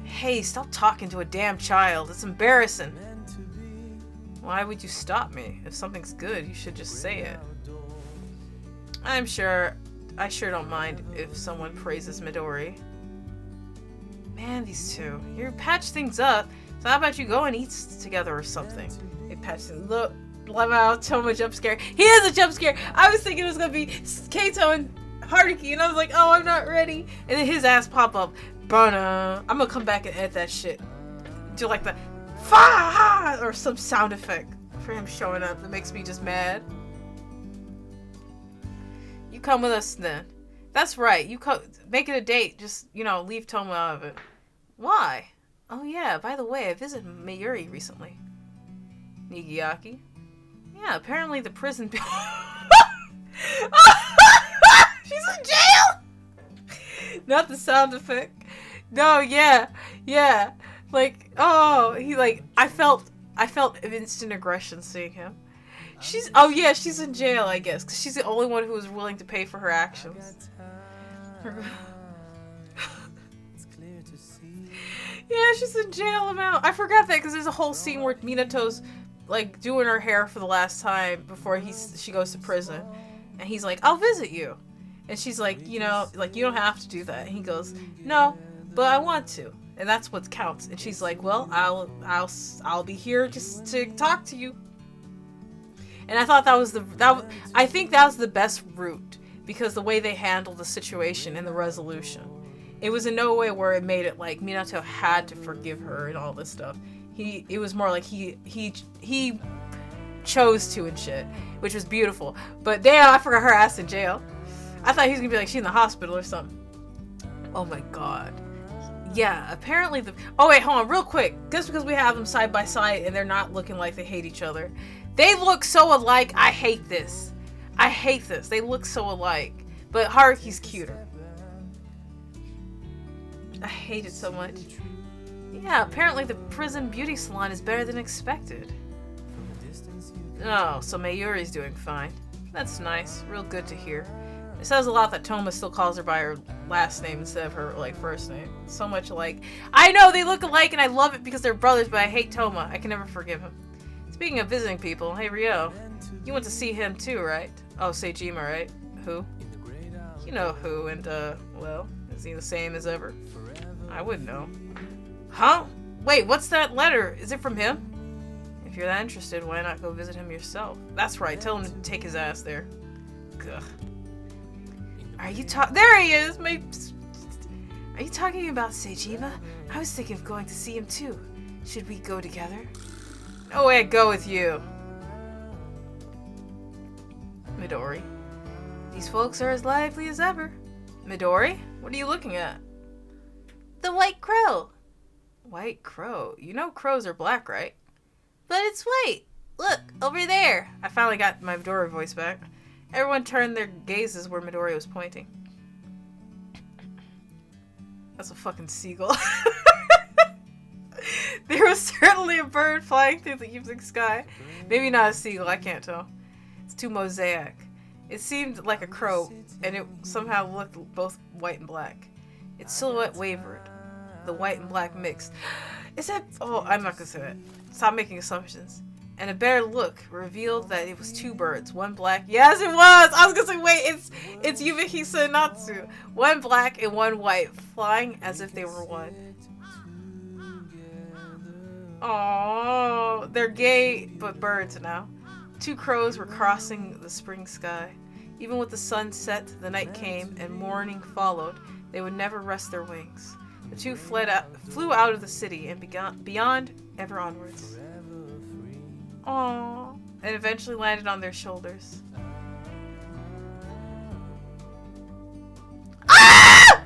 Hey, stop talking to a damn child. It's embarrassing. Why would you stop me? If something's good, you should just say it. I sure don't mind if someone praises Midori. Man, these two. You patch things up. So how about you go and eat together or something? They patch things. Look, wow, Toma jump scare. He is a jump scare. I was thinking it was gonna be Kaito and Haruki, and I was like, oh, I'm not ready. And then his ass pop up. I'm gonna come back and edit that shit. Do like the fa or some sound effect for him showing up that makes me just mad. You come with us then. That's right. You make it a date. Just, leave Toma out of it. Why? Oh yeah, by the way, I visited Mayuri recently. Nigiyaki? Yeah, apparently the prison... She's in jail! Not the sound effect. No, yeah. Like, oh, I felt instant aggression seeing him. She's in jail, I guess, because she's the only one who was willing to pay for her actions. Yeah, she's in jail about. I forgot that because there's a whole scene where Minato's like doing her hair for the last time before she goes to prison, and he's like, "I'll visit you," and she's like, you don't have to do that. And he goes, "No, but I want to," and that's what counts. And she's like, "Well, I'll be here just to talk to you." And I thought I think that was the best route because the way they handled the situation and the resolution. It was in no way where it made it like Minato had to forgive her and all this stuff. It was more like he chose to and shit, which was beautiful. But damn, I forgot her ass in jail. I thought he was gonna be like she's in the hospital or something. Oh my god. Yeah, apparently oh wait, hold on, real quick. Just because we have them side by side and they're not looking like they hate each other. They look so alike. I hate this. They look so alike. But Haruki's cuter. I hate it so much. Yeah, apparently the prison beauty salon is better than expected. Oh, so Mayuri's doing fine. That's nice. Real good to hear. It says a lot that Toma still calls her by her last name instead of her first name. So much alike. I know they look alike and I love it because they're brothers, but I hate Toma. I can never forgive him. Speaking of visiting people, hey Ryo, you went to see him too, right? Oh, Seijima, right? Who? You know who, and well, is he the same as ever? I wouldn't know. Huh? Wait, what's that letter? Is it from him? If you're that interested, why not go visit him yourself? That's right, tell him to take his ass there. Ugh. Are you there he is! Are you talking about Seijima? I was thinking of going to see him too. Should we go together? No way I'd go with you. Midori. These folks are as lively as ever. Midori? What are you looking at? The white crow. White crow? You know crows are black, right? But it's white. Look, over there. I finally got my Midori voice back. Everyone turned their gazes where Midori was pointing. That's a fucking seagull. There was certainly a bird flying through the evening sky. Maybe not a seagull, I can't tell. It's too mosaic. It seemed like a crow, and it somehow looked both white and black. Its silhouette wavered. The white and black mixed. Is that... Oh, I'm not gonna say that. Stop making assumptions. and a better look revealed that it was two birds, one black. Yes, it was! I was gonna say, wait, it's Yumehisa and Natsu. One black and one white, flying as if they were one. Oh, they're gay, but birds now. Two crows were crossing the spring sky. Even with the sun set, the night came, and morning followed. They would never rest their wings. The two flew out of the city and beyond, ever onwards. Aww. And eventually landed on their shoulders. Ah!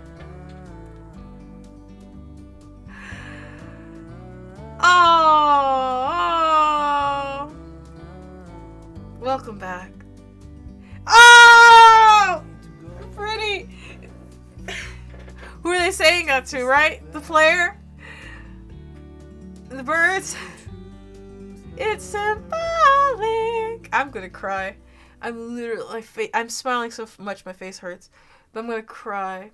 Oh! Welcome back. Oh! Pretty! Who are they saying that to, right? The player? The birds? It's symbolic! I'm gonna cry. I'm literally, I'm smiling so much my face hurts. But I'm gonna cry.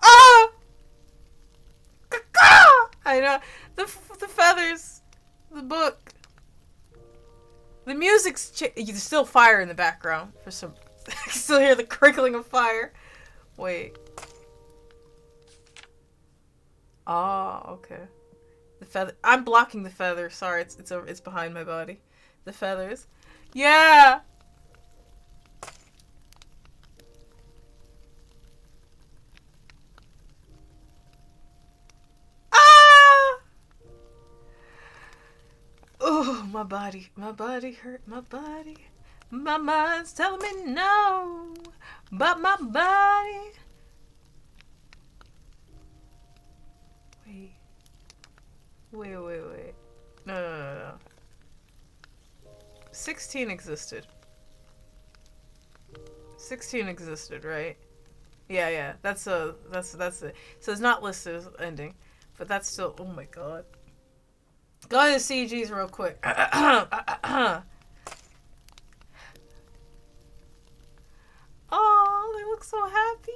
Ah! I know. The feathers. The book. The music's you can still fire in the background for some. I can still hear the crinkling of fire. Wait. Oh, okay. The feather. I'm blocking the feather. Sorry, it's behind my body. The feathers. Yeah. Ah. Oh, my body hurt. My body. My mind's telling me no, but my body. Wait. No. 16 existed. 16 existed, right? Yeah. That's it. So it's not listed as ending, but that's still. Oh my god. Go to the CGs real quick. Oh, they look so happy.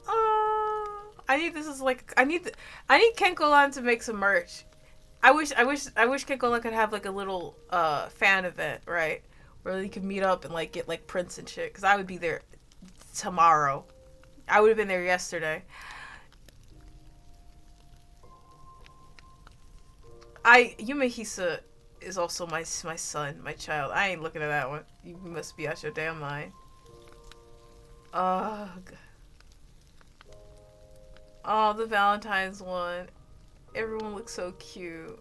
Oh, I need Kenko-lan to make some merch. I wish Kenko-lan could have like a little fan event, right? Where you could meet up and like get like prints and shit. Cause I would be there tomorrow. I would have been there yesterday. Yumehisa is also my son, my child. I ain't looking at that one. You must be out your damn mind. Ugh. Oh, the Valentine's one. Everyone looks so cute.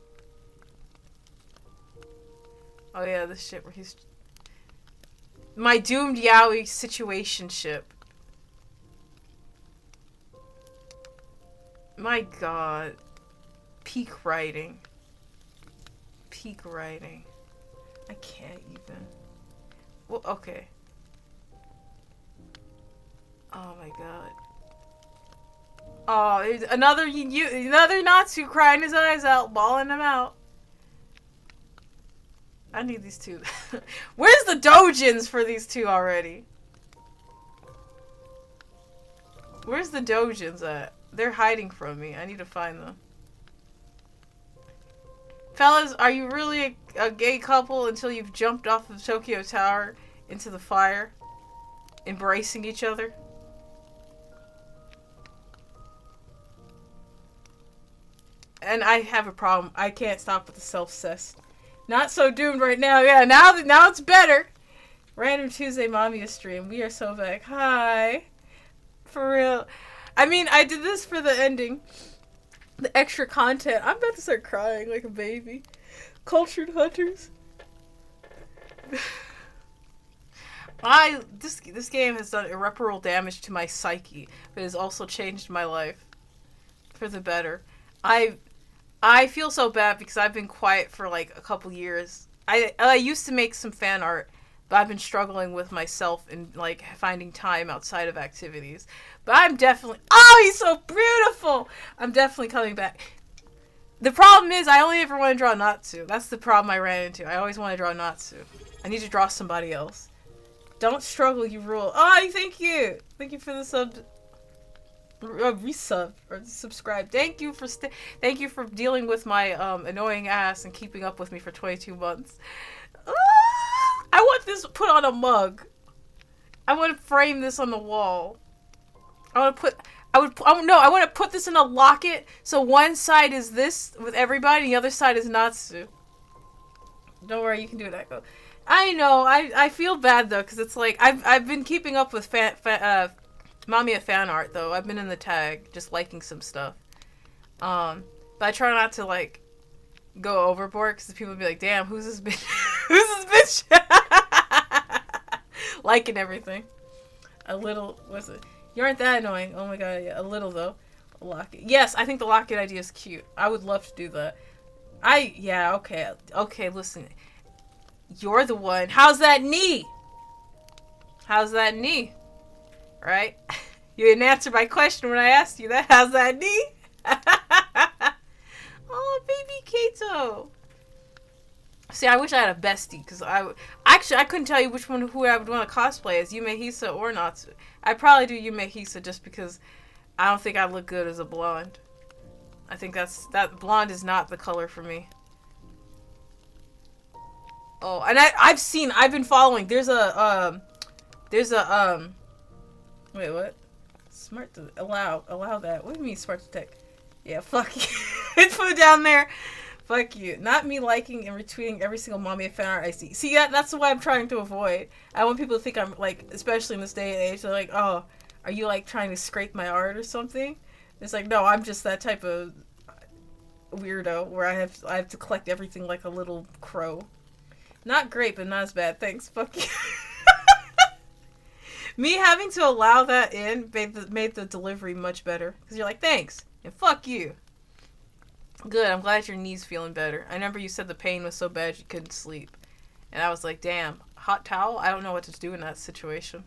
Oh yeah, this shit where he's... My doomed yaoi situationship. My god. Peak writing. I can't even. Well, okay. Oh my god. Oh, another Natsu crying his eyes out, bawling them out. I need these two. Where's the dojins for these two already? Where's the dojins at? They're hiding from me. I need to find them. Fellas, are you really a gay couple until you've jumped off of Tokyo Tower into the fire? Embracing each other? And I have a problem. I can't stop with the self-cess. Not so doomed right now. Yeah, now it's better. Random Tuesday MAMIYA stream. We are so back. Hi. For real. I mean, I did this for the ending. The extra content. I'm about to start crying like a baby. Cultured hunters. This game has done irreparable damage to my psyche, but has also changed my life for the better. I feel so bad because I've been quiet for like a couple years. I used to make some fan art, but I've been struggling with myself and like finding time outside of activities. But I'm definitely... Oh, he's so beautiful! I'm definitely coming back. The problem is I only ever want to draw Natsu. That's the problem I ran into. I always want to draw Natsu. I need to draw somebody else. Don't struggle, you rule. Oh, thank you! Thank you for the sub. resub or subscribe. Thank you for thank you for dealing with my annoying ass and keeping up with me for 22 months. I want this put on a mug. I want to frame this on the wall. I want to put. I want to put this in a locket. So one side is this with everybody, and the other side is Natsu. Don't worry, you can do it, Echo. I know. I feel bad though, because it's like I've been keeping up with MAMIYA fan art though. I've been in the tag, just liking some stuff. But I try not to like go overboard because people will be like, "Damn, who's this bitch? Who's this bitch?" Liking everything. A little, what's it? You aren't that annoying. Oh my god, yeah, a little though. A locket. Yes, I think the locket idea is cute. I would love to do that. Yeah, okay. Okay, listen. You're the one. How's that knee? How's that knee? Right? You didn't answer my question when I asked you that. How's that knee? Oh, baby Kato. See, I wish I had a bestie, because I couldn't tell you who I would want to cosplay as, Yume Hisa or Natsu. I'd probably do Yume Hisa just because I don't think I'd look good as a blonde. I think that blonde is not the color for me. Oh, and I've been following. There's a wait, what? Smart to allow that. What do you mean smart to tech? Yeah, fuck you. It's put down there. Fuck you. Not me liking and retweeting every single MAMIYA fan art I see. See, that's what I'm trying to avoid. I want people to think I'm, like, especially in this day and age, they're like, oh, are you, like, trying to scrape my art or something? It's like, no, I'm just that type of weirdo where I have to collect everything like a little crow. Not great, but not as bad. Thanks. Fuck you. Me having to allow that in made the delivery much better. Because you're like, thanks. And fuck you. Good, I'm glad your knee's feeling better. I remember you said the pain was so bad you couldn't sleep. And I was like, damn, hot towel? I don't know what to do in that situation.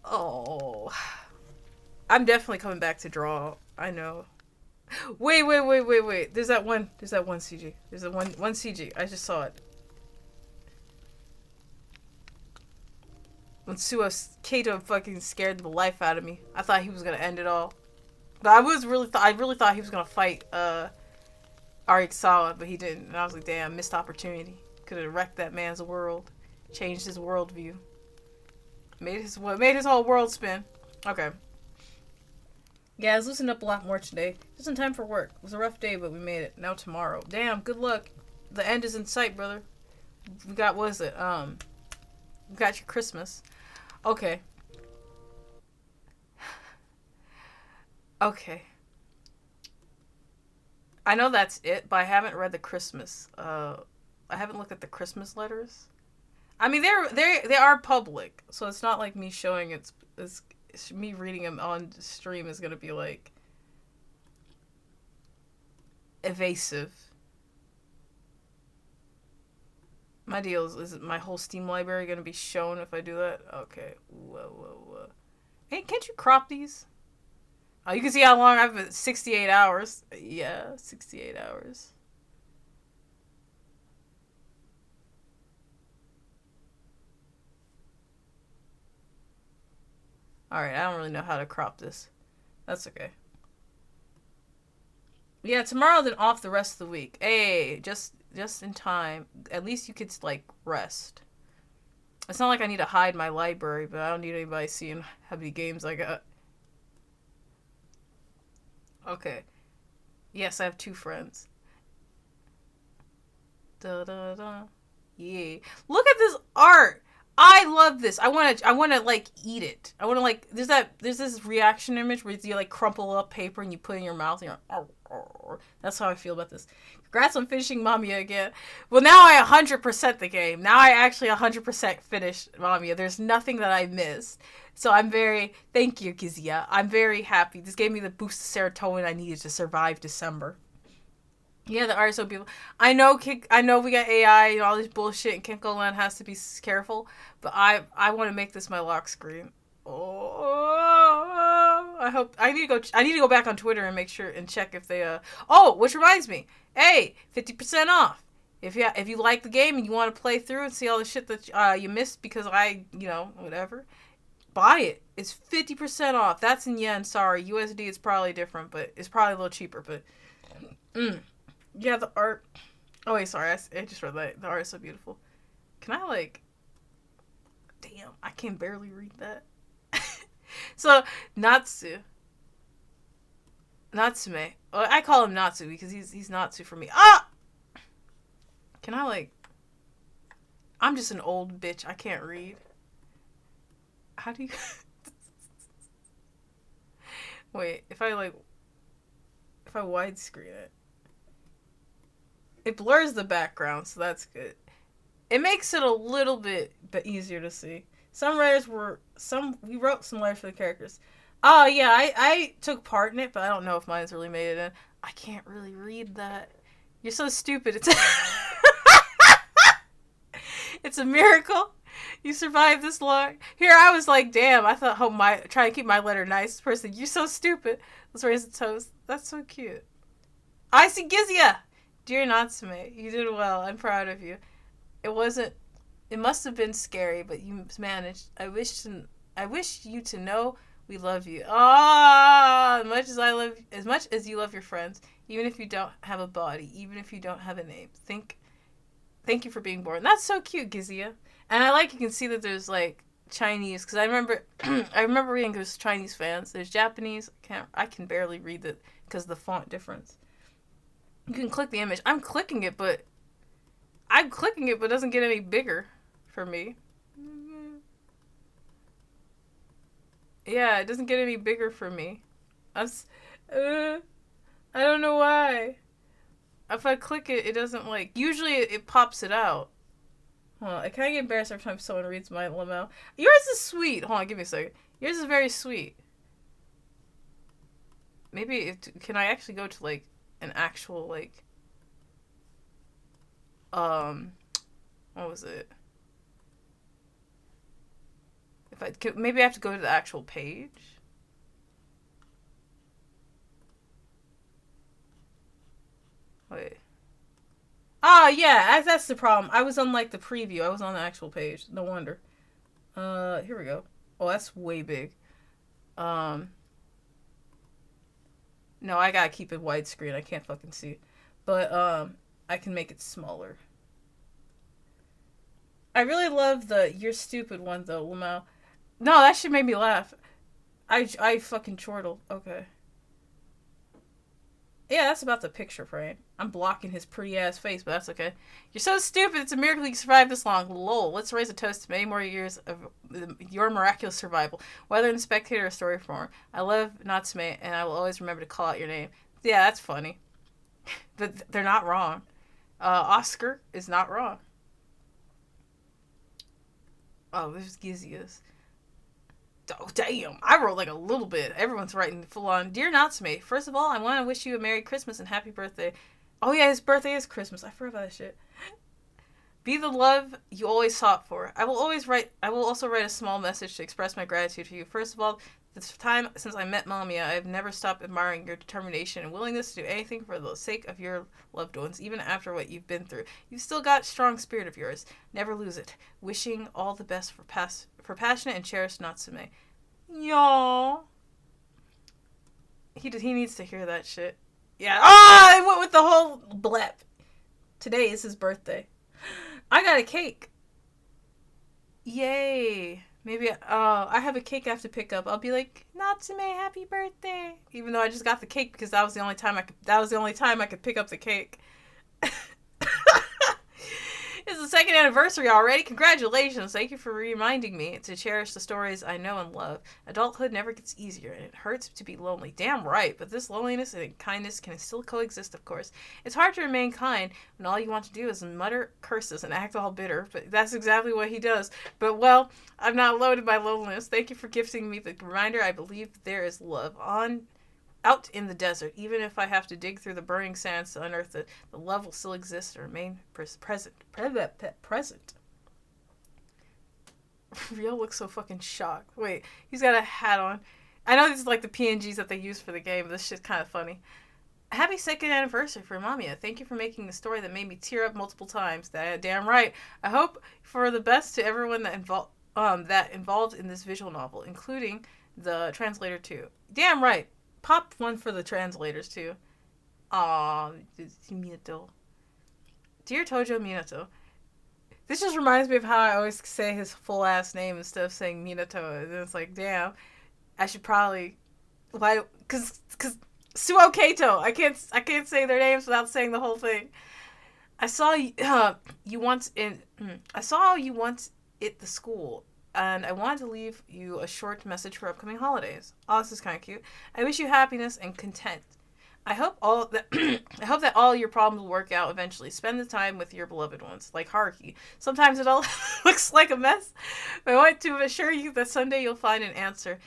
Oh. I'm definitely coming back to draw. I know. Wait. There's that one CG. There's one CG. I just saw it. When Kato fucking scared the life out of me. I thought he was gonna end it all. But I really thought he was gonna fight Arisawa, but he didn't. And I was like, damn, missed opportunity. Could have wrecked that man's world, changed his worldview, made his whole world spin. Okay. Yeah, I was loosening up a lot more today. Just in time for work. It was a rough day, but we made it. Now tomorrow. Damn, good luck. The end is in sight, brother. We got, what is it? We got your Christmas. Okay. Okay. I know that's it, but I haven't read the Christmas. I haven't looked at the Christmas letters. I mean, they are public, so it's not like me showing it's me reading them on stream is gonna be like evasive. My deal is my whole Steam library gonna be shown if I do that? Okay. Whoa. Hey, can't you crop these? Oh, you can see how long I've been. 68 hours. Yeah, 68 hours. Alright, I don't really know how to crop this. That's okay. Yeah, tomorrow then off the rest of the week. Hey, just in time. At least you could, like, rest. It's not like I need to hide my library, but I don't need anybody seeing how many games I got. Okay. Yes, I have 2 friends. Da. Yeah. Look at this art! I love this. I wanna like eat it. I wanna like there's this reaction image where you like crumple up paper and you put it in your mouth and you're like, that's how I feel about this. Congrats on finishing MAMIYA again. Well, now I 100% the game. Now I actually 100% finished MAMIYA. There's nothing that I missed. So thank you, Kizia. I'm very happy. This gave me the boost of serotonin I needed to survive December. Yeah, the art is so beautiful. I know we got AI and all this bullshit, and Kinkoland has to be careful, but I want to make this my lock screen. Oh, I hope I need to go back on Twitter and make sure and check if they Oh, which reminds me, hey, 50% off. If you like the game and you want to play through and see all the shit that you missed because whatever, buy it. It's 50% off. That's in yen. Sorry, USD. It's probably different, but it's probably a little cheaper. But yeah, the art. Oh wait, sorry. I just read that. The art is so beautiful. Can I like? Damn, I can barely read that. So Natsume. Well, I call him Natsu because he's Natsu for me. Ah! Can I like? I'm just an old bitch. I can't read. How do you? Wait, if I widescreen it, it blurs the background, so that's good. It makes it a little bit easier to see. We wrote some letters for the characters. Oh yeah, I took part in it, but I don't know if mine's really made it in. I can't really read that. You're so stupid. It's it's a miracle you survived this long. Here I was like, damn, I thought, trying to keep my letter nice. Person, you're so stupid. Let's raise a toast. That's so cute. I see Gizia! Dear Natsume, you did well. I'm proud of you. It must have been scary, but you managed. I wish you to know we love you. As much as you love your friends, even if you don't have a body, even if you don't have a name. Thank you for being born. That's so cute, Gizia. And I like you can see that there's like Chinese, because I remember reading there's Chinese fans. There's Japanese. I can barely read it because of the font difference. You can click the image. I'm clicking it, but it doesn't get any bigger for me. Yeah, it doesn't get any bigger for me. I don't know why. If I click it, it doesn't like. Usually it pops it out. Hold on, I kind of get embarrassed every time someone reads my email. Yours is sweet. Hold on, give me a second. Yours is very sweet. Maybe can I actually go to like an actual like what was it? Maybe I have to go to the actual page. Wait. Yeah, that's the problem. I was on like the preview. I was on the actual page. No wonder. Here we go. Oh, that's way big. No, I gotta keep it widescreen. I can't fucking see it. But I can make it smaller. I really love the "you're stupid" one though, Lamau. No, that shit made me laugh. I fucking chortled. Okay. Yeah, that's about the picture frame. I'm blocking his pretty ass face, but that's okay. You're so stupid. It's a miracle you survived this long. Lol. Let's raise a toast to many more years of your miraculous survival, whether in spectator or story form. I love Natsume, and I will always remember to call out your name. Yeah, that's funny. But they're not wrong. Oscar is not wrong. Oh, there's Gizia's. Oh, damn. I wrote like a little bit. Everyone's writing full on. Dear Natsume, first of all, I want to wish you a Merry Christmas and Happy Birthday. Oh, yeah, his birthday is Christmas. I forgot about that shit. Be the love you always sought for. I will also write a small message to express my gratitude for you. First of all, this time since I met MAMIYA, I have never stopped admiring your determination and willingness to do anything for the sake of your loved ones, even after what you've been through. You've still got strong spirit of yours. Never lose it. Wishing all the best for passionate and cherished Natsume. Y'all. He needs to hear that shit. Yeah. I went with the whole blep. Today is his birthday. I got a cake. Yay. Maybe I have a cake I have to pick up. I'll be like, Natsume, happy birthday. Even though I just got the cake because that was the only time I could pick up the cake. It's the second anniversary already. Congratulations. Thank you for reminding me to cherish the stories I know and love. Adulthood never gets easier, and it hurts to be lonely. Damn right, but this loneliness and kindness can still coexist, of course. It's hard to remain kind when all you want to do is mutter curses and act all bitter, but that's exactly what he does. But, well, I'm not alone in my loneliness. Thank you for gifting me the reminder. I believe there is love out in the desert. Even if I have to dig through the burning sands to unearth it, the love will still exist and remain present. Rio looks so fucking shocked. Wait, he's got a hat on. I know this is like the PNGs that they use for the game, but this shit's kind of funny. Happy second anniversary for MAMIYA. Thank you for making the story that made me tear up multiple times. Damn right. I hope for the best to everyone that involved in this visual novel, including the translator too. Damn right. Pop one for the translators too. Aw, Minato. Dear Tojo Minato. This just reminds me of how I always say his full ass name instead of saying Minato. And it's like, damn, I should probably why cause Suo Kato. I can't say their names without saying the whole thing. I saw you once in I saw you once at the school, and I wanted to leave you a short message for upcoming holidays. Oh, this is kind of cute. I wish you happiness and content. I hope all that I hope that all your problems will work out eventually. Spend the time with your beloved ones, like Haruki. Sometimes it all looks like a mess, but I want to assure you that someday you'll find an answer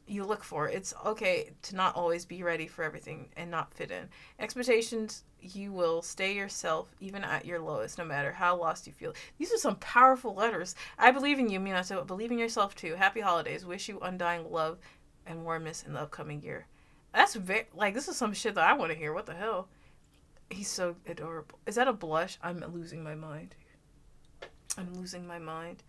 you look for. It's okay to not always be ready for everything and not fit in. Expectations, you will stay yourself even at your lowest, no matter how lost you feel. These are some powerful letters. I believe in you, Minato. Believe in yourself too. Happy holidays. Wish you undying love and warmness in the upcoming year. That's very, like, this is some shit that I want to hear. What the hell? He's so adorable. Is that a blush? I'm losing my mind. I'm losing my mind.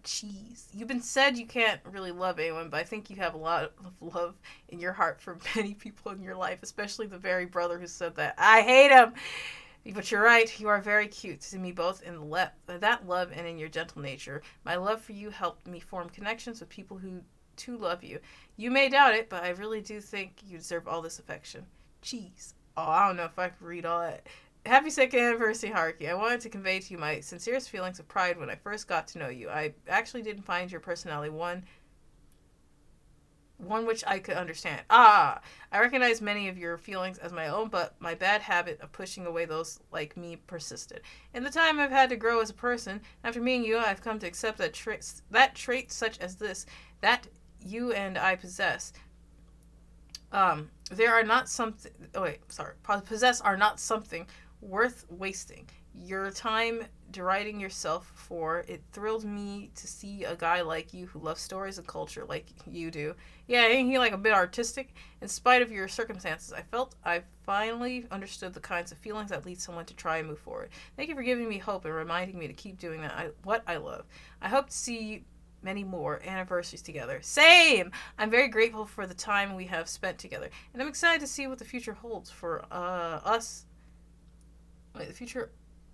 Jeez. You've been said you can't really love anyone, but I think you have a lot of love in your heart for many people in your life, especially the very brother who said that. I hate him! But you're right. You are very cute to me, both in that love and in your gentle nature. My love for you helped me form connections with people who too love you. You may doubt it, but I really do think you deserve all this affection. Jeez. Oh, I don't know if I could read all that. Happy second anniversary, Haruki. I wanted to convey to you my sincerest feelings of pride when I first got to know you. I actually didn't find your personality one which I could understand. I recognize many of your feelings as my own, but my bad habit of pushing away those like me persisted. In the time I've had to grow as a person, after meeting you, I've come to accept that traits such as this, that you and I possess, there are not something. Oh wait, sorry. Possess are not something worth wasting your time deriding yourself for. It thrilled me to see a guy like you who loves stories and culture like you do. Yeah, ain't he like a bit artistic? In spite of your circumstances, I felt I finally understood the kinds of feelings that lead someone to try and move forward. Thank you for giving me hope and reminding me to keep doing what I love. I hope to see many more anniversaries together. Same! I'm very grateful for the time we have spent together, and I'm excited to see what the future holds for us. Wait, the future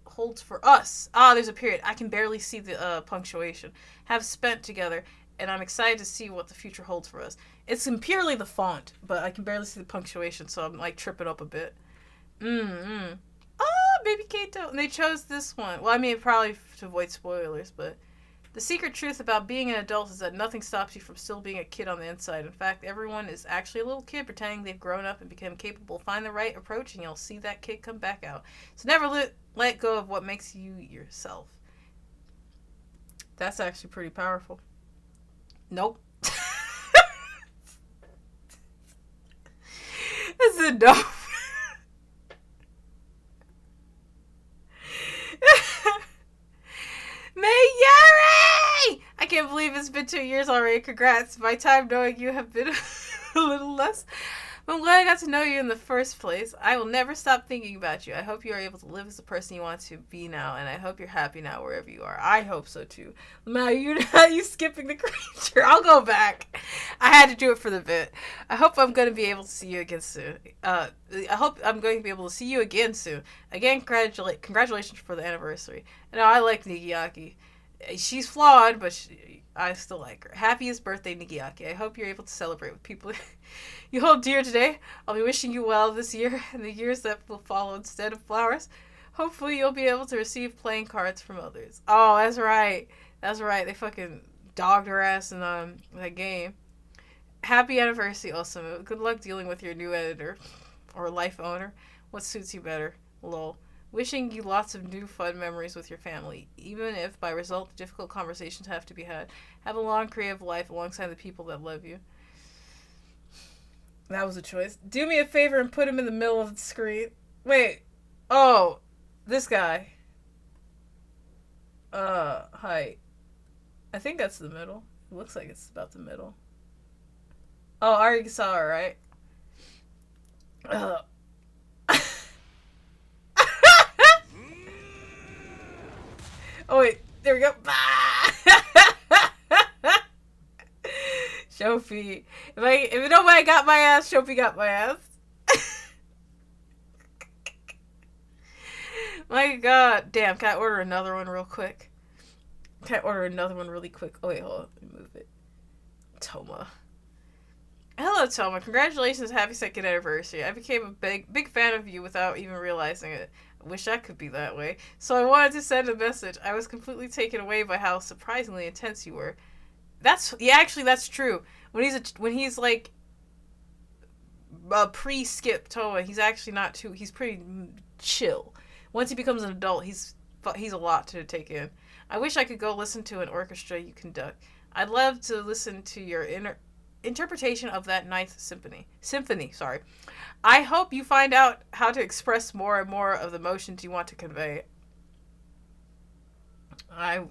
holds for us. There's a period. I can barely see the punctuation. Have spent together, and I'm excited to see what the future holds for us. It's purely the font, but I can barely see the punctuation, so I'm like tripping up a bit. Baby Kato. And they chose this one. Well, I mean, probably to avoid spoilers, but the secret truth about being an adult is that nothing stops you from still being a kid on the inside. In fact, everyone is actually a little kid pretending they've grown up and become capable. Find the right approach and you'll see that kid come back out. So never let go of what makes you yourself. That's actually pretty powerful. Nope. That's enough. Mayuri! I can't believe it's been 2 years already. Congrats. My time knowing you have been a little less. I'm glad I got to know you in the first place. I will never stop thinking about you. I hope you are able to live as the person you want to be now, and I hope you're happy now wherever you are. I hope so too. Now you skipping the creature. I'll go back. I had to do it for the bit. I hope I'm going to be able to see you again soon. I hope I'm going to be able to see you again soon. Again, congratulations for the anniversary. And I like Nigiyaki. She's flawed, but I still like her. Happiest birthday, Nigiyaki. I hope you're able to celebrate with people you hold dear today. I'll be wishing you well this year and the years that will follow instead of flowers. Hopefully you'll be able to receive playing cards from others. Oh, that's right. That's right. They fucking dogged her ass in that game. Happy anniversary, Osamu. Good luck dealing with your new editor or life owner. What suits you better? Lol. Wishing you lots of new fun memories with your family, even if by result difficult conversations have to be had. Have a long creative life alongside the people that love you. That was a choice. Do me a favor and put him in the middle of the screen. Wait. Oh, this guy. Height. I think that's the middle. It looks like it's about the middle. Oh, I already saw her, right? Oh wait, there we go. Shofi. If nobody got my ass, Shofi got my ass. My god. Damn, can I order another one real quick? Can I order another one really quick? Oh, wait, hold on. Let me move it. Toma. Hello, Toma. Congratulations. Happy second anniversary. I became a big fan of you without even realizing it. I wish I could be that way. So I wanted to send a message. I was completely taken away by how surprisingly intense you were. Actually, that's true. When he's like a pre-skip Toma, he's actually not too. He's pretty chill. Once he becomes an adult, he's a lot to take in. I wish I could go listen to an orchestra you conduct. I'd love to listen to your interpretation of that ninth symphony. Sorry. I hope you find out how to express more and more of the emotions you want to convey. I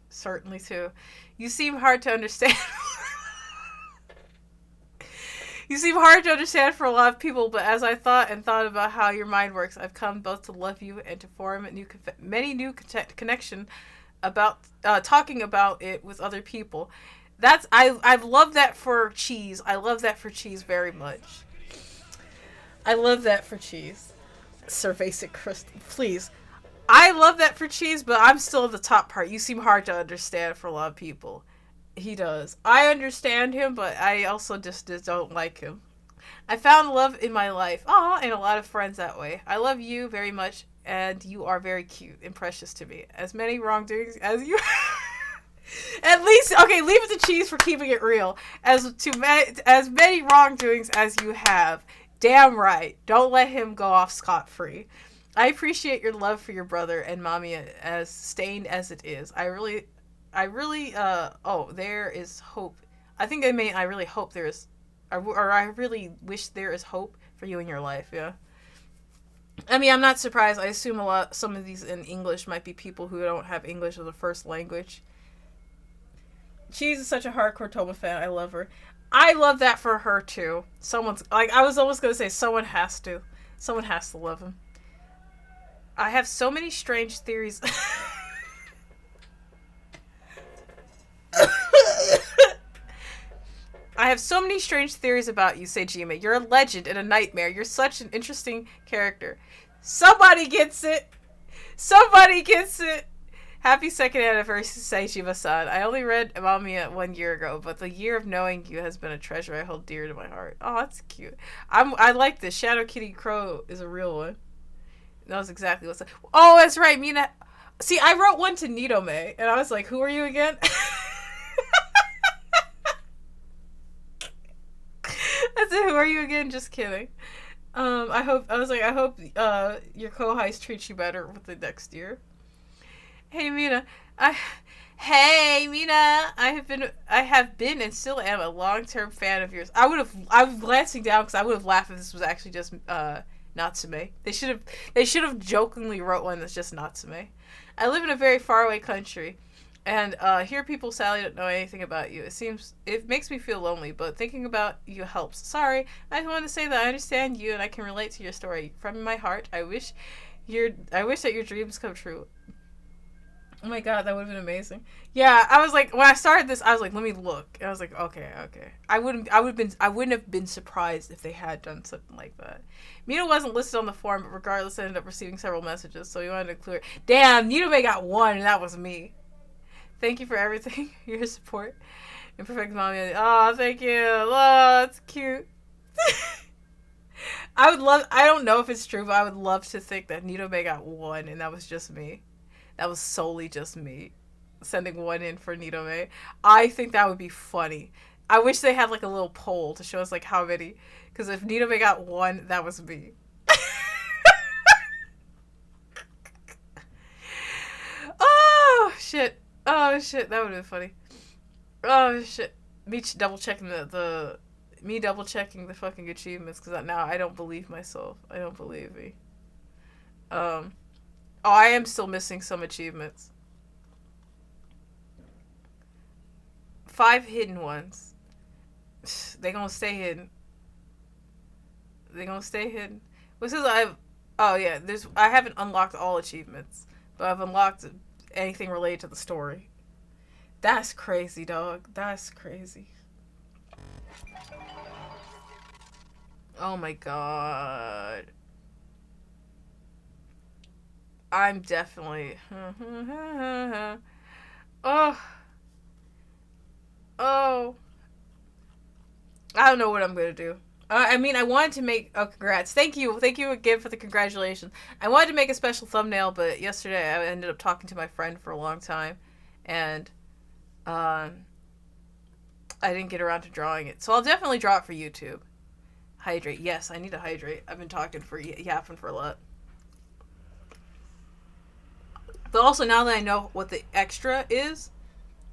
certainly too. You seem hard to understand. You seem hard to understand for a lot of people, but as I thought about how your mind works, I've come both to love you and to form many new connection about talking about it with other people. I've loved that for cheese. I love that for cheese very much. I love that for cheese. Cervasic crystal, please. I love that for cheese, but I'm still at the top part. You seem hard to understand for a lot of people. He does. I understand him, but I also just don't like him. I found love in my life. Aw, and a lot of friends that way. I love you very much, and you are very cute and precious to me. As many wrongdoings as you... At least, okay, leave it to cheese for keeping it real. As many wrongdoings as you have. Damn right. Don't let him go off scot-free. I appreciate your love for your brother and MAMIYA, as stained as it is. There is hope. I think they mean I really hope there is, or I really wish there is hope for you in your life, yeah. I mean, I'm not surprised. I assume some of these in English might be people who don't have English as a first language. Cheese is such a hardcore Toma fan. I love her. I love that for her, too. I was almost going to say, someone has to. Someone has to love him. I have so many strange theories. I have so many strange theories about you, Seijima. You're a legend and a nightmare. You're such an interesting character. Somebody gets it. Somebody gets it. Happy second anniversary, Seijima-san. I only read MAMIYA 1 year ago, but the year of knowing you has been a treasure I hold dear to my heart. Oh, that's cute. I like this. Shadow Kitty Crow is a real one. That was exactly what's... Oh, that's right. Mina... See, I wrote one to Nidome, and I was like, who are you again? I said, who are you again? Just kidding. I hope your co-heist treats you better with the next year. Hey, Mina. I have been and still am a long-term fan of yours. I was glancing down because I would have laughed if this was actually just Natsume. They should have jokingly wrote one that's just Natsume. I live in a very faraway country, and here people sadly don't know anything about you. It makes me feel lonely, but thinking about you helps. Sorry, I just wanted to say that I understand you and I can relate to your story. From my heart, I wish that your dreams come true. Oh my god, that would have been amazing. Yeah, I was like, when I started this, I was like, let me look. And I was like, okay. I wouldn't have been surprised if they had done something like that. Mina wasn't listed on the forum, but regardless, I ended up receiving several messages, so we wanted to clear. Damn, Nidome got one, and that was me. Thank you for everything, your support. Imperfect Mommy. Oh, thank you. Oh, that's cute. I don't know if it's true, but I would love to think that Nidome got one, and that was just me. That was solely just me sending one in for Nidome. I think that would be funny. I wish they had like a little poll to show us like how many. Because if Nidome got one, that was me. Oh shit! That would have been funny. Oh shit! Me double checking the fucking achievements because now I don't believe myself. I don't believe me. Oh, I am still missing some achievements. 5 hidden ones. They gonna stay hidden. What's this? I haven't unlocked all achievements, but I've unlocked anything related to the story. That's crazy, dog. That's crazy. Oh my god. I'm definitely. Oh. Oh. I don't know what I'm gonna do. I mean, I wanted to make. Oh, congrats! Thank you again for the congratulations. I wanted to make a special thumbnail, but yesterday I ended up talking to my friend for a long time, and um, I didn't get around to drawing it. So I'll definitely draw it for YouTube. Hydrate. Yes, I need to hydrate. I've been talking for yapping for a lot. But also now that I know what the extra is,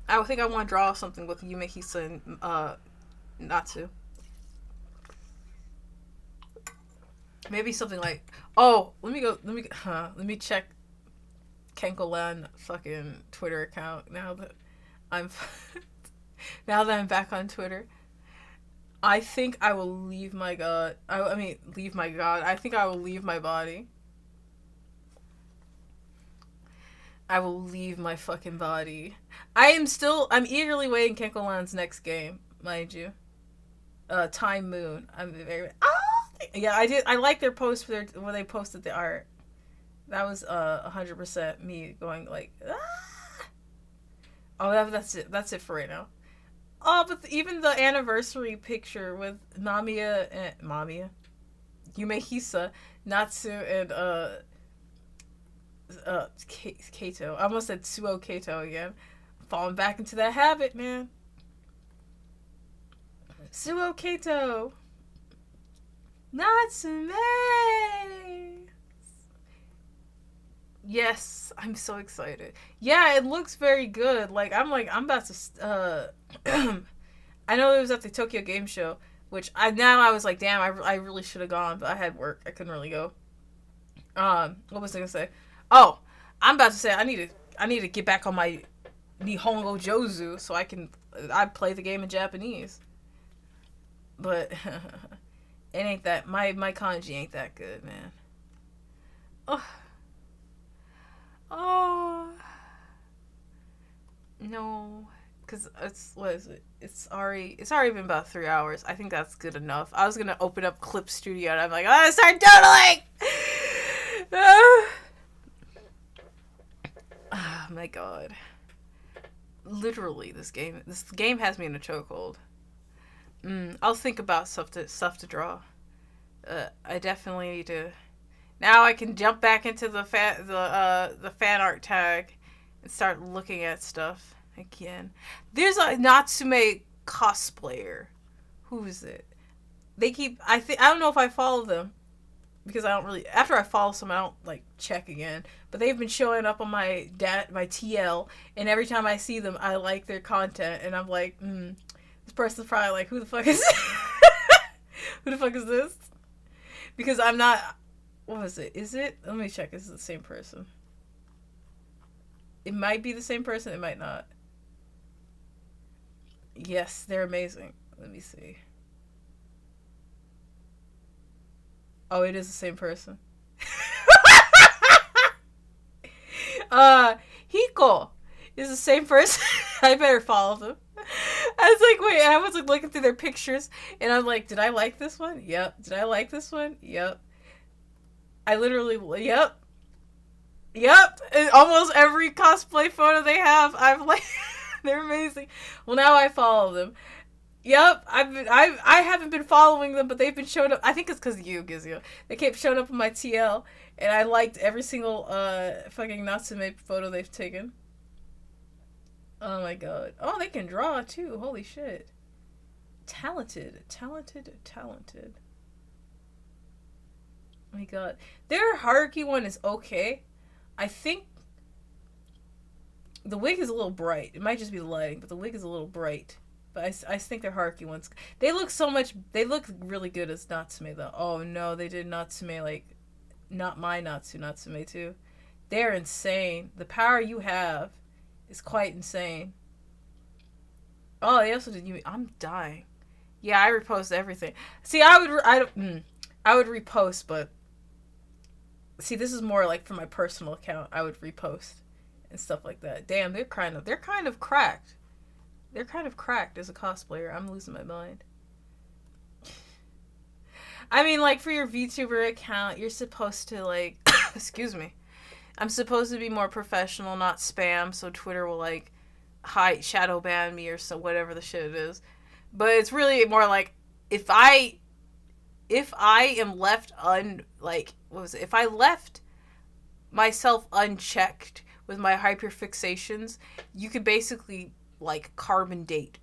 I think I want to draw something with Yume Hisa and Natsu. Maybe something like, oh, let me check Kenkolan fucking Twitter account now that I'm now that I'm back on Twitter. I think I will leave my god. I mean, leave my god. I think I will leave my body. I will leave my fucking body. I'm eagerly waiting Kenkolan's next game, mind you. Time Moon. I'm very. Yeah, I like their post for when they posted the art. That was 100% me going like, ah! Oh, that's it. That's it for right now. Oh, but even the anniversary picture with Mamiya, Yume Hisa, Natsu, and Kato. I almost said Suo Kato again. Falling back into that habit, man. Suo Kato. Natsume. Yes, I'm so excited. Yeah, it looks very good. I'm about to. I know it was at the Tokyo Game Show, which I was like, damn, I really should have gone, but I had work. I couldn't really go. What was I gonna say? Oh, I'm about to say I need to get back on my Nihongo Jozu so I play the game in Japanese. But it ain't that my kanji ain't that good, man. Oh. Oh no, because it's what is it? It's already been about 3 hours. I think that's good enough. I was gonna open up Clip Studio and I'm like, oh, start doodling. Oh my god, literally, this game has me in a chokehold. I'll think about stuff to draw. I definitely need to. Now I can jump back into the fan art tag and start looking at stuff again. There's a Natsume cosplayer. Who is it? I don't know if I follow them because I don't really. After I follow some, I don't like check again. But they've been showing up on my TL, and every time I see them, I like their content, and I'm like, this person's probably like, who the fuck is who the fuck is this? Because I'm not. What was it? Is it? Let me check. Is it the same person? It might be the same person. It might not. Yes, they're amazing. Let me see. Oh, it is the same person. Hiko is the same person. I better follow them. I was like, wait, I was like looking through their pictures, and I'm like, did I like this one? Yep. Did I like this one? Yep. I literally, yep. And almost every cosplay photo they have, I'm like, they're amazing. Well, now I follow them. Yep, I haven't been following them, but they've been showing up. I think it's because of you, Gizio. They kept showing up on my TL, and I liked every single fucking Natsume photo they've taken. Oh my god. Oh, they can draw too. Holy shit. Talented. Oh my god. Their Haruki one is okay. I think the wig is a little bright. It might just be the lighting, but the wig is a little bright. But I think their Haruki ones. They look really good as Natsume though. Oh no, they did Natsume like not my Natsume too. They're insane. The power you have is quite insane. Oh, they also did you. I'm dying. Yeah, I repost everything. See, I would repost, but see, this is more like for my personal account. I would repost and stuff like that. Damn, they're kind of cracked. They're kind of cracked as a cosplayer. I'm losing my mind. I mean, like, for your VTuber account, you're supposed to, like, excuse me. I'm supposed to be more professional, not spam, so Twitter will, like, shadow ban me or so, whatever the shit it is. But it's really more like, if I am left if I left myself unchecked with my hyperfixations, you could basically, like, carbon date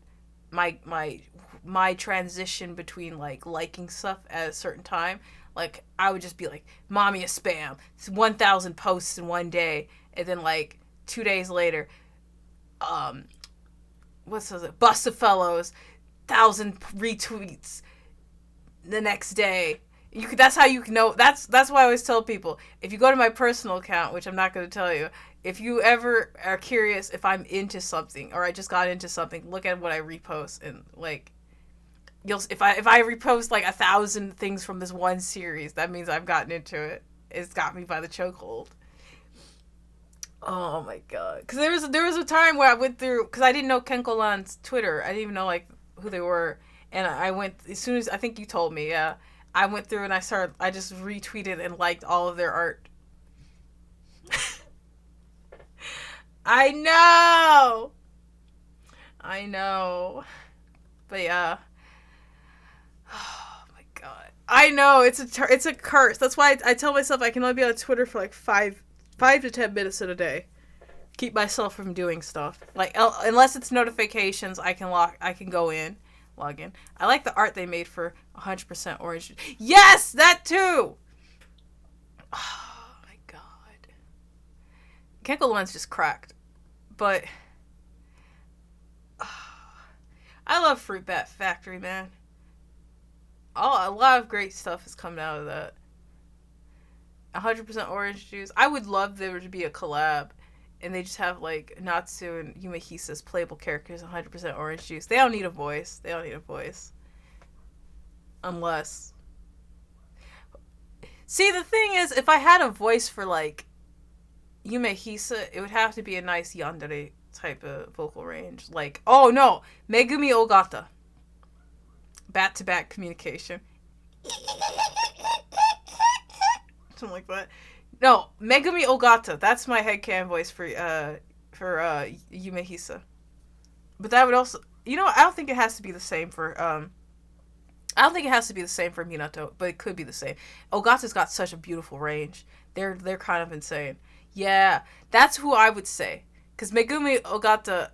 my transition between, like, liking stuff at a certain time. Like, I would just be like, "MAMIYA spam. It's 1,000 posts in one day," and then, like, 2 days later, what's it? Bust of Fellows, 1,000 retweets the next day. That's how you can know. That's why I always tell people, if you go to my personal account, which I'm not going to tell you, if you ever are curious if I'm into something or I just got into something, look at what I repost, and, like, if I repost, like, 1,000 things from this one series, that means I've gotten into it. It's got me by the chokehold. Oh my god! Because there was a time where I went through, because I didn't know Kenkolan's Twitter. I didn't even know, like, who they were, and I went, as soon as, I think you told me, yeah. I went through and I just retweeted and liked all of their art. I know. But yeah. Oh my god. I know, it's a curse. That's why I tell myself I can only be on Twitter for, like, 5 to 10 minutes in a day. Keep myself from doing stuff. Like, unless it's notifications, I can go in. Log in. I like the art they made for 100% orange. Yes, that too. Oh my god. Kenko one's just cracked, but I love Fruit Bat Factory, man. A lot of great stuff has come out of that. 100% orange juice. I would love there to be a collab, and they just have, like, Natsu and Yumehisa's playable characters, 100% orange juice. They don't need a voice. Unless... See, the thing is, if I had a voice for, like, Yumehisa, it would have to be a nice yandere type of vocal range. Like, oh no! Megumi Ogata. Bat-to-bat communication. Something like that. No, Megumi Ogata. That's my headcanon voice for Yumehisa. But that would also, I don't think it has to be the same for Minato, but it could be the same. Ogata's got such a beautiful range. They're kind of insane. Yeah, that's who I would say, because Megumi Ogata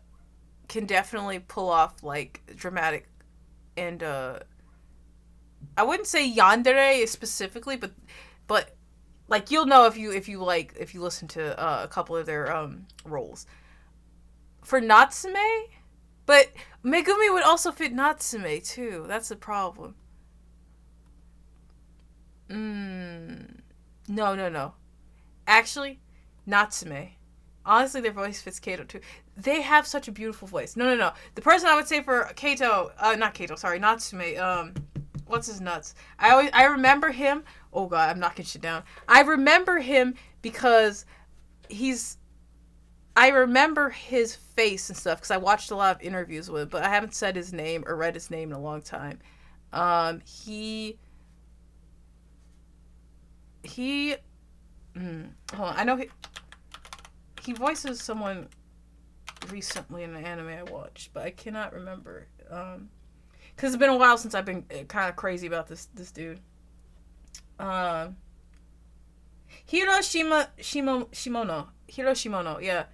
can definitely pull off, like, dramatic, and I wouldn't say yandere specifically, but like, you'll know if you listen to a couple of their roles. For Natsume, but Megumi would also fit Natsume too. That's the problem. No. Actually, Natsume. Honestly, their voice fits Kato too. They have such a beautiful voice. No. The person I would say for Natsume, what's his nuts? I remember him. Oh god, I'm knocking shit down. I remember him because I remember his face and stuff because I watched a lot of interviews with him, but I haven't said his name or read his name in a long time. Hold on, I know he voices someone recently in an anime I watched, but I cannot remember. Because it's been a while since I've been kind of crazy about this dude. Shimono, yeah.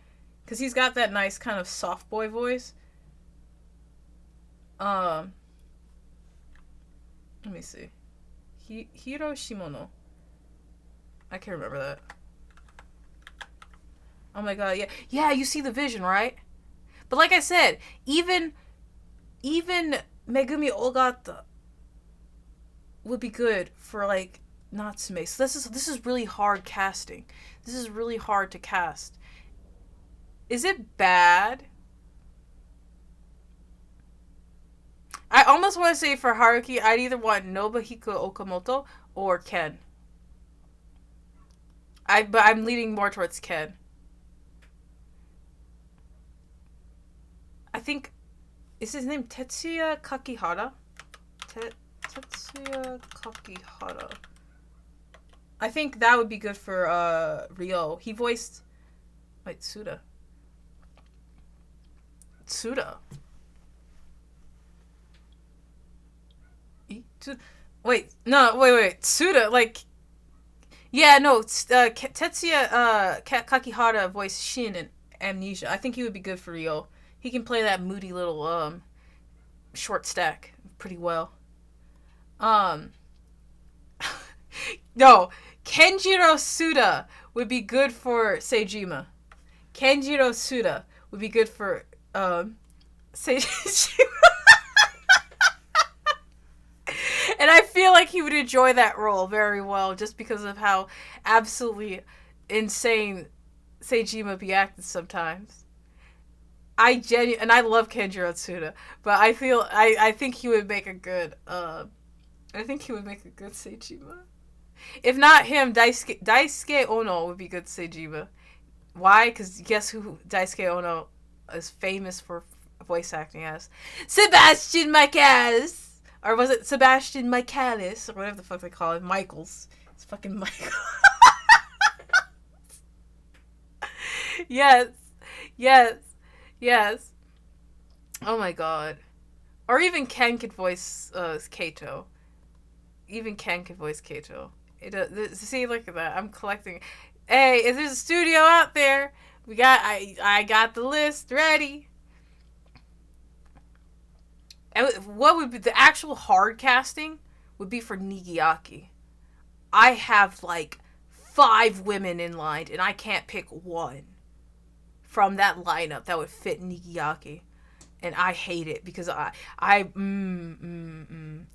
Because he's got that nice kind of soft boy voice. Let me see. Hiro Shimono. I can't remember that. Oh my god, yeah. Yeah, you see the vision, right? But like I said, even Megumi Ogata would be good for, like, Natsume. So this is really hard casting. This is really hard to cast. Is it bad? I almost want to say for Haruki, I'd either want Nobuhiko Okamoto or Ken. But I'm leaning more towards Ken. I think, is his name Tetsuya Kakihara? Tetsuya Kakihara. I think that would be good for Ryo. He voiced wait, Tsuda. Wait, no, wait. Tsuda, like yeah, no, Tetsuya Kakihara voiced Shin in Amnesia. I think he would be good for Ryo. He can play that moody little short stack pretty well. No, Kenjiro Tsuda would be good for Seijima. Kenjiro Tsuda would be good for Seijima. And I feel like he would enjoy that role very well just because of how absolutely insane Seijima be acting sometimes. I love Kenjiro Tsuda, but I think he would make a good Seijima. If not him, Daisuke Ono would be good Seijima. Why? Because guess who Daisuke Ono is famous for voice acting as? Sebastian Michaelis! Or was it Sebastian Michaelis? Or whatever the fuck they call it. Michaels. It's fucking Michael. Yes. Oh my god. Or even Ken could voice Kato. Even Ken could voice Kato. See, look at that. I'm collecting. Hey, if there's a studio out there, I got the list ready. And what would be the actual hard casting would be for Nigiyaki. I have like 5 women in line, and I can't pick one from that lineup that would fit Nigiyaki, and I hate it because I want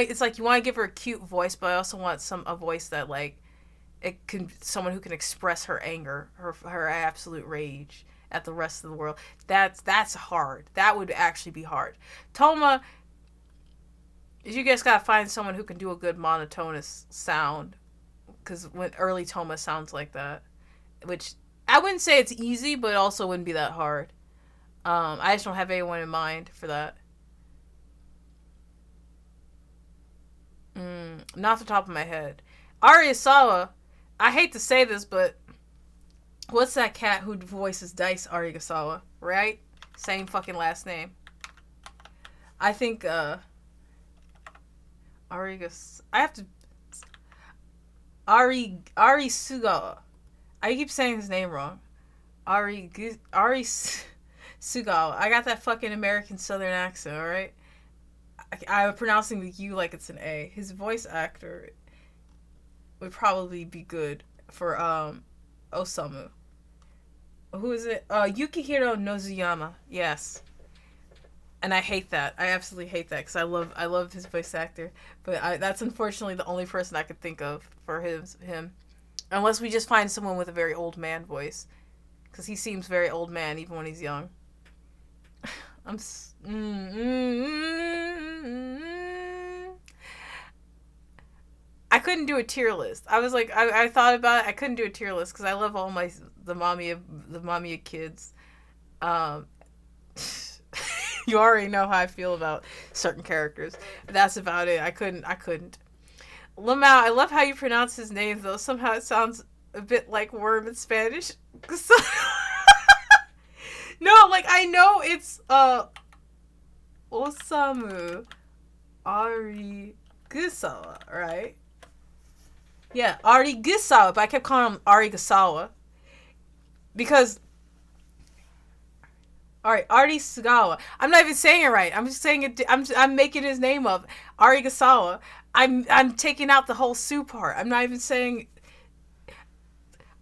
it. It's like you want to give her a cute voice, but I also want a voice that like someone who can express her anger, her absolute rage at the rest of the world. That's hard. That would actually be hard. Toma, you guys gotta find someone who can do a good monotonous sound, because when early Toma sounds like that, which I wouldn't say it's easy, but it also wouldn't be that hard. I just don't have anyone in mind for that. Not off the top of my head. Ariasawa, I hate to say this, but what's that cat who voices Dice Arigasawa, right? Same fucking last name. I think, I have to... Ari Sugawa. I keep saying his name wrong. Ari Sugawa. I got that fucking American Southern accent, alright? I'm pronouncing the U like it's an A. His voice actor would probably be good for, Osamu. Who is it? Yukihiro Nozuyama. Yes. And I hate that. I absolutely hate that because I love his voice actor. But that's unfortunately the only person I could think of for him. Unless we just find someone with a very old man voice. Because he seems very old man even when he's young. I couldn't do a tier list. I was like, I thought about it. I couldn't do a tier list because I love all the MAMIYA kids. You already know how I feel about certain characters. But that's about it. I couldn't. Lamau, I love how you pronounce his name though. Somehow it sounds a bit like worm in Spanish. No, like I know it's Osamu Arigusawa, right? Yeah, Arigusawa, but I kept calling him Arigasawa. Because alright, Arisugawa. I'm not even saying it right. I'm just saying it. I'm making his name up. Arigasawa. I'm taking out the whole Su part. I'm not even saying.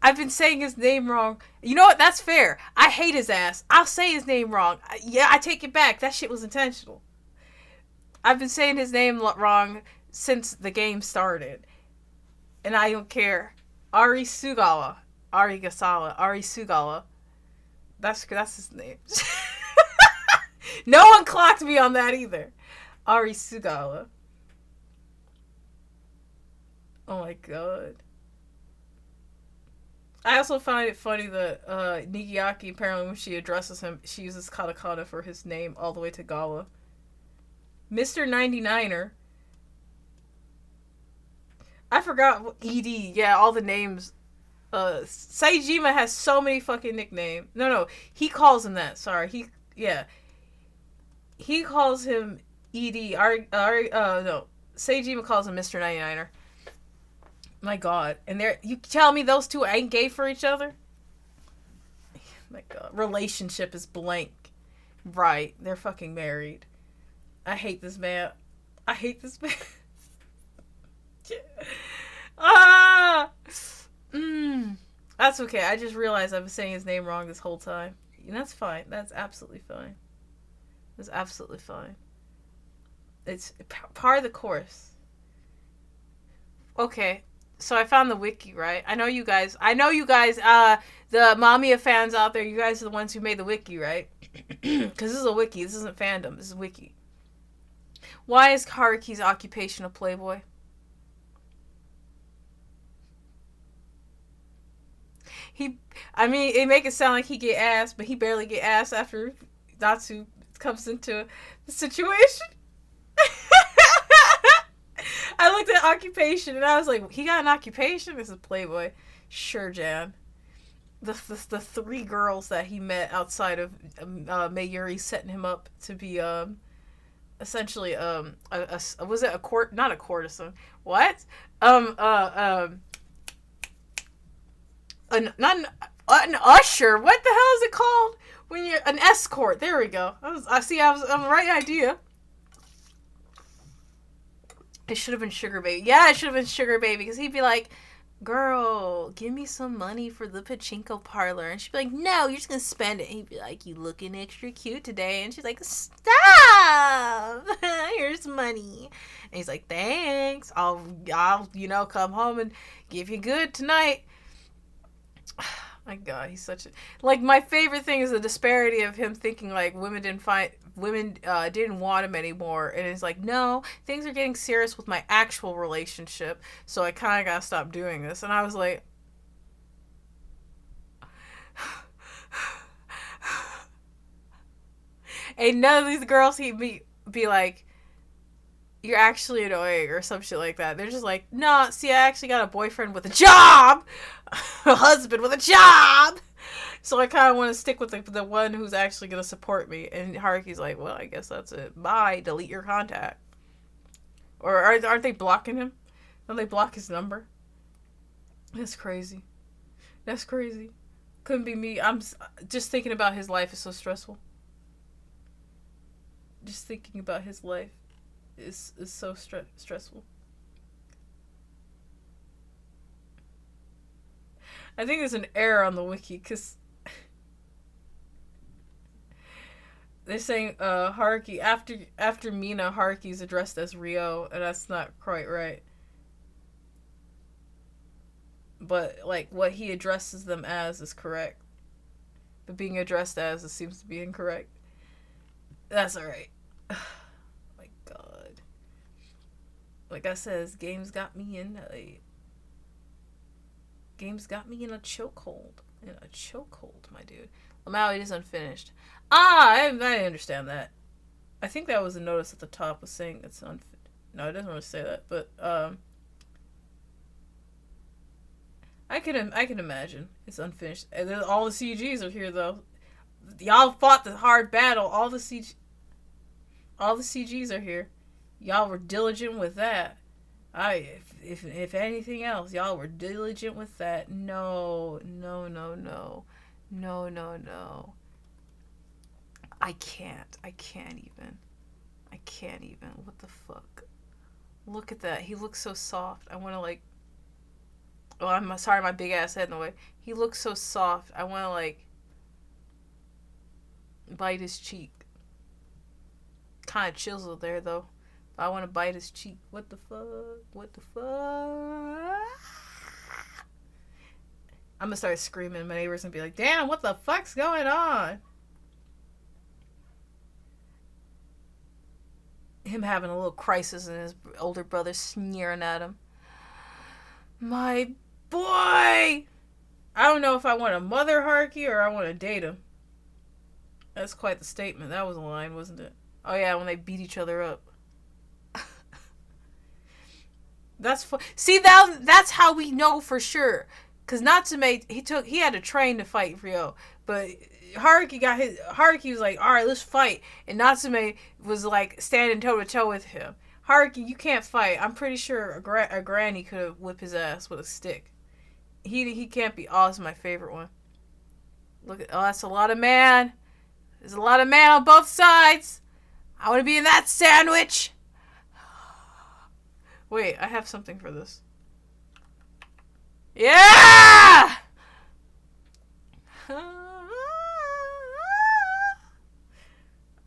I've been saying his name wrong. You know what? That's fair. I hate his ass. I'll say his name wrong. Yeah, I take it back. That shit was intentional. I've been saying his name wrong since the game started. And I don't care. Arisugawa. Arisugawa. That's his name. No one clocked me on that either. Arisugawa. Oh my god. I also find it funny that Nigiyaki, apparently when she addresses him, she uses katakana for his name all the way to Gawa. Mr. 99er. I forgot ED. Yeah, all the names. Saejima has so many fucking nicknames. No, he calls him that. Sorry, he calls him ED. No, Saejima calls him Mr. 99er. My God, and you tell me those two ain't gay for each other? My God, relationship is blank. Right, they're fucking married. I hate this man. That's okay. I just realized I've been saying his name wrong this whole time. And that's fine. That's absolutely fine. It's part of the course. Okay. So I found the wiki, right? I know you guys, the MAMIYA fans out there, you guys are the ones who made the wiki, right? Because this is a wiki. This isn't fandom. This is wiki. Why is Haruki's occupation a playboy? It make it sound like he get ass, but he barely get ass after Natsu comes into the situation. I looked at occupation and I was like, he got an occupation? This is playboy. Sure, Jan. The three girls that he met outside of Mayuri setting him up to be essentially was it a court, not a courtesan, what not an usher, what the hell is it called when you're an escort? There we go. I was on the right idea. It should have been Sugar Baby. Yeah, it should have been Sugar Baby, because he'd be like, girl, give me some money for the pachinko parlor. And she'd be like, no, you're just going to spend it. And he'd be like, you looking extra cute today. And she's like, stop. Here's money. And he's like, thanks. I'll come home and give you good tonight. My God, he's such a... Like, my favorite thing is the disparity of him thinking, like, women didn't want him anymore. And it's like, no, things are getting serious with my actual relationship, so I kind of gotta stop doing this. And I was like... And none of these girls he'd be like, you're actually annoying or some shit like that. They're just like, no, see, I actually got a boyfriend with a job! A husband with a job! So I kind of want to stick with the one who's actually going to support me. And Haruki's like, well, I guess that's it. Bye. Delete your contact. Or aren't they blocking him? Don't they block his number? That's crazy. Couldn't be me. I'm just thinking about his life is so stressful. Just thinking about his life is so stressful. I think there's an error on the wiki, because they're saying Haruki, after Mina, Haruki's addressed as Ryo, and that's not quite right. But, like, what he addresses them as is correct. But being addressed as, it seems to be incorrect. That's alright. My God. Like I said, games got me in a chokehold. My dude. Lamau, it is unfinished. I understand that. I think that was a notice at the top was saying it's unfinished. No, it doesn't really say that, but I can imagine it's unfinished. And all the CGs are here though. Y'all fought the hard battle. All the CGs are here. Y'all were diligent with that. If anything else, y'all were diligent with that. No. I can't even. What the fuck? Look at that. He looks so soft. I want to like... Oh, I'm sorry, my big ass head in the way. He looks so soft. I want to like... bite his cheek. Kind of chills there though. I want to bite his cheek. What the fuck? I'm gonna start screaming. My neighbors gonna be like, damn, what the fuck's going on? Him having a little crisis and his older brother sneering at him. My boy! I don't know if I want to mother Haruki or I want to date him. That's quite the statement. That was a line, wasn't it? Oh yeah, when they beat each other up. That's see, that's how we know for sure. Cause Natsume, he had to train to fight Ryo, but Haruki was like, all right, let's fight, and Natsume was like standing toe to toe with him. Haruki, you can't fight. I'm pretty sure a granny could have whipped his ass with a stick. He can't be. Oh, this is my favorite one. Look at, oh, that's a lot of man. There's a lot of man on both sides. I want to be in that sandwich. Wait, I have something for this. Yeah!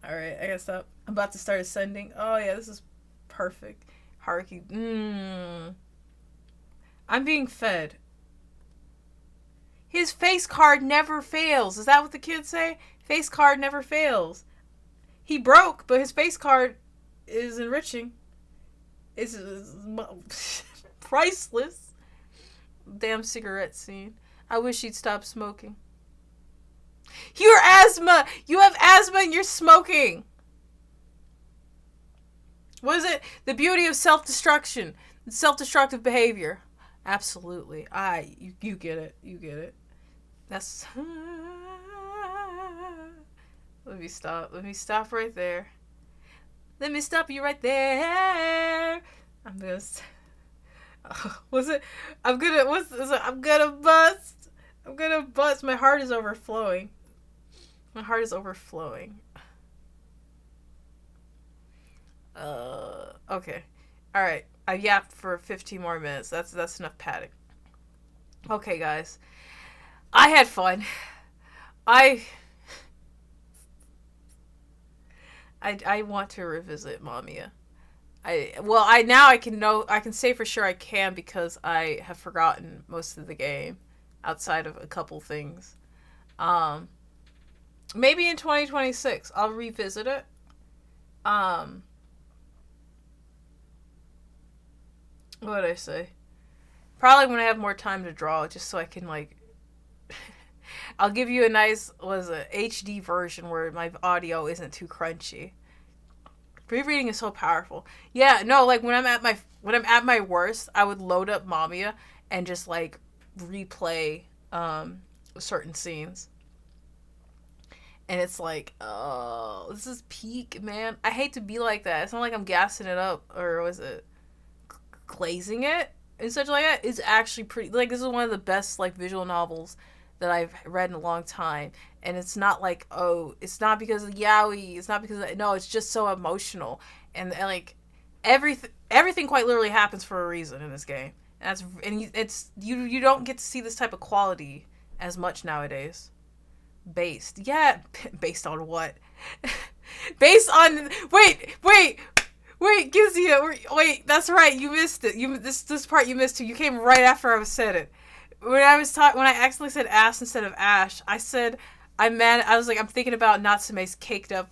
Alright, I gotta stop. I'm about to start ascending. Oh yeah, this is perfect. Haruki. I'm being fed. His face card never fails. Is that what the kids say? Face card never fails. He broke, but his face card is enriching. It's priceless. Damn cigarette scene. I wish he'd stop smoking. Your asthma! You have asthma and you're smoking! What is it? The beauty of self-destruction. Self-destructive behavior. Absolutely. You get it. You get it. That's... Let me stop. Let me stop right there. Let me stop you right there. I'm gonna... Was it? I'm gonna... What's this? I'm gonna bust. I'm gonna bust. My heart is overflowing. My heart is overflowing. Okay. Alright. I yapped for 15 more minutes. That's enough padding. Okay, guys. I had fun. I want to revisit MAMIYA. I can say for sure I can because I have forgotten most of the game outside of a couple things. Maybe in 2026 I'll revisit it. What did I say? Probably when I have more time to draw, just so I can like I'll give you a nice HD version where my audio isn't too crunchy. Rereading is so powerful. Yeah, no, like when I'm at my worst, I would load up MAMIYA and just like replay certain scenes. And it's like, oh, this is peak, man. I hate to be like that. It's not like I'm gassing it up or was it glazing it and such like that. It's actually pretty, like, this is one of the best like visual novels that I've read in a long time. And it's not like, oh, it's not because of yaoi, it's not because of, no, it's just so emotional. And like everything quite literally happens for a reason in this game. And you don't get to see this type of quality as much nowadays. Based on what? Based on wait, Gizia, wait, that's right, you missed it. This part you missed too. You came right after I said it. When I accidentally said ass instead of ash, I was like, I'm thinking about Natsume's caked up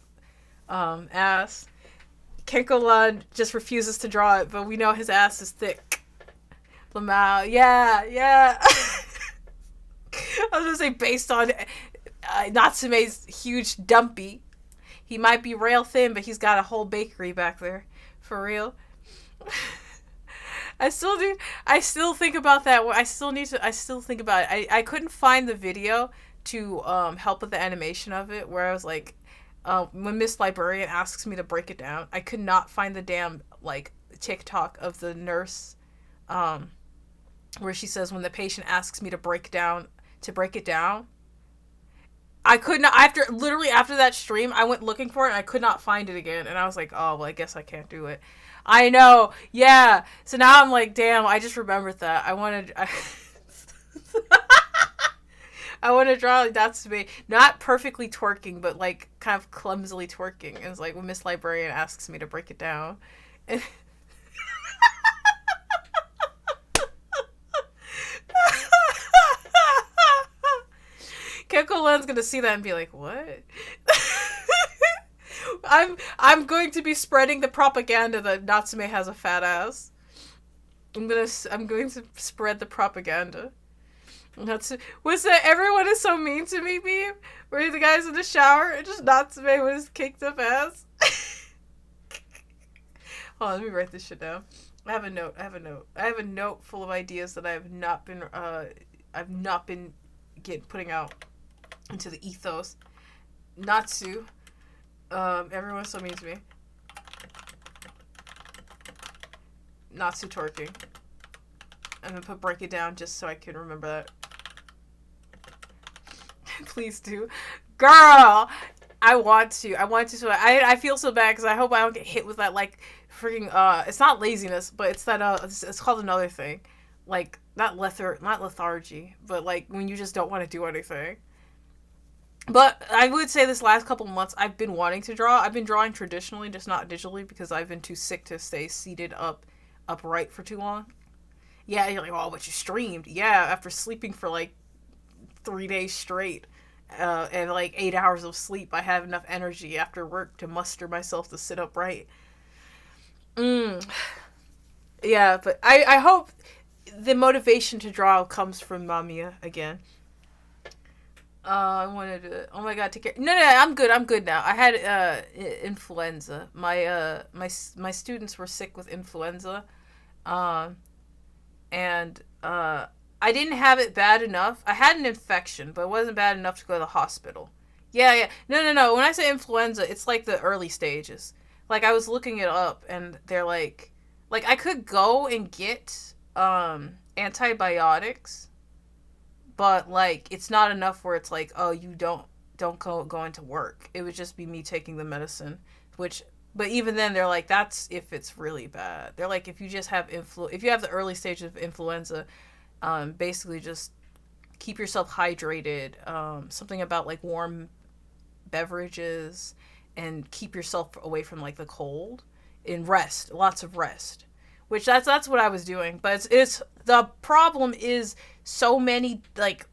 ass. Kenko-lan just refuses to draw it, but we know his ass is thick. Lamau, yeah. I was gonna say based on Natsume's huge dumpy. He might be rail thin, but he's got a whole bakery back there. For real. I still think about that. I still think about it. I couldn't find the video to help with the animation of it, where I was like, when Miss Librarian asks me to break it down, I could not find the damn like TikTok of the nurse where she says when the patient asks me to break it down. I could not, after that stream, I went looking for it and I could not find it again. And I was like, oh, well, I guess I can't do it. I know. Yeah. So now I'm like, damn, I just remembered that. I want to draw like Natsume, not perfectly twerking, but like kind of clumsily twerking. And it's like when Miss Librarian asks me to break it down. And Kenko-lan's gonna see that and be like, what? I'm going to be spreading the propaganda that Natsume has a fat ass. I'm going to spread the propaganda. Was that everyone is so mean to me, meme? Where the guy's in the shower and just Natsume with his caked up ass? Hold on, let me write this shit down. I have a note. I have a note. I have a note full of ideas that I've not been putting out into the ethos. Natsu. Everyone so means me. Natsu twerking. I'm gonna break it down just so I can remember that. Please do. Girl! I want to. So I feel so bad because I hope I don't get hit with that, like, freaking, it's not laziness, but it's that, it's called another thing. Like, not lethargy, but, like, when you just don't want to do anything. But I would say this last couple months, I've been wanting to draw. I've been drawing traditionally, just not digitally, because I've been too sick to stay seated upright for too long. Yeah, you're like, oh, but you streamed. Yeah, after sleeping for, like, 3 days straight. And like 8 hours of sleep, I have enough energy after work to muster myself to sit upright. Yeah, but I hope the motivation to draw comes from MAMIYA again. I wanted to. Oh my god, take care. No, I'm good. I'm good now. I had influenza. My students were sick with influenza, and I didn't have it bad enough. I had an infection, but it wasn't bad enough to go to the hospital. Yeah. No. When I say influenza, it's like the early stages. Like I was looking it up, and they're like I could go and get antibiotics, but like it's not enough where it's like, oh, you don't go into work. It would just be me taking the medicine, which. But even then, they're like, that's if it's really bad. They're like, if you just have if you have the early stages of influenza, basically just keep yourself hydrated. Something about like warm beverages and keep yourself away from like the cold and rest, lots of rest, which that's what I was doing. But it's the problem is so many, like,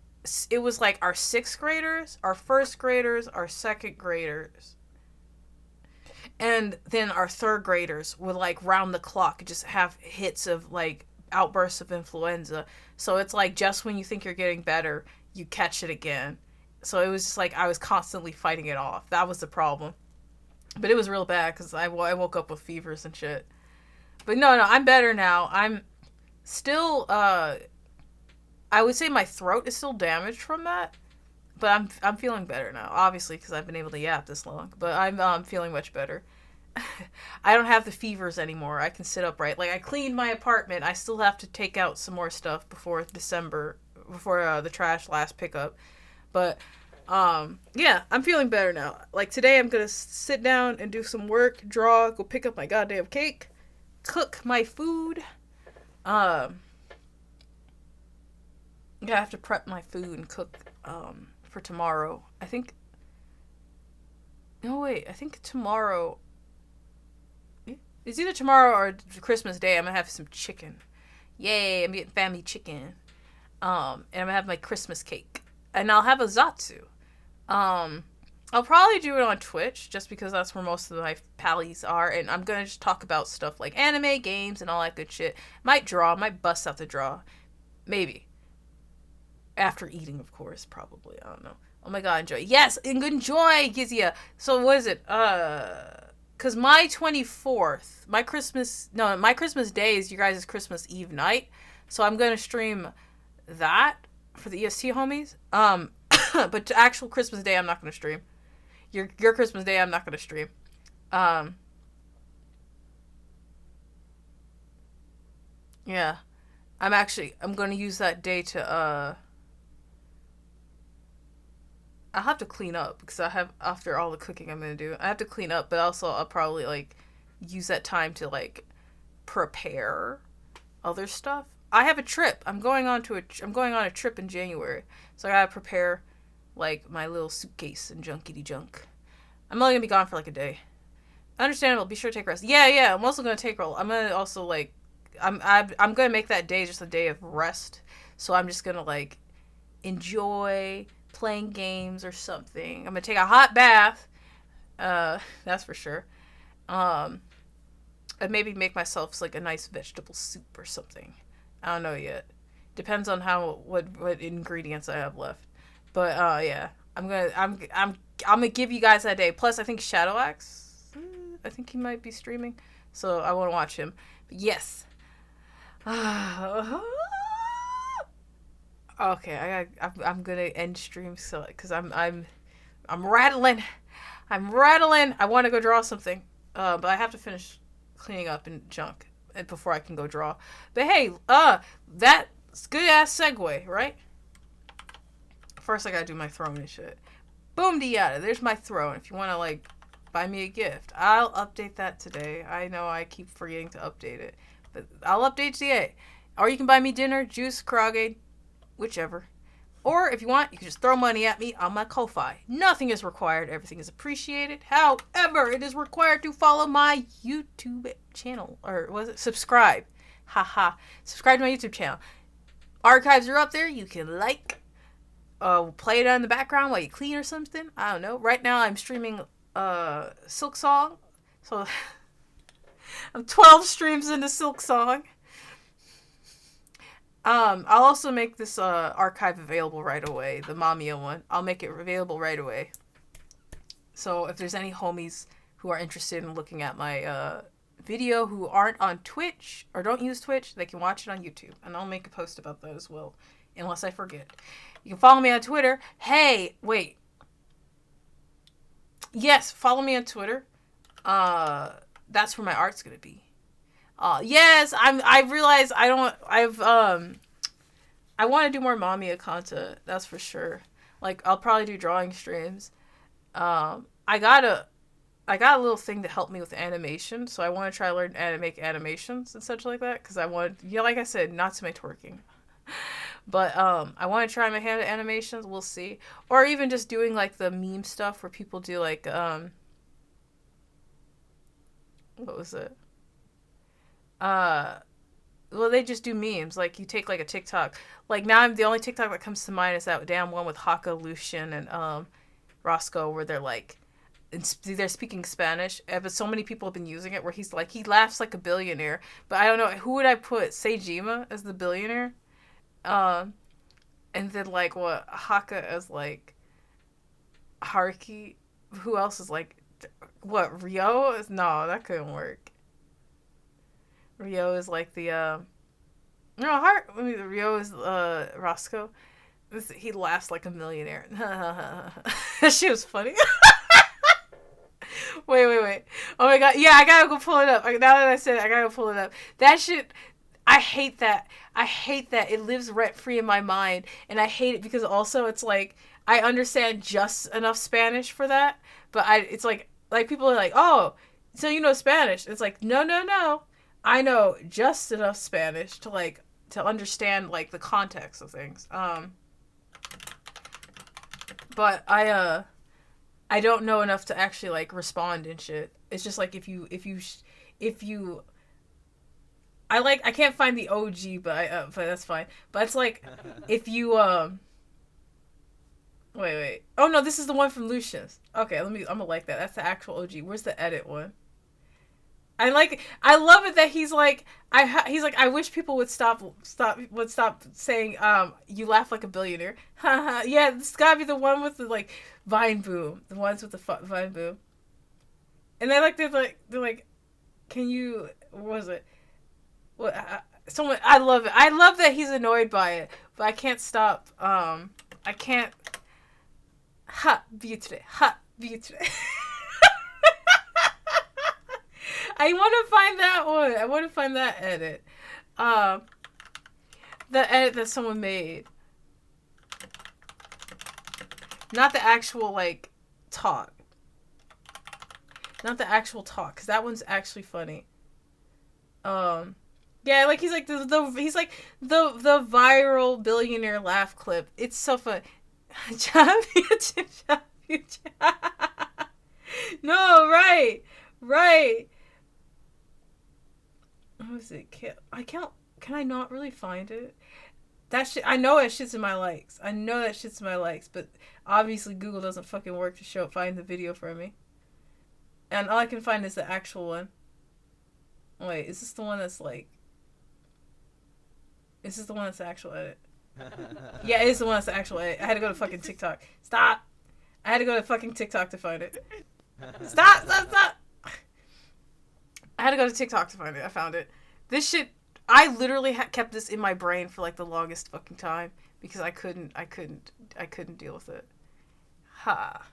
it was like our 6th graders, our 1st graders, our 2nd graders, and then our 3rd graders would like round the clock just have hits of like outbursts of influenza. So it's like just when you think you're getting better, you catch it again. So it was just like I was constantly fighting it off. That was the problem. But it was real bad because I woke up with fevers and shit. But no, I'm better now. I'm still, I would say my throat is still damaged from that. But I'm feeling better now, obviously, because I've been able to yap this long. But I'm feeling much better. I don't have the fevers anymore. I can sit upright. Like, I cleaned my apartment. I still have to take out some more stuff before December, before the trash last pickup. But, yeah, I'm feeling better now. Like, today I'm going to sit down and do some work, draw, go pick up my goddamn cake, cook my food. Yeah, I have to prep my food and cook, for tomorrow. I think tomorrow, it's either tomorrow or Christmas Day. I'm gonna have some chicken. Yay, I'm getting family chicken. And I'm gonna have my Christmas cake. And I'll have a Zatsu. I'll probably do it on Twitch, just because that's where most of my pallies are, and I'm gonna just talk about stuff like anime, games, and all that good shit. Might bust out the draw. Maybe. After eating, of course, probably. I don't know. Oh my god, enjoy. Yes, enjoy, Gizia. So what is it? Because my 24th, my Christmas Day is you guys' Christmas Eve night. So I'm going to stream that for the EST homies. But to actual Christmas Day, I'm not going to stream. Your Christmas Day, I'm not going to stream. Yeah. I'm going to use that day to, I'll have to clean up because after all the cooking I'm going to do, I have to clean up, but also I'll probably, like, use that time to, like, prepare other stuff. I have a trip. I'm going on a trip in January. So I got to prepare, like, my little suitcase and junkity junk. I'm only going to be gone for, like, a day. Understandable. Be sure to take rest. Yeah. I'm also going to take, I'm going to also, like, I'm going to make that day just a day of rest. So I'm just going to, like, enjoy playing games or something. I'm gonna take a hot bath, that's for sure, and maybe make myself like a nice vegetable soup or something. I don't know yet. Depends on what ingredients I have left. But yeah, I'm gonna give you guys that day. Plus, I think Shadow Axe, I think he might be streaming, so I want to watch him. But yes, Okay, I'm gonna end stream so because I'm rattling. I'm rattling. I want to go draw something, but I have to finish cleaning up and junk and before I can go draw. But hey, that's good ass segue, right? First, I gotta do my throne and shit. Boom diata. There's my throne. If you want to like buy me a gift, I'll update that today. I know I keep forgetting to update it, but I'll update today. Or you can buy me dinner, juice, Krogade, whichever. Or if you want, you can just throw money at me on my Ko-Fi. Nothing is required. Everything is appreciated. However, it is required to follow my YouTube channel. Or was it? Subscribe. Haha. Subscribe to my YouTube channel. Archives are up there. You can like. Play it on in the background while you clean or something. I don't know. Right now I'm streaming Silk Song. So I'm 12 streams into Silk Song. I'll also make this archive available right away, the MAMIYA one. I'll make it available right away. So if there's any homies who are interested in looking at my video who aren't on Twitch or don't use Twitch, they can watch it on YouTube. And I'll make a post about that as well, unless I forget. You can follow me on Twitter. Hey, wait. Yes, follow me on Twitter. That's where my art's gonna be. Yes, I realize I want to do more MAMIYA content. That's for sure. Like, I'll probably do drawing streams. I got a little thing to help me with animation, so I want to try to learn how to make animations and such like that, because I want, like I said, not to make twerking. But I want to try my hand at animations. We'll see. Or even just doing, like, the meme stuff where people do, like, what was it? Well, they just do memes. Like, you take, like, a TikTok. Like, now the only TikTok that comes to mind is that damn one with Haka, Lucian, and Roscoe, where they're, like, they're speaking Spanish. But so many people have been using it where he's, like, he laughs like a billionaire. But I don't know, who would I put? Seijima as the billionaire? And then, like, what? Haka as, like, Haruki? Who else is, like, what? Ryo? No, that couldn't work. Ryo is like the Ryo is Roscoe. He laughs like a millionaire. That shit was funny. Wait. Oh my god. Yeah, I gotta go pull it up. Now that I said it, I gotta go pull it up. That shit, I hate that. It lives rent free in my mind, and I hate it because also it's like I understand just enough Spanish for that, but it's like people are like, oh, so you know Spanish? It's like no. I know just enough Spanish to understand like the context of things. But I don't know enough to actually like respond and shit. It's just like if you I can't find the OG, but that's fine. But it's like if you wait. Oh no, this is the one from Lucius. Okay, I'm gonna like that. That's the actual OG. Where's the edit one? I love it that he's like, I wish people would stop saying, you laugh like a billionaire. Yeah, this gotta be the one with the, like, Vine Boom. The ones with the Vine Boom. And they're like, can you, what was it? What, I love it. I love that he's annoyed by it, but I can't stop, I can't, beauty. I want to find that one. I want to find that edit. The edit that someone made. Not the actual, like, talk. Not the actual talk, because that one's actually funny. Yeah, like, he's like the viral billionaire laugh clip. It's so fun. No, right. What is it? Can I not really find it? That shit, I know that shit's in my likes. But obviously Google doesn't fucking work to find the video for me. And all I can find is the actual one. Wait, is this the one that's like... Is this the one that's the actual edit? Yeah, it is the one that's the actual edit. I had to go to fucking TikTok. Stop! I had to go to fucking TikTok to find it. Stop! I had to go to TikTok to find it. I found it. This shit, I literally kept this in my brain for like the longest fucking time because I couldn't deal with it. Ha.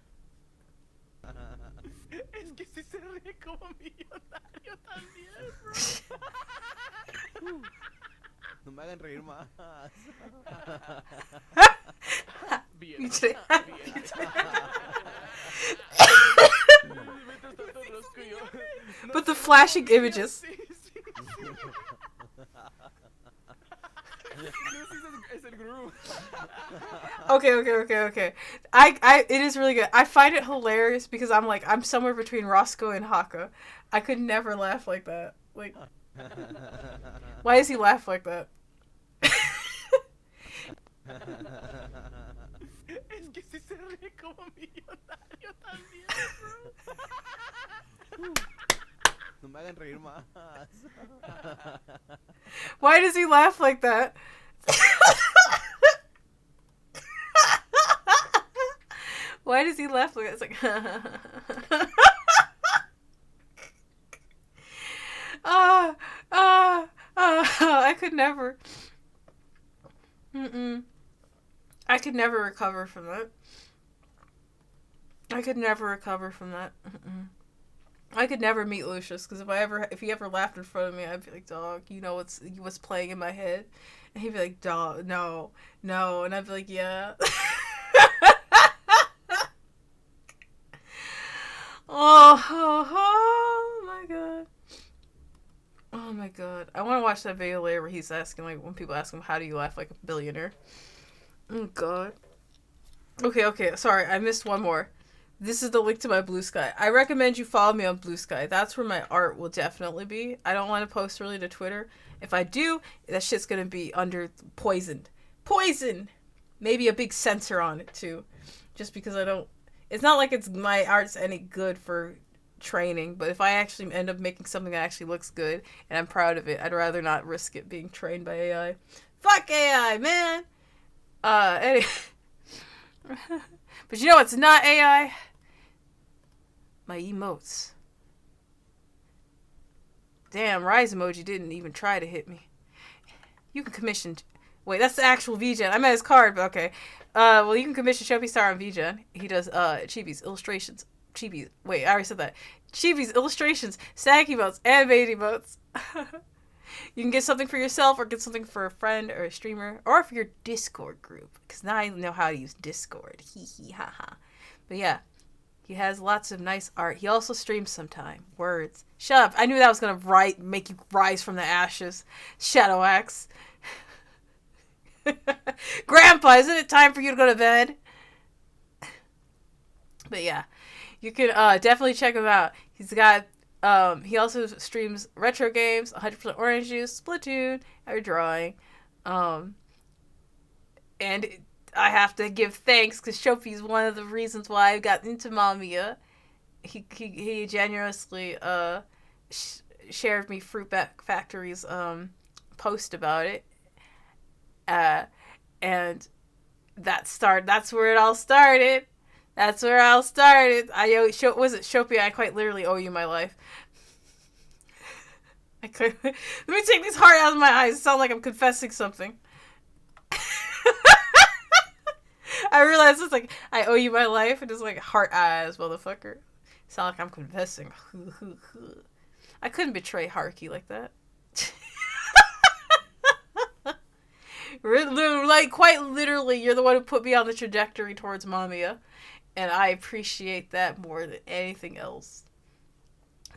Es que si se ríe como millonario también, bro. No me hagan reír más. Bien. But the flashing images. Okay. It is really good. I find it hilarious because I'm somewhere between Roscoe and Haka. I could never laugh like that. Like, why does he laugh like that? Es que si se ríe como millonario también, bro. No me hagan reír más. Why does he laugh like that? Why does he laugh like that? It's like, I could never. I could never recover from that. I could never meet Lucius because if he ever laughed in front of me, I'd be like, dog, you know what's playing in my head, and he'd be like, dog, no, and I'd be like, yeah. Oh my god. Oh my god. I want to watch that video later where he's asking, like, when people ask him, how do you laugh like a billionaire? Oh god. Okay, sorry, I missed one more. This is the link to my Blue Sky. I recommend you follow me on Blue Sky. That's where my art will definitely be. I don't want to post really to Twitter. If I do, that shit's gonna be under poisoned. Poison! Maybe a big censor on it, too. Just because I don't... It's not like my art's any good for training, but if I actually end up making something that actually looks good, and I'm proud of it, I'd rather not risk it being trained by AI. Fuck AI, man! Anyway... But you know what's not AI? My emotes. Damn, Rise emoji didn't even try to hit me. You can commission... Wait, that's the actual VGen. I meant his card, but okay. Well, you can commission Shopee Star on VGen. He does, Chibi's illustrations. Chibi's... Wait, I already said that. Chibi's illustrations, stack emotes, and bait emotes. You can get something for yourself or get something for a friend or a streamer or for your Discord group. Because now I know how to use Discord. Hee hee ha ha. But yeah, he has lots of nice art. He also streams sometime. Words. Shut up. I knew that was going to make you rise from the ashes. Shadow Axe. Grandpa, isn't it time for you to go to bed? But yeah, you can definitely check him out. He's got... he also streams retro games, 100% Orange Juice, Splatoon, or drawing. And I have to give thanks because Shopee is one of the reasons why I got into MAMIYA. He generously shared me Fruit Factory's post about it. And that's where it all started. That's where I started. Shopee, I quite literally owe you my life. Let me take this heart out of my eyes. It sounds like I'm confessing something. I realize it's like, I owe you my life, and it's like, heart eyes, motherfucker. Sound like I'm confessing. I couldn't betray Haruki like that. Like, quite literally, you're the one who put me on the trajectory towards MAMIYA. And I appreciate that more than anything else.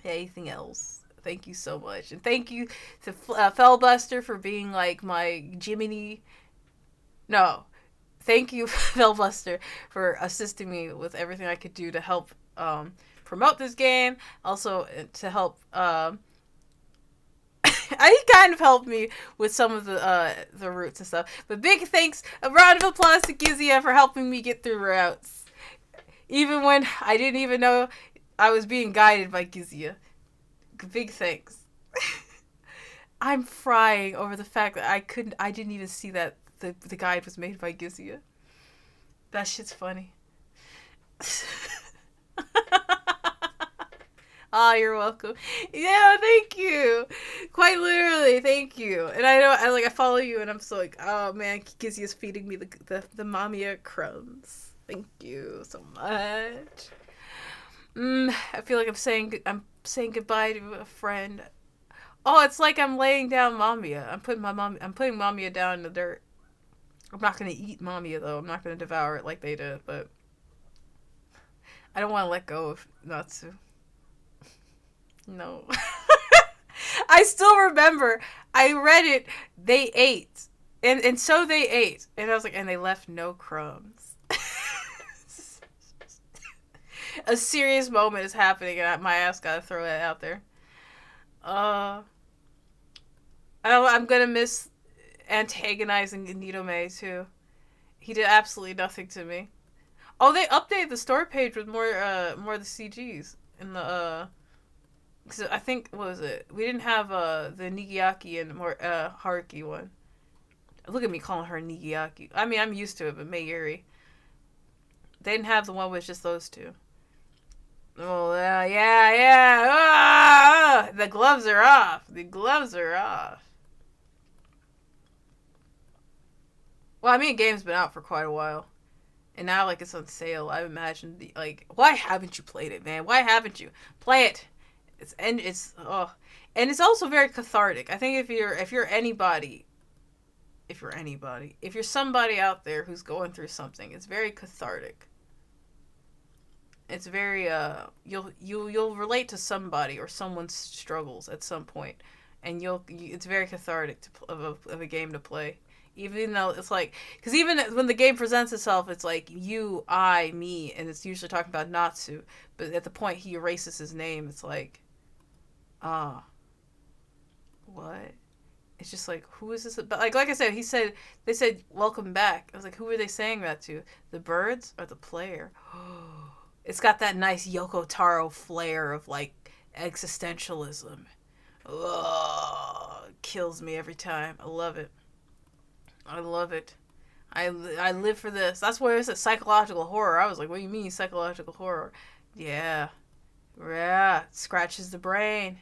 Thank you so much. And thank you to Fellbuster for being like my Jiminy. No. Thank you, Fellbuster, for assisting me with everything I could do to help promote this game. Also, to help... he kind of helped me with some of the routes and stuff. But big thanks, a round of applause to Gizia for helping me get through routes. Even when I didn't even know I was being guided by Gizia. Big thanks. I'm frying over the fact that I didn't even see that the guide was made by Gizia. That shit's funny. Oh, you're welcome. Yeah, thank you. Quite literally, thank you. And I know, I follow you, and I'm so like, oh man, Kizzy is feeding me the MAMIYA crumbs. Thank you so much. I feel like I'm saying goodbye to a friend. Oh, it's like I'm laying down MAMIYA. I'm putting MAMIYA down in the dirt. I'm not gonna eat MAMIYA though. I'm not gonna devour it like they did, but I don't want to let go of Natsu. No. I still remember. I read it. They ate. And so they ate. And I was like, and they left no crumbs. A serious moment is happening, and my ass gotta throw that out there. I'm gonna miss antagonizing Nidome too. He did absolutely nothing to me. Oh, they updated the story page with more of the CGs in the Cause I think, what was it? We didn't have the Nigiyaki and more Haruki one. Look at me calling her Nigiyaki. I mean, I'm used to it, but Mayuri. They didn't have the one with just those two. Oh yeah. The gloves are off. The gloves are off. Well, I mean, game's been out for quite a while, and now like it's on sale. I imagine why haven't you played it, man? Why haven't you play it? And it's also very cathartic. I think if you're anybody, if you're somebody out there who's going through something, it's very cathartic. It's very you'll relate to somebody or someone's struggles at some point, and it's very cathartic of a game to play. Even though it's like, because even when the game presents itself, it's like you, I, me, and it's usually talking about Natsu. But at the point he erases his name, it's like, what? It's just like, who is this? But like I said, they said welcome back. I was like, who are they saying that to? The birds or the player? It's got that nice Yoko Taro flair of like existentialism. Kills me every time. I love it. I live for this. That's why it's a psychological horror. I was like, what do you mean psychological horror? Yeah. It scratches the brain.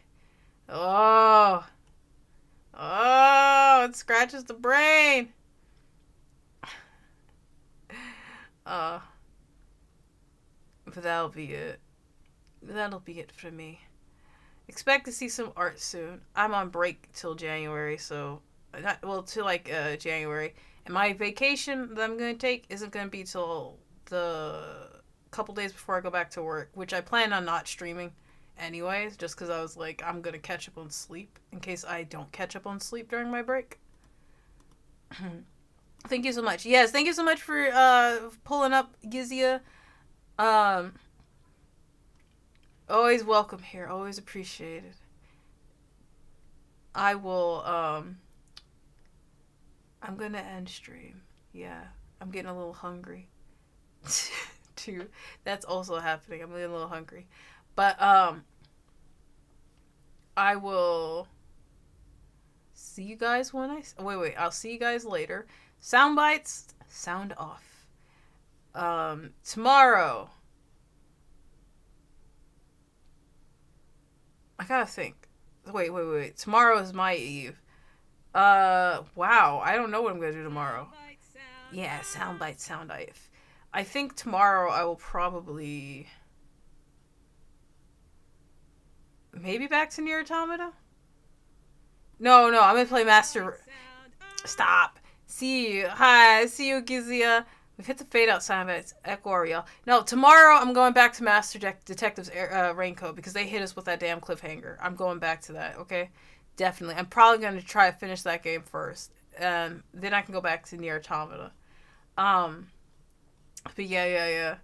Oh, it scratches the brain. But that'll be it. That'll be it for me. Expect to see some art soon. I'm on break till January, so till January. And my vacation that I'm gonna take isn't gonna be till the couple days before I go back to work, which I plan on not streaming anyways, just because I was like, I'm gonna catch up on sleep in case I don't catch up on sleep during my break. Thank you so much. Yes, thank you so much for pulling up, Gizia. Always welcome here. Always appreciated. I will I'm gonna end stream. Yeah, I'm getting a little hungry. Too. That's also happening. I'm getting a little hungry. But I will see you guys when I'll see you guys later. Sound bites, sound off. Tomorrow. I gotta think. Wait. Tomorrow is my eve. Wow. I don't know what I'm gonna do tomorrow. Yeah, soundbite, sound off. I think tomorrow I will probably maybe back to Nier Automata? No, I'm gonna play Master. Stop. See you. Hi, see you, Gizia. We've hit the fade out sound bites. Echo y'all. No, tomorrow I'm going back to Master Detective's Raincoat because they hit us with that damn cliffhanger. I'm going back to that, okay? Definitely. I'm probably going to try to finish that game first. Then I can go back to Nier Automata. But yeah.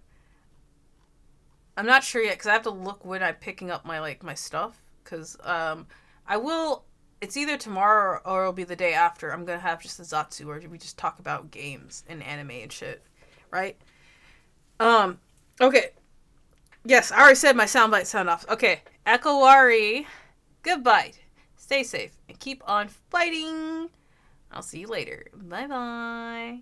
I'm not sure yet because I have to look when I'm picking up my stuff. Because I will. It's either tomorrow or it'll be the day after. I'm gonna have just a Zatsu where we just talk about games and anime and shit, right? Okay. Yes, I already said my soundbite sound off. Okay, Ekowari, goodbye. Stay safe and keep on fighting. I'll see you later. Bye bye.